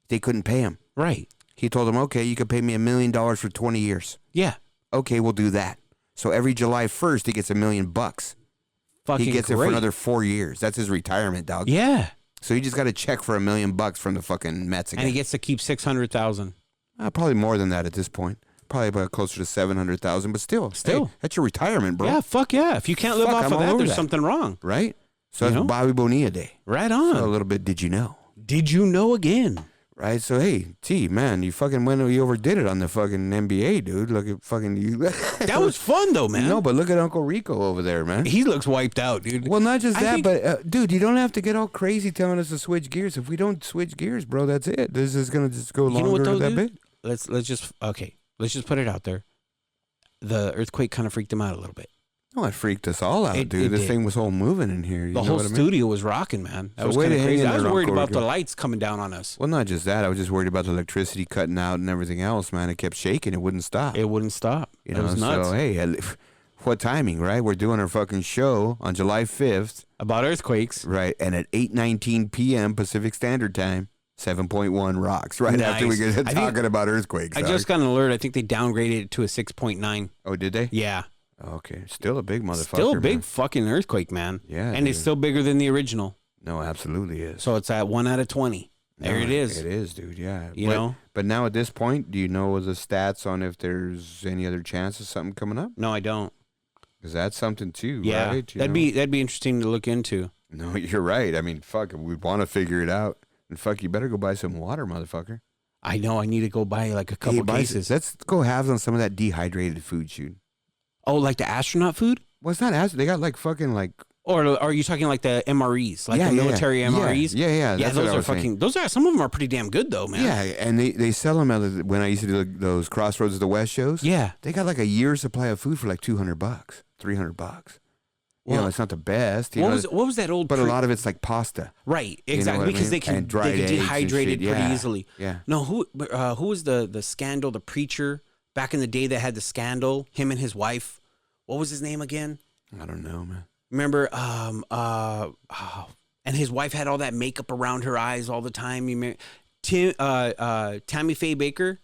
They couldn't pay him. Right. He told them, okay, you can pay me $1 million for 20 years. Yeah. Okay, we'll do that. So every July 1st, he gets $1 million. Fucking he gets great. it for another 4 years. That's his retirement, dog. Yeah. So he just got a check for $1 million from the fucking Mets again. And he gets to keep 600,000. Probably more than that at this point. Probably about closer to 700,000, but still, hey, that's your retirement, bro. Yeah, fuck yeah. If you can't live off of that, there's something wrong, right? So that's Bobby Bonilla Day. Right on. So a little bit. Did you know? Did you know again? Right, so hey, man, you overdid it on the fucking NBA, dude. Look at fucking you. That was fun though, man. No, but look at Uncle Rico over there, man. He looks wiped out, dude. Well, not just that, but dude, you don't have to get all crazy telling us to switch gears. If we don't switch gears, bro, that's it. This is gonna just go longer than that bit. Let's just put it out there. The earthquake kind of freaked him out a little bit. No, it freaked us all out, dude. This thing was all moving in here. The whole studio was rocking, man. That was kind of crazy. I was worried about the lights coming down on us. Well, not just that. I was just worried about the electricity cutting out and everything else, man. It kept shaking. It wouldn't stop. It wouldn't stop. It was nuts. So, hey, what timing, right? We're doing our fucking show on July 5th. About earthquakes. Right, and at 8:19 p.m. Pacific Standard Time, 7.1 rocks, right after we get talking about earthquakes. I just got an alert. I think they downgraded it to a 6.9. Oh, did they? Yeah. Okay, still a big motherfucker. Still a big fucking earthquake, man. Yeah, and it's still bigger than the original. No, absolutely is. So it's at 1 out of 20. There it is. It is, dude. Yeah. You know. But now at this point, do you know the stats on if there's any other chance of something coming up? No, I don't. Because that's something too, yeah, right? That'd be interesting to look into. No, you're right. I mean, fuck, we want to figure it out. And fuck, you better go buy some water, motherfucker. I know. I need to go buy like a couple cases. Let's go have on some of that dehydrated food, shoot. Oh, like the astronaut food? Well, it's not they got like fucking like. Or are you talking like the MREs, like the military MREs? Yeah. Yeah, those are fucking. Those are some of them are pretty damn good though, man. Yeah, and they sell them at when I used to do those Crossroads of the West shows. Yeah, they got like a year's supply of food for like $200, $300. Well, you know, it's not the best. What was that old? But a lot of it's like pasta. Right, exactly, because they can dehydrate it pretty easily. Yeah. No, who was the scandal? The preacher back in the day that had the scandal. Him and his wife. What was his name again? I don't know, man. Remember, and his wife had all that makeup around her eyes all the time. Tammy Faye Baker,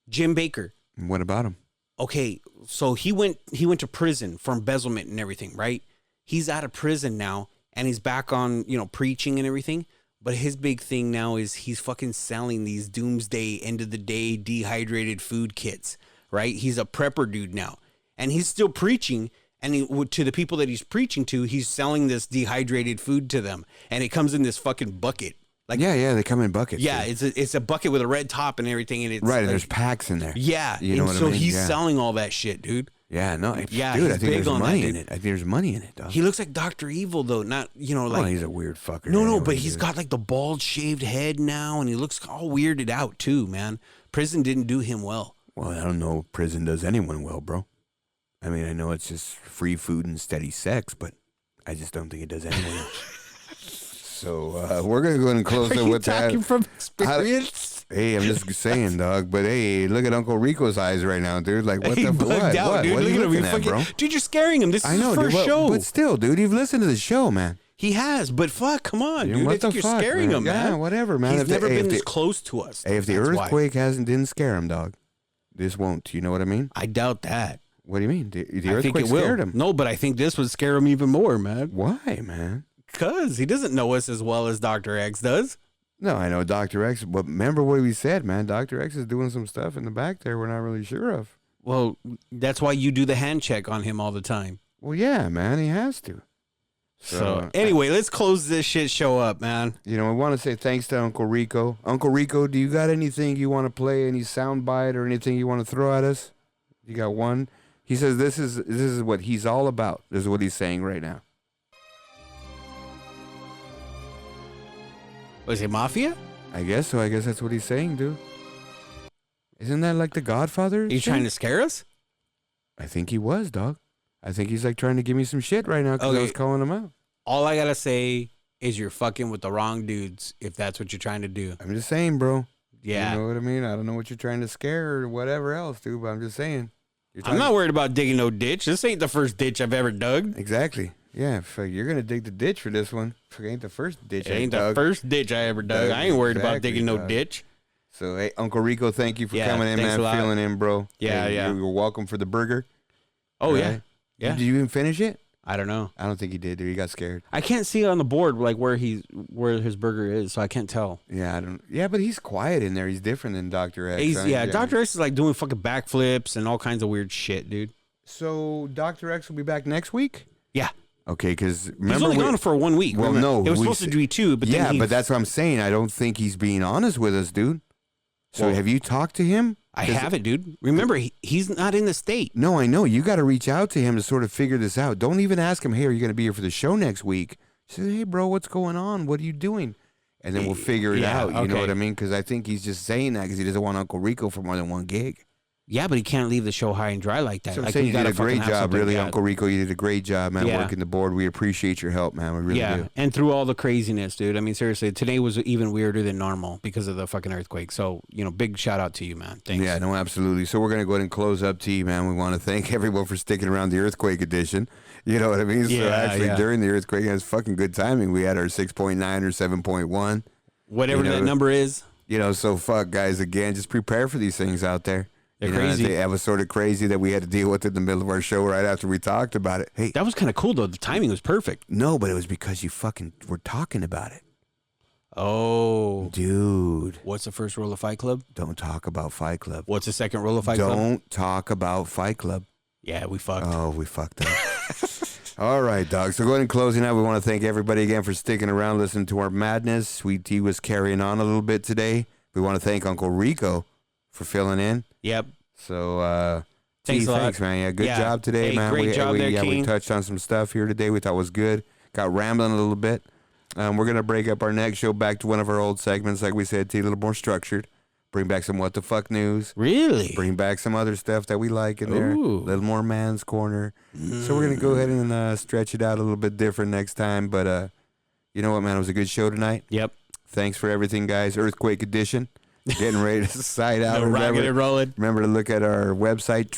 Jim Baker. What about him? Okay, so he went to prison for embezzlement and everything, right? He's out of prison now, and he's back on, preaching and everything. But his big thing now is he's fucking selling these doomsday, end of the day, dehydrated food kits, right? He's a prepper dude now, and he's still preaching. And to the people that he's preaching to, he's selling this dehydrated food to them, and it comes in this fucking bucket. Like they come in buckets. Yeah, it's a bucket with a red top and everything, and it's right. Like, and there's packs in there. Yeah, you know what I mean? He's selling all that shit, dude. Yeah, no, yeah, dude, I think there's money that, in it. I think there's money in it, dog. He looks like Dr. Evil though, not like. Oh, he's a weird fucker. No, but he's got like the bald shaved head now, and he looks all weirded out too, man. Prison didn't do him well. Well, I don't know if prison does anyone well, bro. I mean, I know it's just free food and steady sex, but I just don't think it does anyone else. So we're gonna go ahead and close it with that. Are you talking from experience? Hey, I'm just saying, dog. But hey, look at Uncle Rico's eyes right now, dude. Like, what the fuck? Out, dude. What are you looking at, bro? Dude, you're scaring him. This is his first show. But still, dude, you've listened to the show, man. He has, but fuck, come on, dude. What I think the you're fuck, scaring him, man. Yeah, whatever, man. He's never been this close to us. Hey, if the earthquake didn't scare him, dog, this won't. You know what I mean? I doubt that. What do you mean? The earthquake scared him? No, but I think this would scare him even more, man. Why, man? Because he doesn't know us as well as Dr. X does. No, I know Dr. X, but remember what we said, man. Dr. X is doing some stuff in the back there we're not really sure of. Well, that's why you do the hand check on him all the time. Well, yeah, man, he has to. So anyway, let's close this shit show up, man. We want to say thanks to Uncle Rico. Uncle Rico, do you got anything you want to play, any sound bite or anything you want to throw at us? You got one? He says this is what he's all about. This is what he's saying right now. Was it Mafia? I guess so. I guess that's what he's saying, dude. Isn't that like The Godfather? Are you trying to scare us? I think he was, dog. I think he's like trying to give me some shit right now because I was calling him out. All I gotta say is you're fucking with the wrong dudes if that's what you're trying to do. I'm just saying, bro. Yeah. You know what I mean? I don't know what you're trying to scare or whatever else, dude, but I'm just saying. I'm not worried about digging no ditch. This ain't the first ditch I've ever dug. Exactly. Yeah, you're going to dig the ditch for this one. It ain't the first ditch It ain't the first ditch I ever dug. I ain't worried about digging no ditch. So, hey, Uncle Rico, thank you for coming in, man. Feeling in, bro. Yeah, hey, yeah. You're welcome for the burger. Oh, right? Yeah. Did you even finish it? I don't know. I don't think he did, dude. He got scared. I can't see on the board like where his burger is, so I can't tell. Yeah, but he's quiet in there. He's different than Dr. X. Dr. X is like doing fucking backflips and all kinds of weird shit, dude. So Dr. X will be back next week? Yeah. Okay, because remember he's only gone for 1 week. Well, no, it was supposed to be 2, but then but that's what I'm saying. I don't think he's being honest with us, dude. So Well, have you talked to him? I haven't, dude. Remember, he's not in the state. No, I know. You got to reach out to him to sort of figure this out. Don't even ask him, hey, are you going to be here for the show next week? Say, hey, bro, what's going on? What are you doing? And then we'll figure it out. You know what I mean? Because I think he's just saying that because he doesn't want Uncle Rico for more than one gig. Yeah, but he can't leave the show high and dry like that. So I'm like, saying you did a fucking great have job, something really, bad. Uncle Rico. You did a great job, man, Yeah. working the board. We appreciate your help, man. We really do. And through all the craziness, dude. I mean, seriously, today was even weirder than normal because of the fucking earthquake. So, big shout out to you, man. Thanks. Yeah, no, absolutely. So we're going to go ahead and close up, T, man. We want to thank everyone for sticking around the earthquake edition. You know what I mean? So actually, during the earthquake, it was fucking good timing. We had our 6.9 or 7.1. Whatever that number is. So fuck, guys, again, just prepare for these things out there. They're crazy. That was sort of crazy that we had to deal with it in the middle of our show right after we talked about it. Hey, That was kind of cool, though. The timing was perfect. no, but it was because you fucking were talking about it. Oh. Dude, What's the first rule of Fight Club? don't talk about Fight Club. What's the second rule of Fight Club? Don't talk about Fight Club. Yeah, we fucked. Oh, we fucked up. All right, dog. So going and closing out, we want to thank everybody again for sticking around, listening to our madness. Sweet Tea was carrying on a little bit today. We want to thank Uncle Rico for filling in. Yep. So, Thanks a lot. thanks, man. Yeah, good job today, Hey, man. great job there, we King. touched on some stuff here today we thought was good. Got rambling a little bit. We're going to break up our next show back to one of our old segments, like we said, T, a little more structured. Bring back some what the fuck news. Really? Bring back some other stuff that we like in there. A Ooh. little more man's corner. So we're going to go ahead and stretch it out a little bit different next time. But you know what, man? It was a good show tonight. Yep. Thanks for everything, guys. Earthquake edition. Getting ready to side out. No rocking and rolling. Remember to look at our website,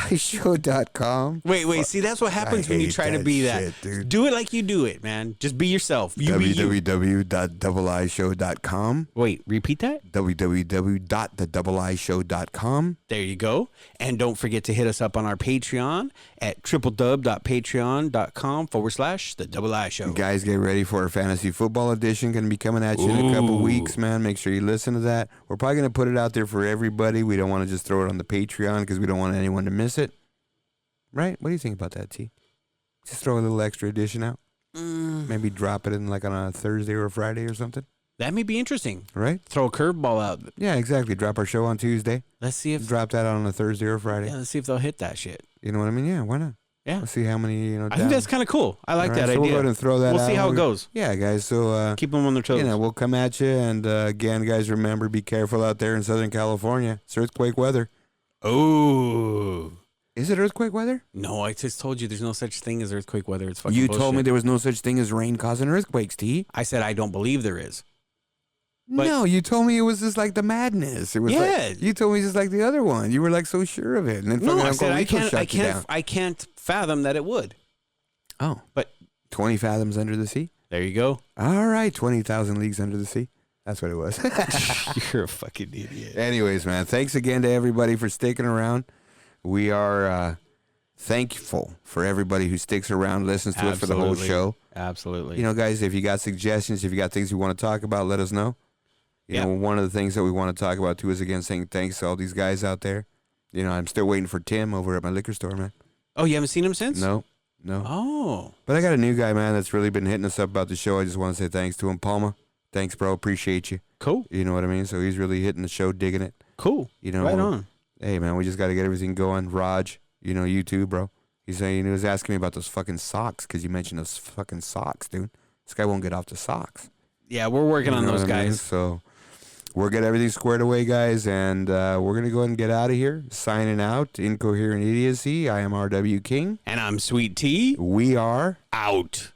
www.thedoubleishow.com. Wait. See, that's what happens when you hate try to that be shit, that. dude. Do it like you do it, man. Just be yourself. You be you. www.doubleishow.com. Wait, repeat that? www.thedoubleishow.com. There you go. And don't forget to hit us up on our Patreon at www.patreon.com/The Double I Show. Guys, get ready for our fantasy football edition. Going to be coming at you in a couple weeks, man. Make sure you listen to that. We're probably going to put it out there for everybody. We don't want to just throw it on the Patreon because we don't want anyone to miss it. Right? What do you think about that, T? Just throw a little extra edition out. Maybe drop it in like on a Thursday or a Friday or something. That may be interesting. Right? Throw a curveball out. Yeah, exactly. Drop our show on Tuesday. Let's see if Drop that on a Thursday or Friday. let's see if they'll hit that shit. You know what I mean? Yeah, why not? Yeah. Let's see how many, I think that's kind of cool. I like All right, that so idea. we'll go ahead and throw that We'll out. see how it goes. Yeah, guys. So, Keep them on their toes. we'll come at you. And again, guys, remember, be careful out there in Southern California. It's earthquake weather. Oh. Is it earthquake weather? No, I just told you there's no such thing as earthquake weather. It's fucking You bullshit. told me there was no such thing as rain causing earthquakes, T. I said I don't believe there is. But- No, you told me it was just like the madness. It was Yeah. like, you told me just like the other one. You were like so sure of it. And then No, fucking I Uncle said Rico shut you down. I can't fathom that it would. Oh, But 20 fathoms under the sea? there you go. All right, 20,000 leagues under the sea. That's what it was. You're a fucking idiot. Anyways, man, thanks again to everybody for sticking around. We are thankful for everybody who sticks around, listens to us for the whole show. Absolutely. You know, guys, if you got suggestions, if you got things you want to talk about, let us know. You know, one of the things that we want to talk about, too, is, again, saying thanks to all these guys out there. You know, I'm still waiting for Tim over at my liquor store, man. Oh, you haven't seen him since? No. Oh. But I got a new guy, man, that's really been hitting us up about the show. I just want to say thanks to him. Palma, thanks, bro. Appreciate you. Cool. You know what I mean? So he's really hitting the show, digging it. Cool. You know, right on. Hey, man, we just got to get everything going. Raj, you know, you too, bro. He's saying, he was asking me about those fucking socks because you mentioned those fucking socks, dude. This guy won't get off the socks. Yeah, we're working on those what I mean? guys. So we'll get everything squared away, guys, and we're going to go ahead and get out of here. Signing out, Incoherent Idiocy. I am R.W. King. And I'm Sweet Tea. We are Out.